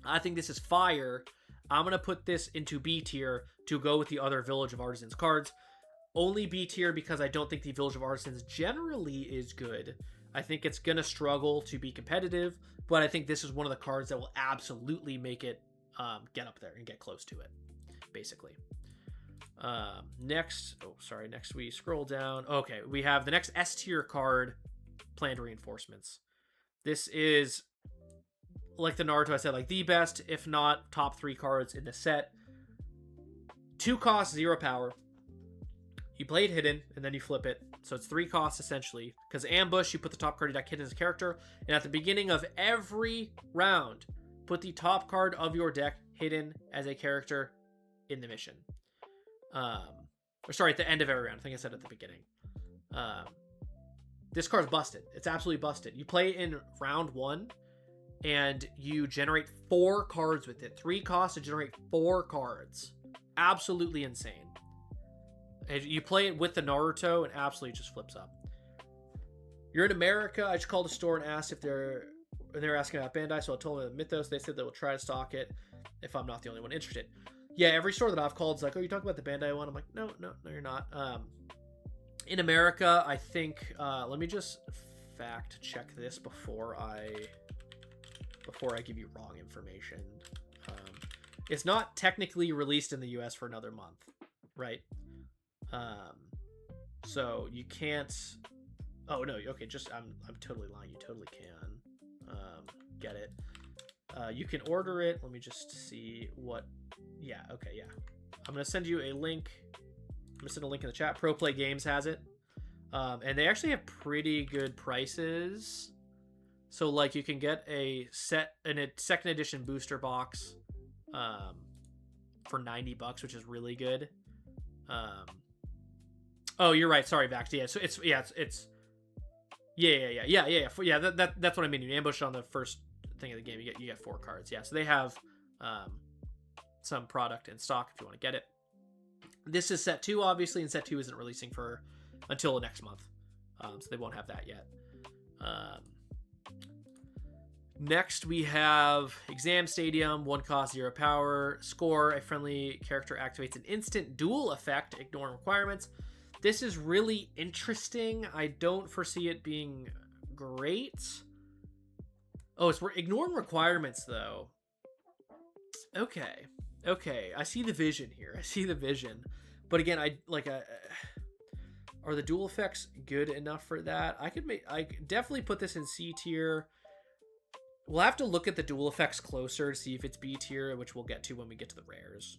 I think this is fire. I'm going to put this into B tier to go with the other Village of Artisans cards. Only B tier because I don't think the Village of Artisans generally is good. I think it's going to struggle to be competitive, but I think this is one of the cards that will absolutely make it get up there and get close to it, basically. Next we scroll down. Okay, we have the next S tier card, Planned Reinforcements. This is, like the Naruto I said, like the best, if not top 3 cards in the set. 2 costs, 0 power. You play it hidden, and then you flip it. So it's 3 costs, essentially. Because Ambush, you put the top card of your deck hidden as a character. And at the beginning of every round, put the top card of your deck hidden as a character in the mission. At the end of every round. I think I said at the beginning. This card's busted. It's absolutely busted. You play in round 1, and you generate 4 cards with it. 3 costs to generate 4 cards. Absolutely insane. And you play it with the Naruto, and absolutely just flips up. You're in America. I just called the store and asked if they're asking about Bandai, so I told them Mythos. They said they will try to stock it if I'm not the only one interested. Yeah, every store that I've called is like, oh, you talking about the Bandai one? I'm like, no, you're not. In America, I think, let me just fact check this before I give you wrong information. It's not technically released in the US for another month. right? So you can't. Oh no, okay. Just I'm totally lying. You totally can get it. You can order it. Let me just see what. Yeah. Okay. Yeah. I'm gonna send you a link. I'm gonna send a link in the chat. Pro Play Games has it, and they actually have pretty good prices. So like you can get a second edition booster box for $90, which is really good. Oh, you're right. Sorry, Vax. Yeah, so it's yeah. That's what I mean. You ambush on the first thing of the game. You get 4 cards. Yeah, so they have some product in stock if you want to get it. This is set 2, obviously, and set 2 isn't releasing until next month, so they won't have that yet. Next, we have Exam Stadium, 1 cost, 0 power. Score, a friendly character activates an instant duel effect, ignoring requirements. This is really interesting. I don't foresee it being great. Oh, we're ignoring requirements, though. Okay. I see the vision here. But again, are the duel effects good enough for that? I could definitely put this in C tier. We'll have to look at the dual effects closer to see if it's B tier, which we'll get to when we get to the rares.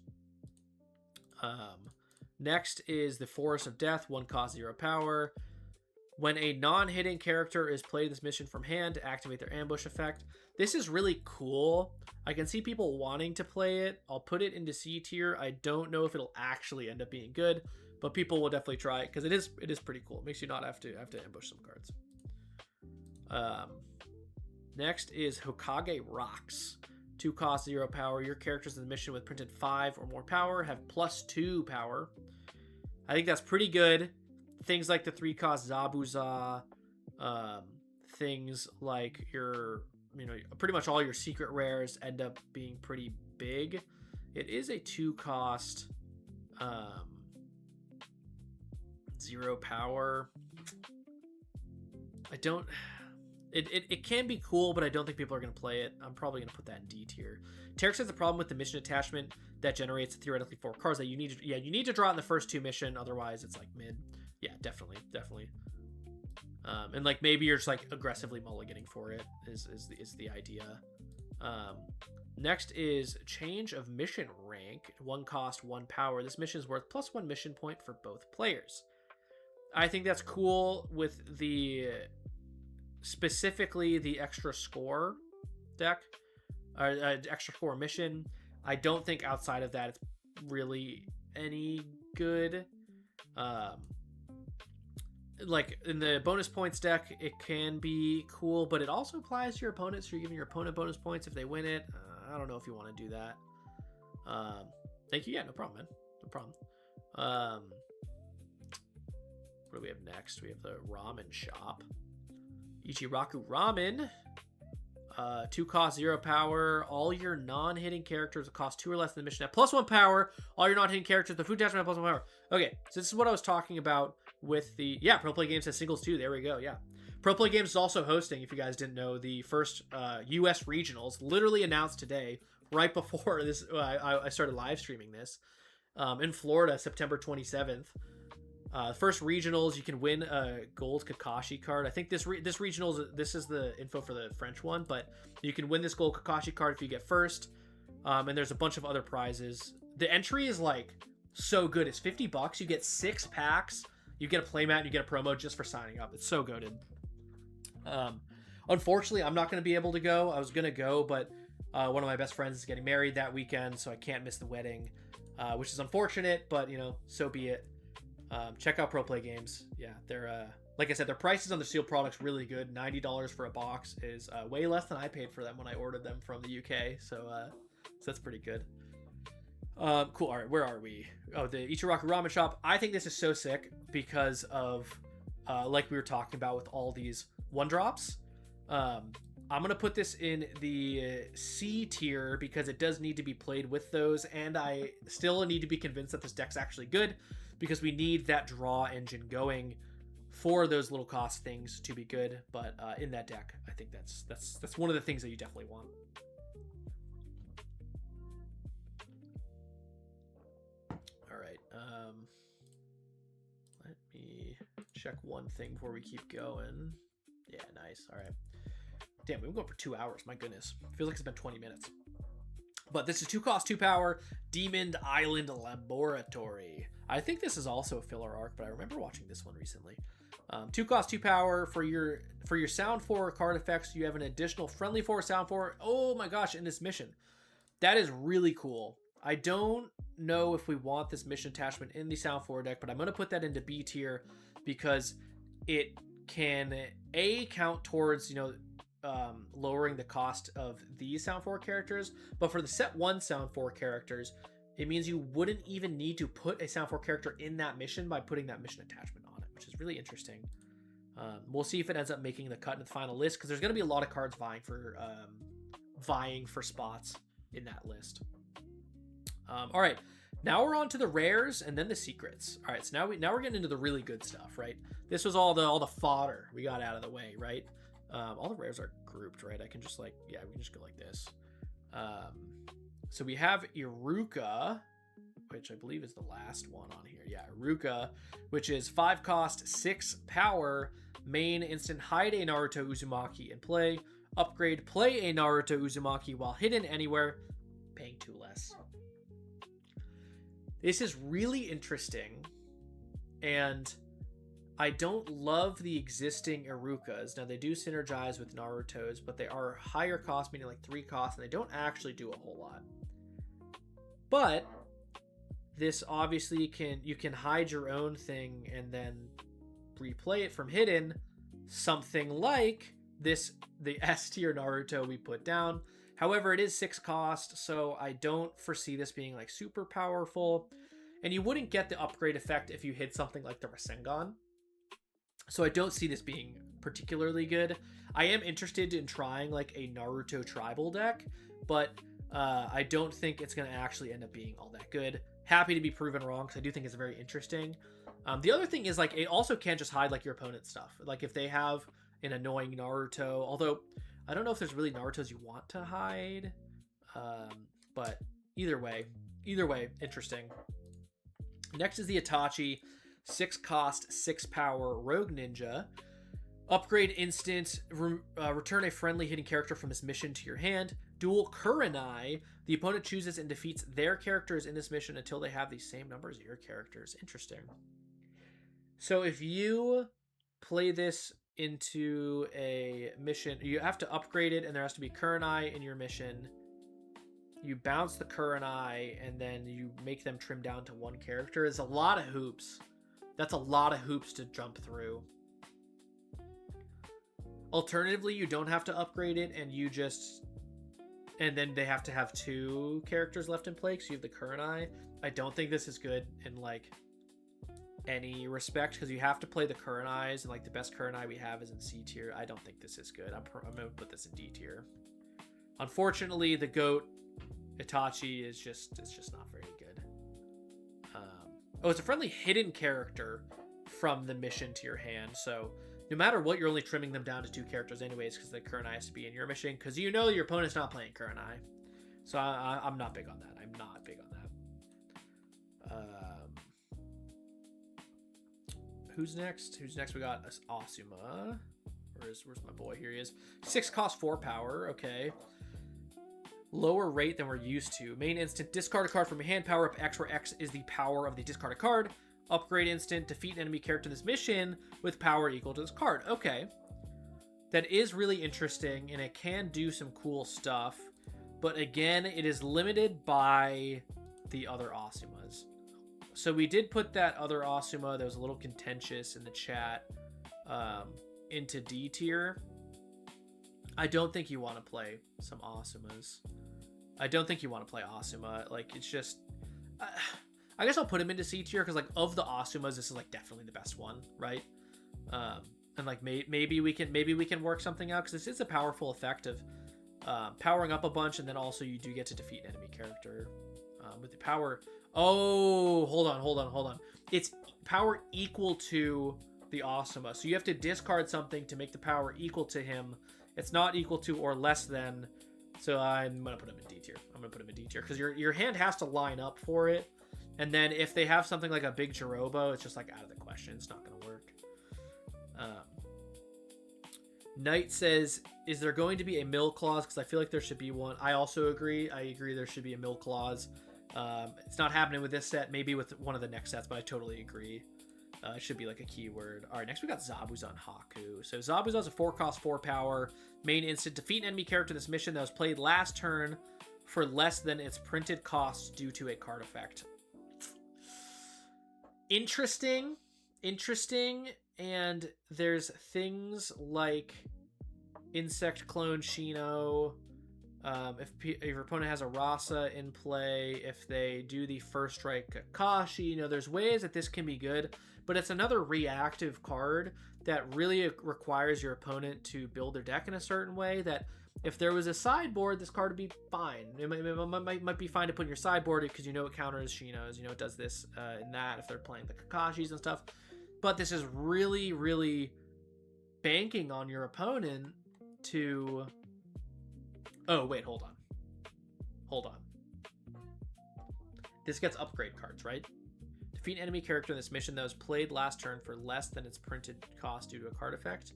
Next is the Forest of Death, 1 cost, 0 power. When a non-hitting character is played this mission from hand to activate their ambush effect. This is really cool. I can see people wanting to play it. I'll put it into C tier. I don't know if it'll actually end up being good, but people will definitely try it because it is pretty cool. It makes you not have to ambush some cards. Next is Hokage Rocks. 2 cost, 0 power. Your characters in the mission with printed 5 or more power have +2 power. I think that's pretty good. Things like the 3 cost Zabuza, things like pretty much all your secret rares end up being pretty big. It is a 2 cost, 0 power. It can be cool, but I don't think people are going to play it. I'm probably going to put that in D tier. Terex has a problem with the mission attachment that generates theoretically 4 cards that you need to draw in the first 2 mission. Otherwise, it's like mid. Yeah, definitely. And like maybe you're just like aggressively mulliganing for it is the idea. Next is change of mission rank. 1 cost, 1 power. This mission is worth +1 mission point for both players. I think that's cool with specifically the extra score deck, extra score mission. I don't think outside of that it's really any good. Like in the bonus points deck, it can be cool, but it also applies to your opponent, so you're giving your opponent bonus points if they win it. I don't know if you want to do that. Thank you. Yeah, no problem, man. No problem. What do we have next? We have the ramen shop. Ichiraku Ramen. 2 cost, 0 power. All your non-hitting characters will cost 2 or less than the mission at +1 power. All your non-hitting characters, the food attachment at +1 power. Okay, so this is what I was talking about with the... Yeah, Pro Play Games has singles too. There we go, yeah. Pro Play Games is also hosting, if you guys didn't know, the first US regionals, literally announced today, right before this. I started live streaming this. In Florida, September 27th. First regionals, you can win a gold Kakashi card. I think this regionals, this is the info for the French one, but you can win this gold Kakashi card if you get first. And there's a bunch of other prizes. The entry is like so good. It's $50. You get 6 packs. You get a playmat and you get a promo just for signing up. It's so goated. Unfortunately, I'm not going to be able to go. I was going to go, but one of my best friends is getting married that weekend, so I can't miss the wedding, which is unfortunate, but so be it. Check out Pro Play Games. Yeah, they're like I said, their prices on the sealed products really good. $90 for a box is way less than I paid for them when I ordered them from the UK. So that's pretty good. Cool. All right, where are we? Oh, the Ichiraku Ramen Shop. I think this is so sick because of like we were talking about with all these 1-drops. I'm gonna put this in the C tier because it does need to be played with those, and I still need to be convinced that this deck's actually good, because we need that draw engine going for those little cost things to be good. But in that deck, I think that's one of the things that you definitely want. All right. check one thing before we keep going. Yeah, nice. All right. Damn, we've been going for 2 hours. My goodness. Feels like it's been 20 minutes. But this is 2 cost, 2 power, Demon Island Laboratory. I think this is also a filler arc, but I remember watching this one recently. 2 cost, 2 power. For your sound 4 card effects, you have an additional friendly 4 sound 4. Oh my gosh, in this mission. That is really cool. I don't know if we want this mission attachment in the sound 4 deck, but I'm going to put that into B tier because it can count towards, lowering the cost of these sound 4 characters, but for the set 1 sound 4 characters, it means you wouldn't even need to put a sound 4 character in that mission by putting that mission attachment on it, which is really interesting. We'll see if it ends up making the cut in the final list, because there's going to be a lot of cards vying for spots in that list. All right, now we're on to the rares and then the secrets. All right, so now we're getting into the really good stuff, right? This was all the fodder we got out of the way, right? All the rares are grouped, right? I can just we can just go like this. So we have Iruka, which I believe is the last one on here. Yeah, Iruka, which is 5 cost, 6 power, main instant, hide a Naruto Uzumaki in play, upgrade, play a Naruto Uzumaki while hidden anywhere, paying 2 less. This is really interesting, and I don't love the existing Irukas. Now, they do synergize with Naruto's, but they are higher cost, meaning like 3 costs, and they don't actually do a whole lot. But this obviously you can hide your own thing and then replay it from hidden, something like the S tier Naruto we put down. However, it is 6 cost, so I don't foresee this being like super powerful. And you wouldn't get the upgrade effect if you hid something like the Rasengan. So I don't see this being particularly good. I am interested in trying like a Naruto tribal deck, but I don't think it's going to actually end up being all that good. Happy to be proven wrong, because I do think it's very interesting. The other thing is, like, it also can't just hide like your opponent's stuff. Like if they have an annoying Naruto, although I don't know if there's really Narutos you want to hide, but either way, interesting. Next is the Itachi, 6 cost, 6 power, rogue ninja. Upgrade instant, return a friendly hidden character from this mission to your hand. Dual Kurenai, the opponent chooses and defeats their characters in this mission until they have the same numbers as your characters. Interesting. So if you play this into a mission, you have to upgrade it, and there has to be Kurenai in your mission. You bounce the Kurenai, and then you make them trim down to 1 character. It's a lot of hoops. That's a lot of hoops to jump through. Alternatively, you don't have to upgrade it, and then they have to have 2 characters left in play, because you have the Kurenai. I don't think this is good in like any respect, because you have to play the Kurenais, and like the best Kurenai we have is in C tier. I don't think this is good. I'm gonna put this in D tier. Unfortunately, the GOAT Itachi is just not very good. It's a friendly hidden character from the mission to your hand, so no matter what, you're only trimming them down to 2 characters anyways, because the Kurenai has to be in your mission, because you know your opponent's not playing Kurenai. So I'm not big on that. I'm not big on that. Who's next? We got Asuma. Where's my boy? Here he is. 6 cost, 4 power. Okay. Lower rate than we're used to. Main instant, discard a card from your hand, power up X, where X is the power of the discarded card. Upgrade instant, defeat an enemy character in this mission with power equal to this card. Okay. That is really interesting, and it can do some cool stuff. But again, it is limited by the other Asumas. So we did put that other Asuma that was a little contentious in the chat into D tier. I don't think you want to play some Asumas. I don't think you want to play Asuma. Like, it's just... I guess I'll put him into C tier, because like of the Asumas, this is like definitely the best one, right? And like maybe we can work something out, because this is a powerful effect of powering up a bunch, and then also you do get to defeat an enemy character with the power. Oh, hold on. It's power equal to the Asuma, so you have to discard something to make the power equal to him. It's not equal to or less than, so I'm gonna put him in D tier. Because your hand has to line up for it. And then if they have something like a big Jirobo, it's just like out of the question. It's not going to work. Knight says, is there going to be a mill clause? Because I feel like there should be one. I also agree. I agree there should be a mill clause. It's not happening with this set. Maybe with one of the next sets, but I totally agree. It should be like a keyword. All right, next we got Zabuzan Haku. So Zabuzan's a 4-cost, 4-power. Main instant. Defeat an enemy character in this mission that was played last turn for less than its printed cost due to a card effect. Interesting. And there's things like Insect Clone Shino. If your opponent has a Rasa in play, if they do the first strike Kakashi, there's ways that this can be good, but it's another reactive card that really requires your opponent to build their deck in a certain way that if there was a sideboard, this card would be fine. It might be fine to put in your sideboard because it counters Shinos, it does this and that if they're playing the Kakashis and stuff. But this is really, really banking on your opponent to... Oh, wait, hold on. This gets upgrade cards, right? Defeat an enemy character in this mission that was played last turn for less than its printed cost due to a card effect.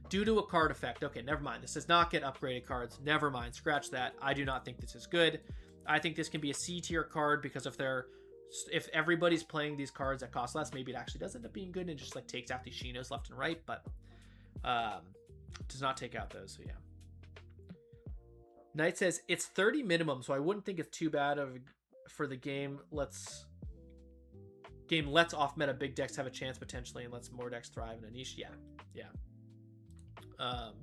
Due to a card effect. Okay, never mind. This does not get upgraded cards. Never mind. Scratch that. I do not think this is good. I think this can be a C tier card because if everybody's playing these cards that cost less, maybe it actually does end up being good and just like takes out these Shinos left and right, but does not take out those, so yeah. Knight says, it's 30 minimum, so I wouldn't think it's too bad for the game. Lets off meta big decks have a chance potentially and lets more decks thrive in a niche. Yeah. All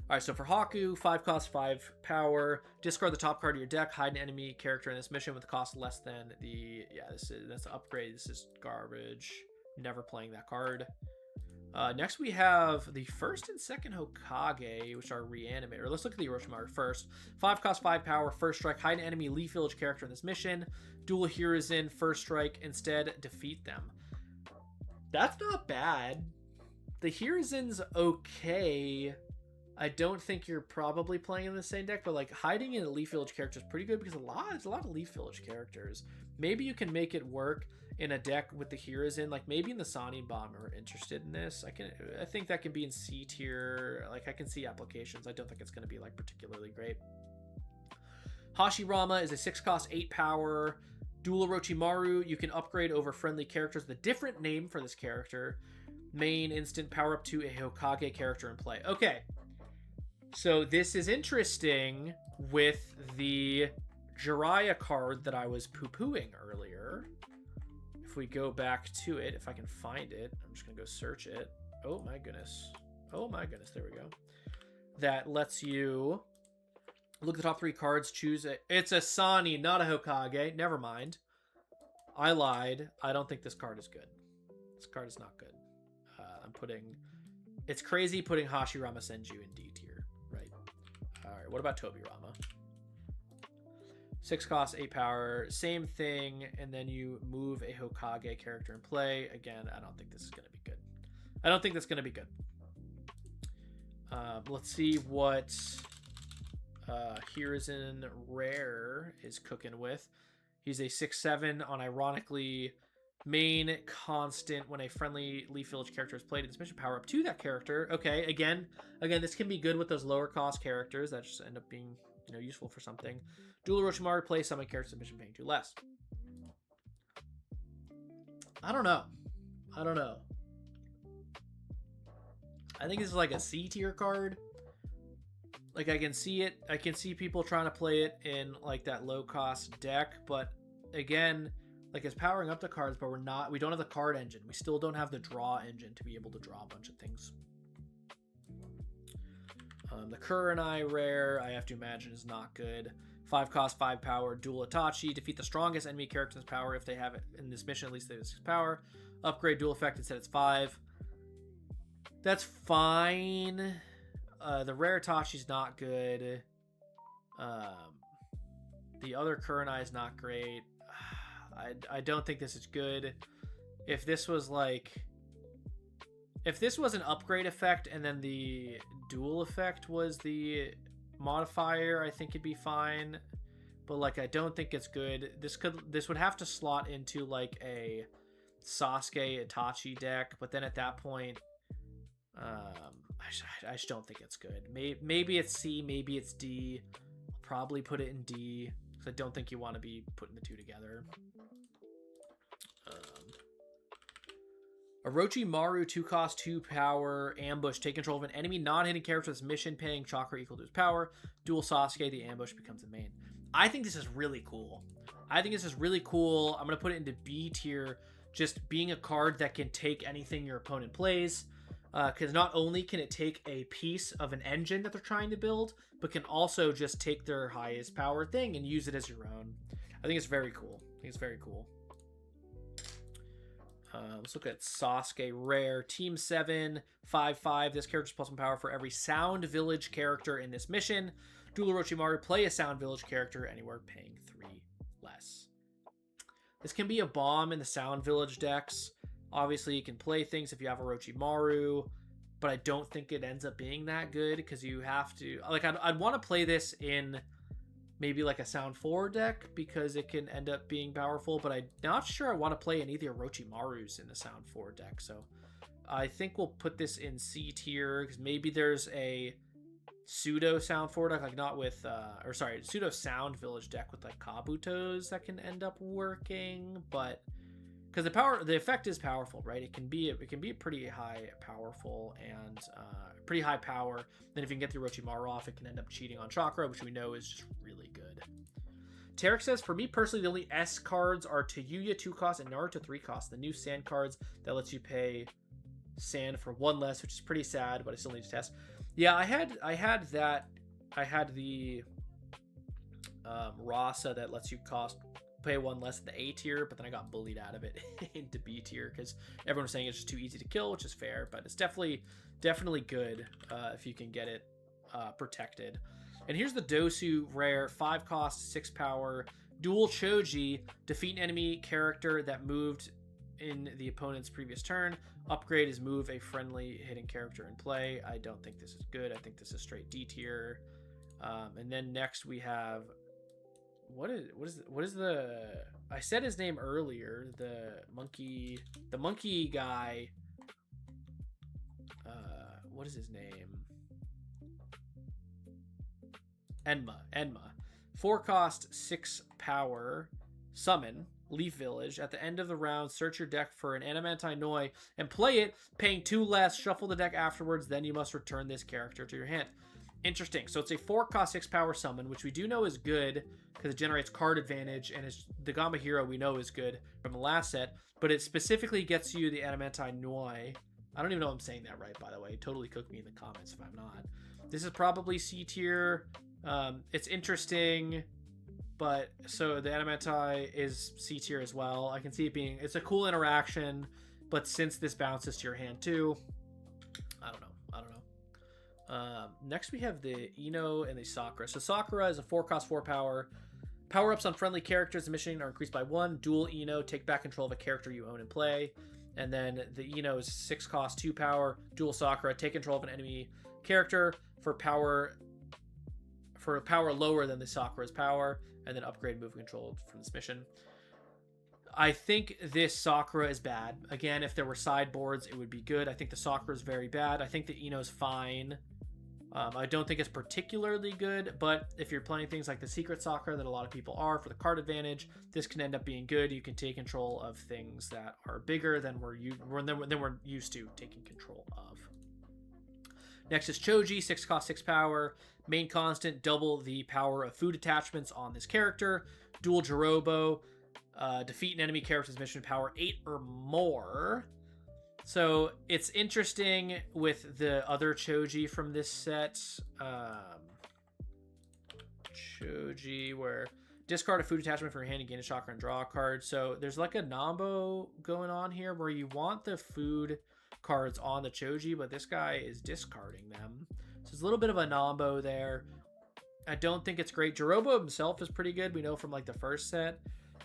right, so for Haku, 5-cost, 5-power, discard the top card of your deck, hide an enemy character in this mission with a cost less than the... Yeah, that's an upgrade. This is garbage. Never playing that card. Next we have the first and second Hokage, which are Reanimator. Let's look at the Orochimaru first. 5-cost, 5-power, first strike, hide an enemy Leaf Village character in this mission. Duel Hiruzen, first strike, instead defeat them. That's not bad. The Hiruzen's okay. I don't think you're probably playing in the same deck, but like hiding in a Leaf Village character is pretty good because there's a lot of Leaf Village characters. Maybe you can make it work in a deck with the Hiruzen, like maybe in the Sonic Bomb are interested in this. I think that can be in C tier. Like I can see applications. I don't think it's going to be like particularly great. Hashirama is a 6-cost, 8-power dual Orochimaru. You can upgrade over friendly characters with a different name for this character. Main instant, power up to a Hokage character in play. Okay. So this is interesting with the Jiraiya card that I was poo-pooing earlier. If we go back to it, if I can find it, I'm just going to go search it. Oh my goodness. There we go. That lets you look at the top 3 cards, choose it. It's a Sani, not a Hokage. Never mind. I lied. I don't think this card is good. This card is not good. It's crazy putting Hashirama Senju in D tier, right? All right, what about Tobirama? 6-cost, 8-power, same thing, and then you move a Hokage character in play. Again, I don't think this is going to be good. I don't think that's going to be good. Let's see what Hiruzen Rare is cooking with. He's a 6/7 on ironically main constant when a friendly Leaf Village character is played in this mission. Power up to that character. Okay, again, this can be good with those lower cost characters that just end up being useful for something. Dual Orochimaru, play summon characters in mission paying 2 less. I don't know. I think this is like a C tier card. Like I can see it. I can see people trying to play it in like that low cost deck, but again, like it's powering up the cards, but we don't have the card engine. We still don't have the draw engine to be able to draw a bunch of things. The Kurenai rare, I have to imagine, is not good. 5-cost, 5-power, dual Itachi. Defeat the strongest enemy character in this power if they have it in this mission. At least they have 6 power. Upgrade dual effect instead it's 5. That's fine. The rare Itachi's not good. The other Kurenai is not great. I don't think this is good. If this was an upgrade effect and then the dual effect was the modifier, I think it'd be fine. But like I don't think it's good. This would have to slot into like a Sasuke Itachi deck, but then at that point I just don't think it's good. Maybe it's C, maybe it's D. I'll probably put it in D because I don't think you want to be putting the two together. Orochimaru, 2 cost, 2 power, ambush. Take control of an enemy non-hitting character with mission paying chakra equal to his power. Dual Sasuke, the ambush becomes the main. I think this is really cool. I'm going to put it into B tier, just being a card that can take anything your opponent plays. Because not only can it take a piece of an engine that they're trying to build, but can also just take their highest power thing and use it as your own. I think it's very cool. Let's look at Sasuke Rare. Team 7, 5/5. This character's plus 1 power for every Sound Village character in this mission. Dual Orochimaru, play a Sound Village character anywhere paying 3 less. This can be a bomb in the Sound Village decks. Obviously, you can play things if you have Orochimaru, but I don't think it ends up being that good because you have to... Like, I'd want to play this in maybe like a Sound 4 deck because it can end up being powerful, but I'm not sure I want to play any of the Orochimarus in the Sound 4 deck, so I think we'll put this in C tier because maybe there's a pseudo Sound 4 deck, like not with, pseudo Sound Village deck with like Kabutos that can end up working, but because the effect is powerful, right? It can be a pretty high powerful and pretty high power. Then if you can get the Orochimaru off, it can end up cheating on Chakra, which we know is just really good. Tarek says, for me personally, the only S cards are Tayuya 2 cost and Naruto 3 cost. The new sand cards that lets you pay sand for 1 less, which is pretty sad, but I still need to test. Yeah, I had the Rasa that lets you pay 1 less in the A tier, but then I got bullied out of it into B tier because everyone was saying it's just too easy to kill, which is fair, but it's definitely good if you can get it protected. And here's the Dosu Rare, 5 cost, 6 power, dual Choji, defeat an enemy character that moved in the opponent's previous turn. Upgrade is move a friendly hitting character in play. I don't think this is good. I think this is straight D tier. And then next we have what is the I said his name earlier, the monkey guy. What is his name? Enma. 4 cost, 6 power, summon, Leaf Village. At the end of the round, search your deck for an Animanti Noi and play it, paying 2 less, shuffle the deck afterwards, then you must return this character to your hand. Interesting. So it's a 4 cost, 6 power summon, which we do know is good because it generates card advantage, and the Gamba Hero we know is good from the last set, but it specifically gets you the Animanti Noi. I don't even know if I'm saying that right, by the way. Totally cook me in the comments if I'm not. This is probably C tier. It's interesting, but so the Animanti is C tier as well. I can see it being, it's a cool interaction, but since this bounces to your hand too, I don't know. Next we have the Ino and the Sakura. So Sakura is a 4 cost, 4 power. Power-ups on friendly characters in mission are increased by 1. Dual Ino, take back control of a character you own and play. And then the Ino is 6 cost, 2 power. Dual Sakura, take control of an enemy character for power lower than the Sakura's power, and then upgrade move control from this mission. I think this Sakura is bad. Again, if there were sideboards, it would be good. I think the Sakura is very bad. I think the Ino's fine. I don't think it's particularly good, but if you're playing things like the Secret Sakura that a lot of people are for the card advantage, this can end up being good. You can take control of things that are bigger than we're used to taking control of. Next is Choji, 6 cost, 6 power. Main constant, double the power of food attachments on this character. Dual Jirobo, defeat an enemy character's mission power 8 or more. So it's interesting with the other Choji from this set. Choji, where discard a food attachment for your hand and gain a chakra and draw a card. So there's like a Nambo going on here where you want the food cards on the Choji, but this guy is discarding them. So there's a little bit of a Nambo there. I don't think it's great. Jirobo himself is pretty good. We know from like the first set.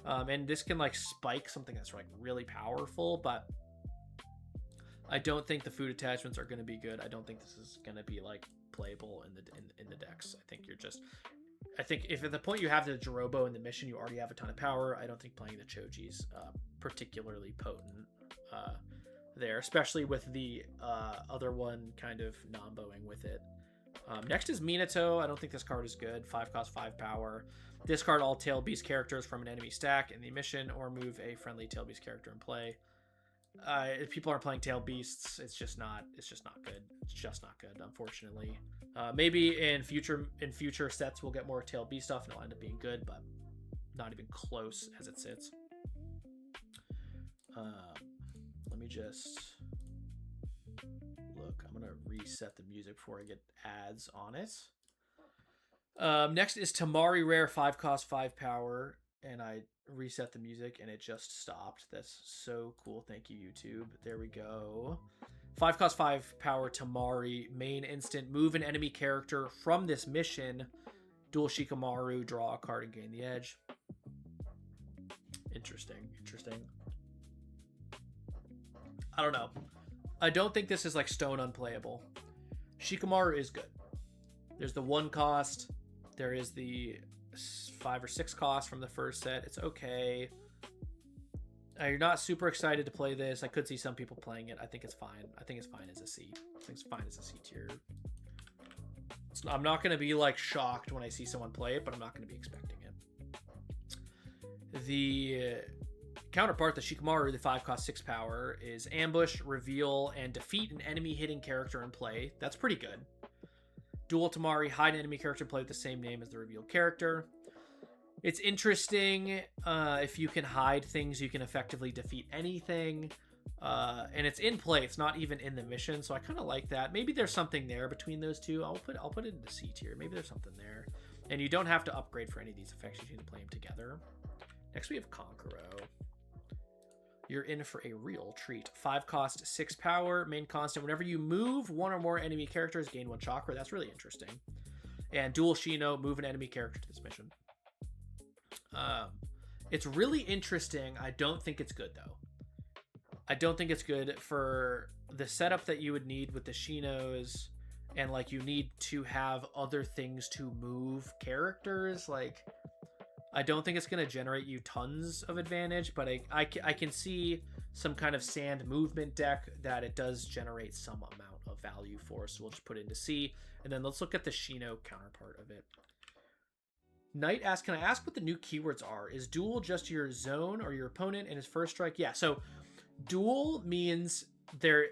And this can like spike something that's like really powerful, but I don't think the food attachments are going to be good. I don't think this is going to be like playable in the decks. I think if at the point you have the Jirobo in the mission, you already have a ton of power. I don't think playing the Choji's particularly potent. there, especially with the other one kind of nomboing with it. Next is Minato. I don't think this card is good. 5 cost, 5 power. Discard all Tail Beast characters from an enemy stack in the mission, or move a friendly Tail Beast character in play. If people aren't playing Tail Beasts, it's just not good. It's just not good, unfortunately. Maybe in future sets we'll get more Tail Beast stuff and it'll end up being good, but not even close as it sits. Let me just look. I'm gonna reset the music before I get ads on it. Next is Tamari Rare, 5 cost, 5 power, and I reset the music and it just stopped. That's so cool. Thank you, YouTube. There we go. 5 cost, 5 power Tamari, main instant. Move an enemy character from this mission. Dual Shikamaru, draw a card and gain the edge. Interesting. I don't know. I don't think this is like stone unplayable. Shikamaru is good. There's the 1 cost. There is the 5 or 6 cost from the first set. It's okay. You're not super excited to play this. I could see some people playing it. I think it's fine. I think it's fine as a C. I think it's fine as a C tier. I'm not going to be like shocked when I see someone play it, but I'm not going to be expecting it. The counterpart, the Shikamaru, the 5 cost, 6 power, is ambush, reveal, and defeat an enemy hitting character in play. That's pretty good. Dual Tamari, hide an enemy character in play with the same name as the revealed character. It's interesting. If you can hide things, you can effectively defeat anything. And it's in play. It's not even in the mission, so I kind of like that. Maybe there's something there between those two. I'll put it into C tier. Maybe there's something there. And you don't have to upgrade for any of these effects. You can play them together. Next, we have Konkoro. You're in for a real treat. 5 cost, 6 power, main constant. Whenever you move one or more enemy characters, gain 1 chakra. That's really interesting. And dual Shino, move an enemy character to this mission. It's really interesting. I don't think it's good, though. I don't think it's good for the setup that you would need with the Shinos, and like you need to have other things to move characters. Like, I don't think it's going to generate you tons of advantage, but I can see some kind of sand movement deck that it does generate some amount of value for. So we'll just put it into C, and then let's look at the Shino counterpart of it. Knight asks, can I ask what the new keywords are? Is duel just your zone or your opponent and his first strike? Yeah, so duel means the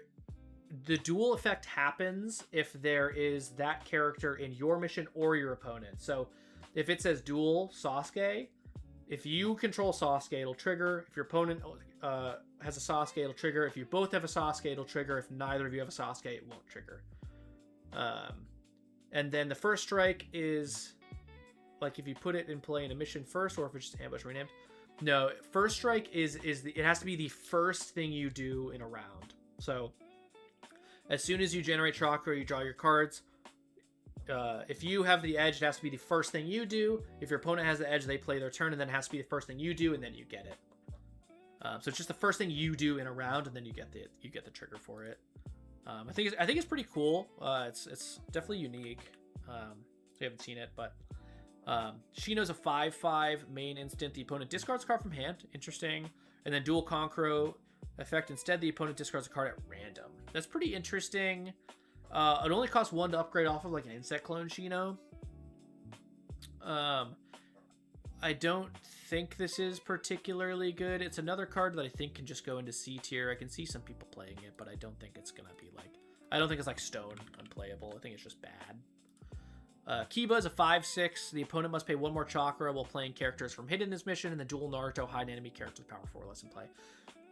duel effect happens if there is that character in your mission or your opponent. So if it says duel Sasuke, if you control Sasuke, it'll trigger. If your opponent has a Sasuke, it'll trigger. If you both have a Sasuke, it'll trigger. If neither of you have a Sasuke, it won't trigger. And then the first strike is like if you put it in play in a mission first, or if it's just ambush renamed. No, first strike it has to be the first thing you do in a round. So as soon as you generate chakra, you draw your cards. If you have the edge, it has to be the first thing you do. If your opponent has the edge, they play their turn, and then it has to be the first thing you do, and then you get it. So it's just the first thing you do in a round, and then you get the trigger for it. I think it's pretty cool. It's definitely unique. We haven't seen it, but Shino's a 5/5 main instant. The opponent discards a card from hand. Interesting. And then dual Konkoro effect. Instead, the opponent discards a card at random. That's pretty interesting. It only costs 1 to upgrade off of like an insect clone Shino. I don't think this is particularly good. It's another card that I think can just go into C tier. I can see some people playing it, but I don't think it's gonna be like, I don't think it's like stone unplayable. I think it's just bad. Kiba is a 5/6. The opponent must pay 1 more chakra while playing characters from hidden in this mission, and the dual Naruto hide enemy characters power 4 less in play.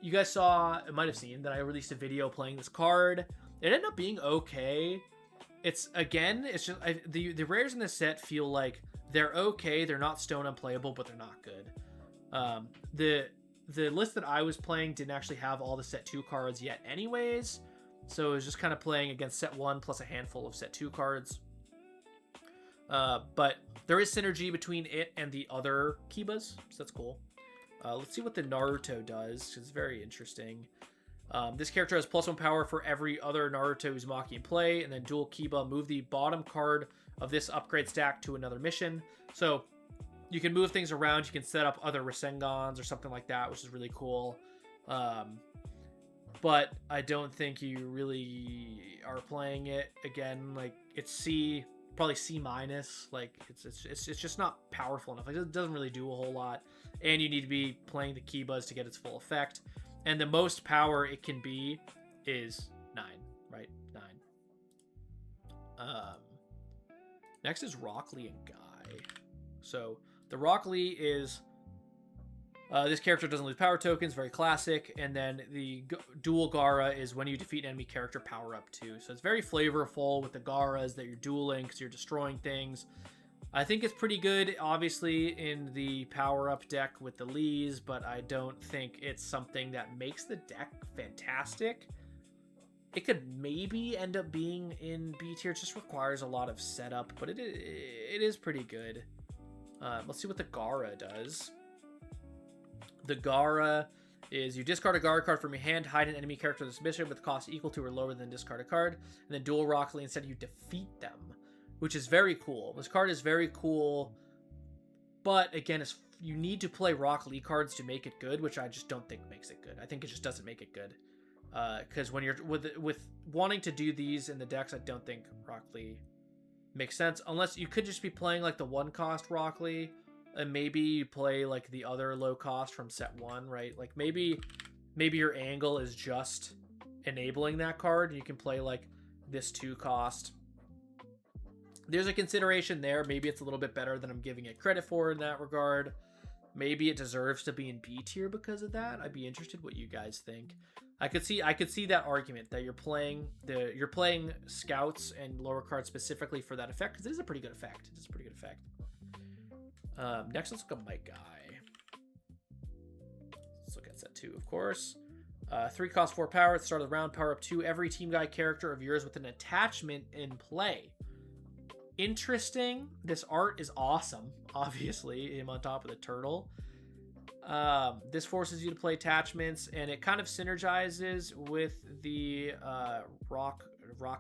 You guys might have seen that I released a video playing this card. It ended up being okay. It's just the rares in this set feel like they're okay. They're not stone unplayable, but they're not good. The list that I was playing didn't actually have all the set 2 cards yet anyways, so it was just kind of playing against set 1 plus a handful of set 2 cards. But there is synergy between it and the other Kibas, so that's cool. Let's see what the Naruto does. It's very interesting. This character has +1 power for every other Naruto Uzumaki in play, and then dual Kiba, move the bottom card of this upgrade stack to another mission. So you can move things around. You can set up other Rasengans or something like that, which is really cool. but I don't think you really are playing it. Again, like, it's C, probably C minus. Like, it's just not powerful enough. Like, it doesn't really do a whole lot, and you need to be playing the key buzz to get its full effect. And the most power it can be is 9, right? 9. Next is Rock Lee and Guy. So the Rock Lee is this character doesn't lose power tokens, very classic. And then the dual Gara is when you defeat an enemy character, power up 2. So it's very flavorful with the Garas that you're dueling because you're destroying things. I think it's pretty good, obviously, in the power-up deck with the Lees, but I don't think it's something that makes the deck fantastic. It could maybe end up being in B tier. It just requires a lot of setup, but it is pretty good. Let's see what the Gara does. The Gara is you discard a Gara card from your hand, hide an enemy character with submission with cost equal to or lower than discard a card, and then dual Rock Lee instead you defeat them, which is very cool. This card is very cool, but again, you need to play Rock Lee cards to make it good, which I just don't think makes it good. I think it just doesn't make it good. Because when you're with wanting to do these in the decks, I don't think Rock Lee makes sense. Unless you could just be playing like the 1-cost Rock Lee, and maybe you play like the other low cost from set 1, right? Like maybe your angle is just enabling that card, and you can play like this 2-cost. There's a consideration there. Maybe it's a little bit better than I'm giving it credit for in that regard. Maybe it deserves to be in B tier because of that. I'd be interested what you guys think. I could see that argument that you're playing scouts and lower cards specifically for that effect, because it is a pretty good effect. It's a pretty good effect. Next, let's look at my guy. Let's look at set 2, of course. 3 cost 4 power at the start of the round. Power up 2 every team guy character of yours with an attachment in play. Interesting. This art is awesome. Obviously, him on top of the turtle. This forces you to play attachments, and it kind of synergizes with the Rock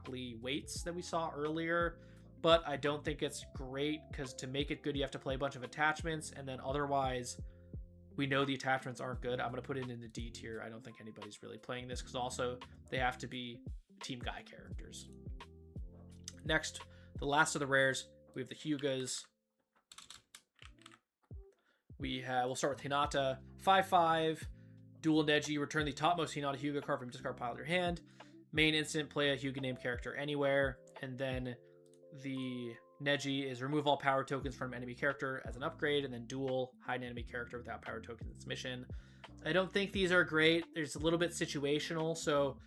Lee weights that we saw earlier. But I don't think it's great, because to make it good, you have to play a bunch of attachments, and then otherwise, we know the attachments aren't good. I'm going to put it in the D tier. I don't think anybody's really playing this, because also they have to be team guy characters. Next, the last of the rares, we have the Hyugas. We'll start with Hinata. 5/5, dual Neji. Return the topmost Hinata Hyuga card from discard pile of your hand. Main instant, play a Hyuga named character anywhere. And then the Neji is remove all power tokens from enemy character as an upgrade, and then dual, hide an enemy character without power tokens in its mission. I don't think these are great. There's a little bit situational, so,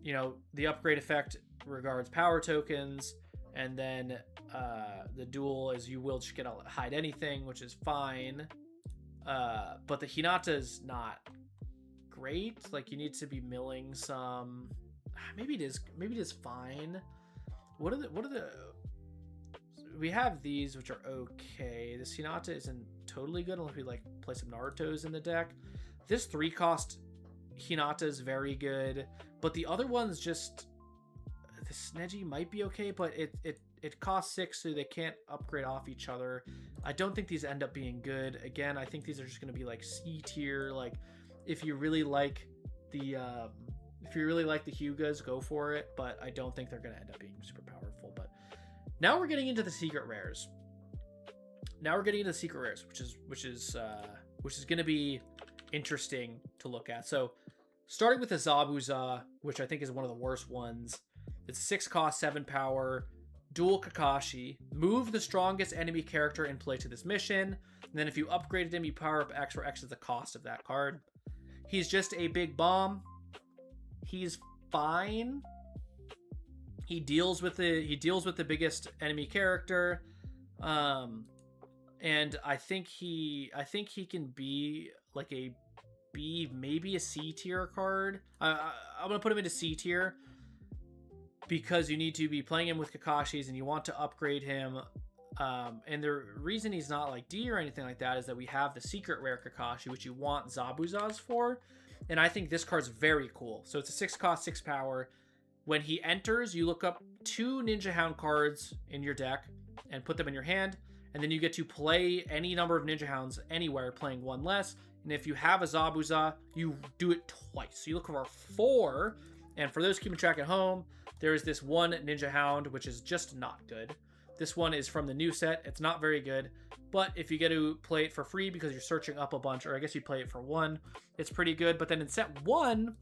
you know, the upgrade effect regards power tokens, and then the dual is you will just get to hide anything, which is fine. But the Hinata is not great. Like, you need to be milling some. Maybe it is fine. What are the we have these, which are okay. This Hinata isn't totally good unless we like play some Narutos in the deck. This 3-cost Hinata is very good, but the other ones just, this Neji might be okay, but it costs 6, so they can't upgrade off each other. I don't think these end up being good. Again, I think these are just going to be like C tier. Like, if you really like the Hyugas, go for it. But I don't think they're going to end up being super powerful. But now we're getting into the secret rares. Which is going to be interesting to look at. So, starting with the Zabuza, which I think is one of the worst ones. It's 6 cost, 7 power. Dual Kakashi. Move the strongest enemy character in play to this mission. And then if you upgraded him, you power up X, where X is the cost of that card. He's just a big bomb. He's fine. He deals with the biggest enemy character. And I think he can be like a B, maybe a C tier card. I'm gonna put him into C tier, because you need to be playing him with Kakashis and you want to upgrade him. And the reason he's not like D or anything like that is that we have the secret rare Kakashi, which you want Zabuzas for. And I think this card's very cool. So it's a 6 cost, 6 power. When he enters, you look up 2 Ninja Hound cards in your deck and put them in your hand. And then you get to play any number of Ninja Hounds anywhere, playing 1 less. And if you have a Zabuza, you do it twice. So you look for 4. And for those keeping track at home, there is this one Ninja Hound, which is just not good. This one is from the new set. It's not very good. But if you get to play it for free because you're searching up a bunch, or I guess you play it for 1, it's pretty good. But then in set 1,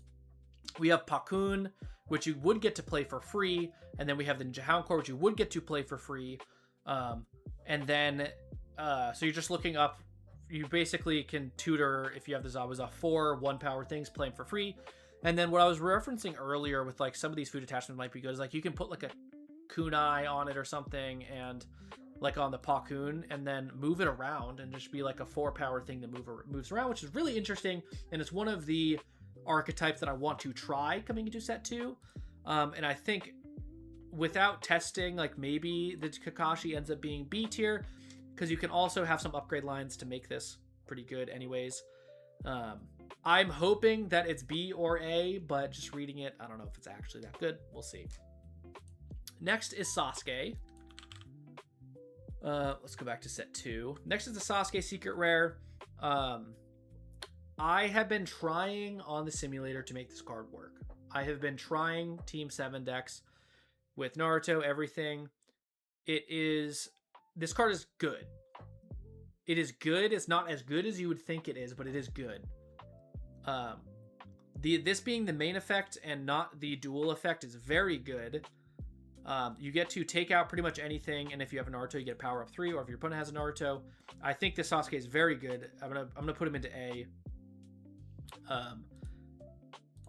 we have Pakun, which you would get to play for free. And then we have the Ninja Hound Core, which you would get to play for free. And then, so you're just looking up. You basically can tutor, if you have the Zabuza, 4 1-power things, play them for free. And then what I was referencing earlier with like some of these food attachments might be good is like you can put like a kunai on it or something, and like on the Pakun, and then move it around and just be like a 4-power thing that moves around, which is really interesting. And it's one of the archetypes that I want to try coming into set 2. And I think without testing, like maybe the Kakashi ends up being B tier, because you can also have some upgrade lines to make this pretty good anyways. I'm hoping that it's B or A, but just reading it, I don't know if it's actually that good. We'll see. Next is Sasuke. Let's go back to set 2. Next is the Sasuke Secret Rare. I have been trying on the simulator to make this card work. I have been trying Team 7 decks with Naruto, everything. This card is good. It is good. It's not as good as you would think it is, but it is good. This being the main effect and not the dual effect is very good. You get to take out pretty much anything, and if you have a Naruto, you get a power up 3, or if your opponent has a Naruto. I think this Sasuke is very good. I'm gonna put him into A.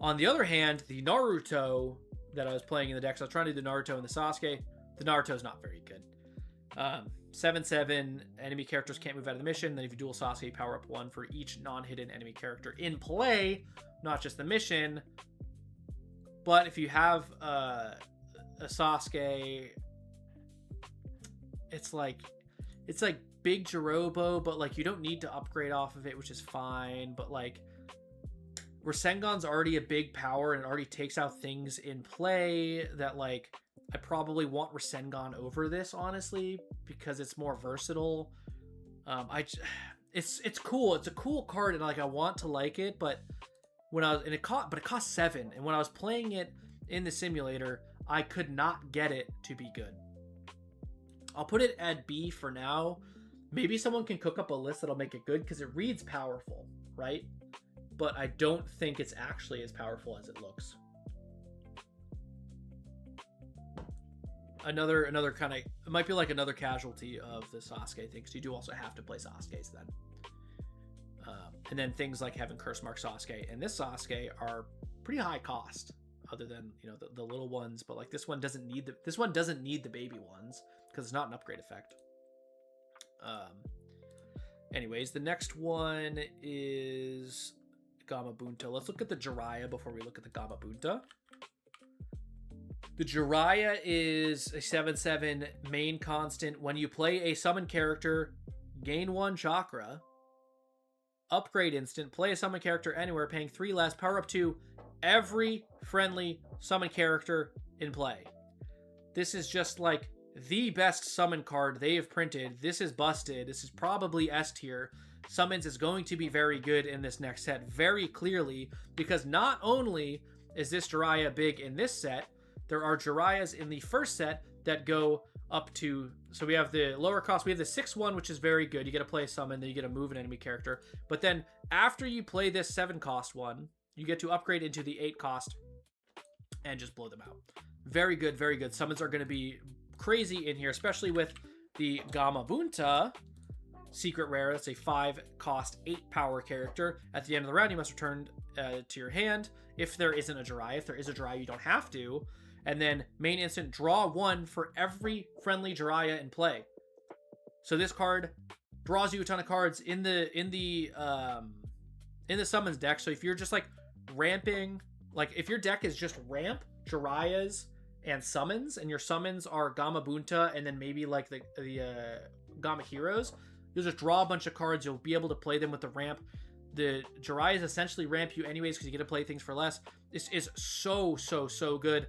On the other hand, the Naruto that I was playing in the deck, so I was trying to do the Naruto and the Sasuke. The Naruto is not very good. 7/7 enemy characters can't move out of the mission. Then if you dual Sasuke, power up 1 for each non-hidden enemy character in play, not just the mission. But if you have a Sasuke, it's like big Jirobo, but like you don't need to upgrade off of it, which is fine. But like Rasengan's already a big power and it already takes out things in play that like I probably want Rasengan over this, honestly, because it's more versatile. It's cool. It's a cool card, and like I want to like it, but it cost 7, and when I was playing it in the simulator, I could not get it to be good. I'll put it at B for now. Maybe someone can cook up a list that'll make it good because it reads powerful, right? But I don't think it's actually as powerful as it looks. Another kind of, it might be like another casualty of the Sasuke thing, because you do also have to play Sasuke's then. And then things like having Curse Mark Sasuke and this Sasuke are pretty high cost, other than, you know, the little ones. But like this one doesn't need the baby ones because it's not an upgrade effect. Anyways, the next one is Gamabunta. Let's look at the Jiraiya before we look at the Gamabunta. The Jiraiya is a 7/7 main constant. When you play a summon character, gain 1 chakra, upgrade instant, play a summon character anywhere, paying 3 less, power up to every friendly summon character in play. This is just like the best summon card they have printed. This is busted. This is probably S tier. Summons is going to be very good in this next set, very clearly, because not only is this Jiraiya big in this set, there are Jiraiyas in the first set that go up to, so we have the lower cost, we have the 6/1, which is very good. You get to play a summon, then you get to move an enemy character. But then after you play this 7 cost one, you get to upgrade into the 8 cost and just blow them out. Very good, very good. Summons are going to be crazy in here, especially with the Gamabunta Secret Rare. That's a 5 cost, 8 power character. At the end of the round, you must return to your hand if there isn't a Jiraiya. If there is a Jiraiya, you don't have to. And then main instant, draw 1 for every friendly Jiraiya in play. So this card draws you a ton of cards in the summons deck. So if you're just like ramping, like if your deck is just ramp Jiraiyas and summons, and your summons are Gamabunta and then maybe like the Gama Heroes, you'll just draw a bunch of cards. You'll be able to play them with the ramp. The Jiraiyas essentially ramp you anyways because you get to play things for less. This is so good.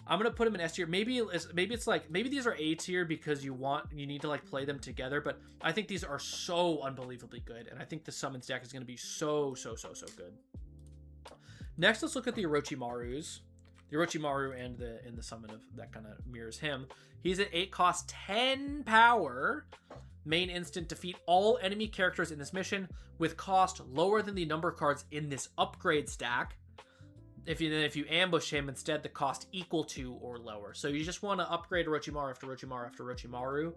I'm gonna put him in S tier. Maybe it's like maybe these are A tier because you need to like play them together. But I think these are so unbelievably good, and I think the summons deck is gonna be so good. Next, let's look at the Orochimarus. The Orochimaru and the summon of that kind of mirrors him. He's at 8 cost, 10 power. Main instant, defeat all enemy characters in this mission with cost lower than the number of cards in this upgrade stack. If you ambush him, instead the cost equal to or lower. So you just want to upgrade Orochimaru after Orochimaru after Orochimaru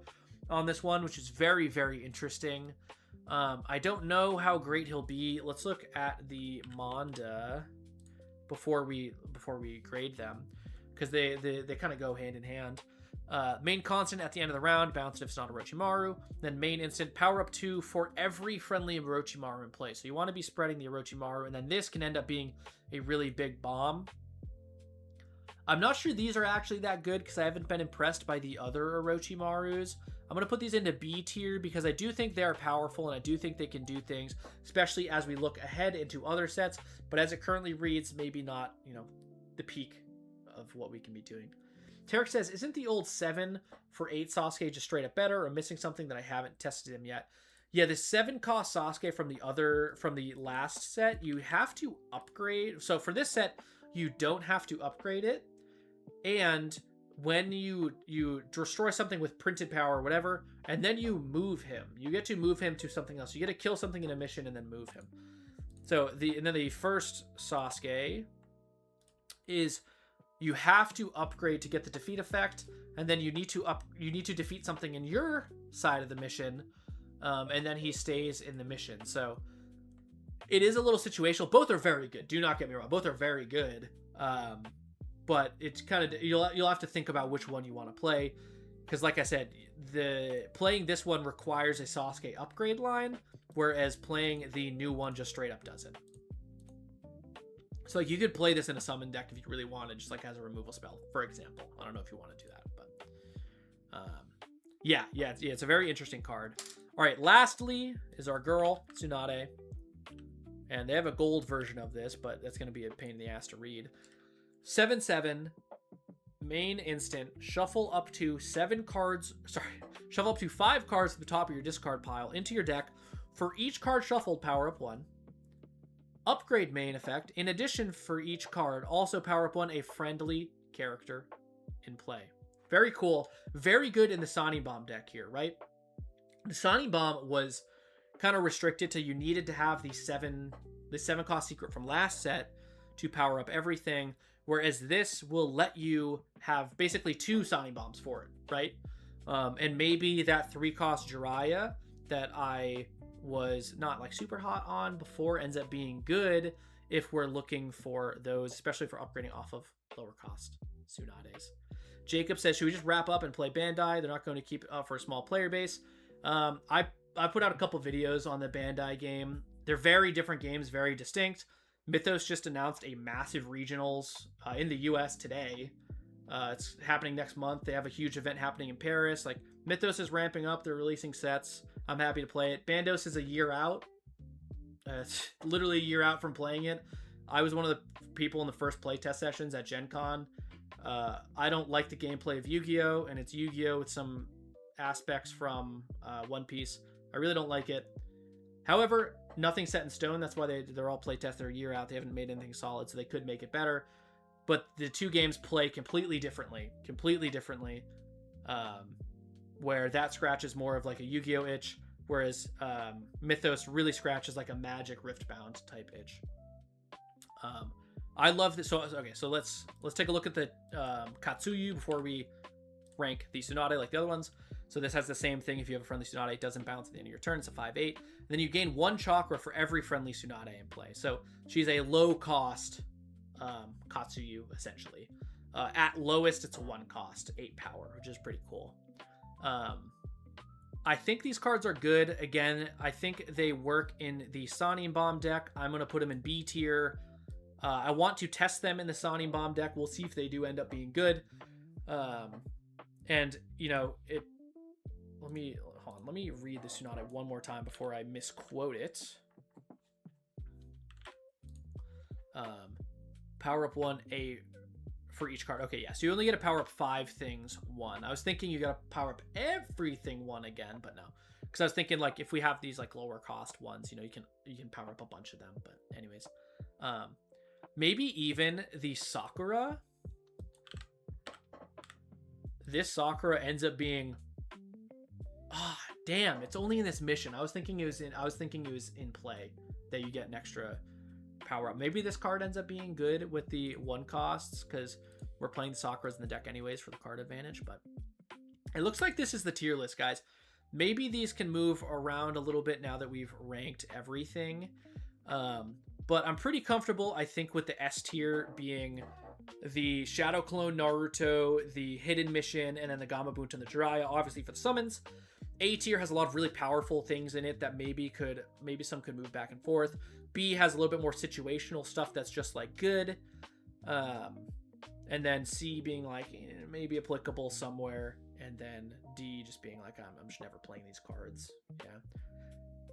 on this one, which is very, very interesting. I don't know how great he'll be. Let's look at the Manda before we grade them, because they kind of go hand in hand. Main constant at the end of the round, bounce if it's not Orochimaru. Then main instant, power up 2 for every friendly Orochimaru in play. So you want to be spreading the Orochimaru, and then this can end up being a really big bomb. I'm not sure these are actually that good because I haven't been impressed by the other Orochimarus. I'm going to put these into B tier because I do think they're powerful and I do think they can do things, especially as we look ahead into other sets. But as it currently reads, maybe not, the peak of what we can be doing. Tarek says, isn't the old 7 for 8 Sasuke just straight up better, or missing something that I haven't tested him yet? Yeah, the 7 cost Sasuke from the last set, you have to upgrade. So for this set, you don't have to upgrade it. And when you destroy something with printed power or whatever, and then you move him, you get to move him to something else. You get to kill something in a mission and then move him. So then the first Sasuke is you have to upgrade to get the defeat effect, and then you need to defeat something in your side of the mission, and then he stays in the mission. So it is a little situational. Both are very good. Do not get me wrong. Both are very good. But it's kind of, you'll have to think about which one you want to play, because like I said, playing this one requires a Sasuke upgrade line, whereas playing the new one just straight up doesn't. So like you could play this in a summon deck if you really wanted, just like as a removal spell, for example. I don't know if you want to do that, but yeah, it's a very interesting card. All right, lastly is our girl Tsunade, and they have a gold version of this, but that's going to be a pain in the ass to read. 7/7, main instant, shuffle up to 5 cards to the top of your discard pile into your deck. For each card shuffled, power up 1. Upgrade main effect. In addition, for each card, also power up 1 a friendly character in play. Very cool. Very good in the Sani Bomb deck here, right? The Sani Bomb was kind of restricted to you needed to have the 7 cost secret from last set to power up everything, whereas this will let you have basically 2 Sani Bombs for it, right? And maybe that 3 cost Jiraiya that I was not like super hot on before ends up being good if we're looking for those, especially for upgrading off of lower cost Tsunades. Jacob says, should we just wrap up and play Bandai? They're not going to keep it up for a small player base. I put out a couple videos on the Bandai game. They're very different games, very distinct. Mythos just announced a massive regionals in the US today. It's happening next month. They have a huge event happening in Paris. Like, Mythos is ramping up. They're releasing sets. I'm happy to play it. Bandos is a year out. It's literally a year out from playing it. I was one of the people in the first playtest sessions at Gen Con. I don't like the gameplay of Yu-Gi-Oh! And it's Yu-Gi-Oh! With some aspects from One Piece. I really don't like it. However, nothing's set in stone. That's why they're all playtest. They're a year out. They haven't made anything solid, so they could make it better. But the two games play completely differently. Where that scratches more of like a Yu-Gi-Oh! Itch, whereas Mythos really scratches like a Magic Riftbound type itch. I love this. So let's take a look at the Katsuyu before we rank the Tsunade like the other ones. So this has the same thing. If you have a friendly Tsunade, it doesn't bounce at the end of your turn. It's a 5/8. Then you gain 1 chakra for every friendly Tsunade in play. So she's a low cost Katsuyu essentially. At lowest, it's a 1 cost, 8 power, which is pretty cool. I think these cards are good. Again, I think they work in the Sani Bomb deck. I'm going to put them in B tier. I want to test them in the Sani Bomb deck. We'll see if they do end up being good. And, let me read the Tsunade one more time before I misquote it. Power up 1, a for each card. Okay, yeah. So you only get to power up 5 things 1. I was thinking you got to power up everything 1 again, but no. Because I was thinking like if we have these like lower cost ones, you know, you can power up a bunch of them. But anyways, maybe even the Sakura. This Sakura ends up being, damn, it's only in this mission. I was thinking it was in play that you get an extra power up. Maybe this card ends up being good with the 1 costs because we're playing the Sakuras in the deck anyways for the card advantage. But it looks like this is the tier list, guys. Maybe these can move around a little bit now that we've ranked everything. But I'm pretty comfortable, I think, with the S tier being the Shadow Clone Naruto, the Hidden Mission, and then the Gamabunta and the Jiraiya, obviously for the summons. A tier has a lot of really powerful things in it that maybe some could move back and forth. B has a little bit more situational stuff that's just like good. And then C being like maybe applicable somewhere. And then D just being like, I'm just never playing these cards. Yeah.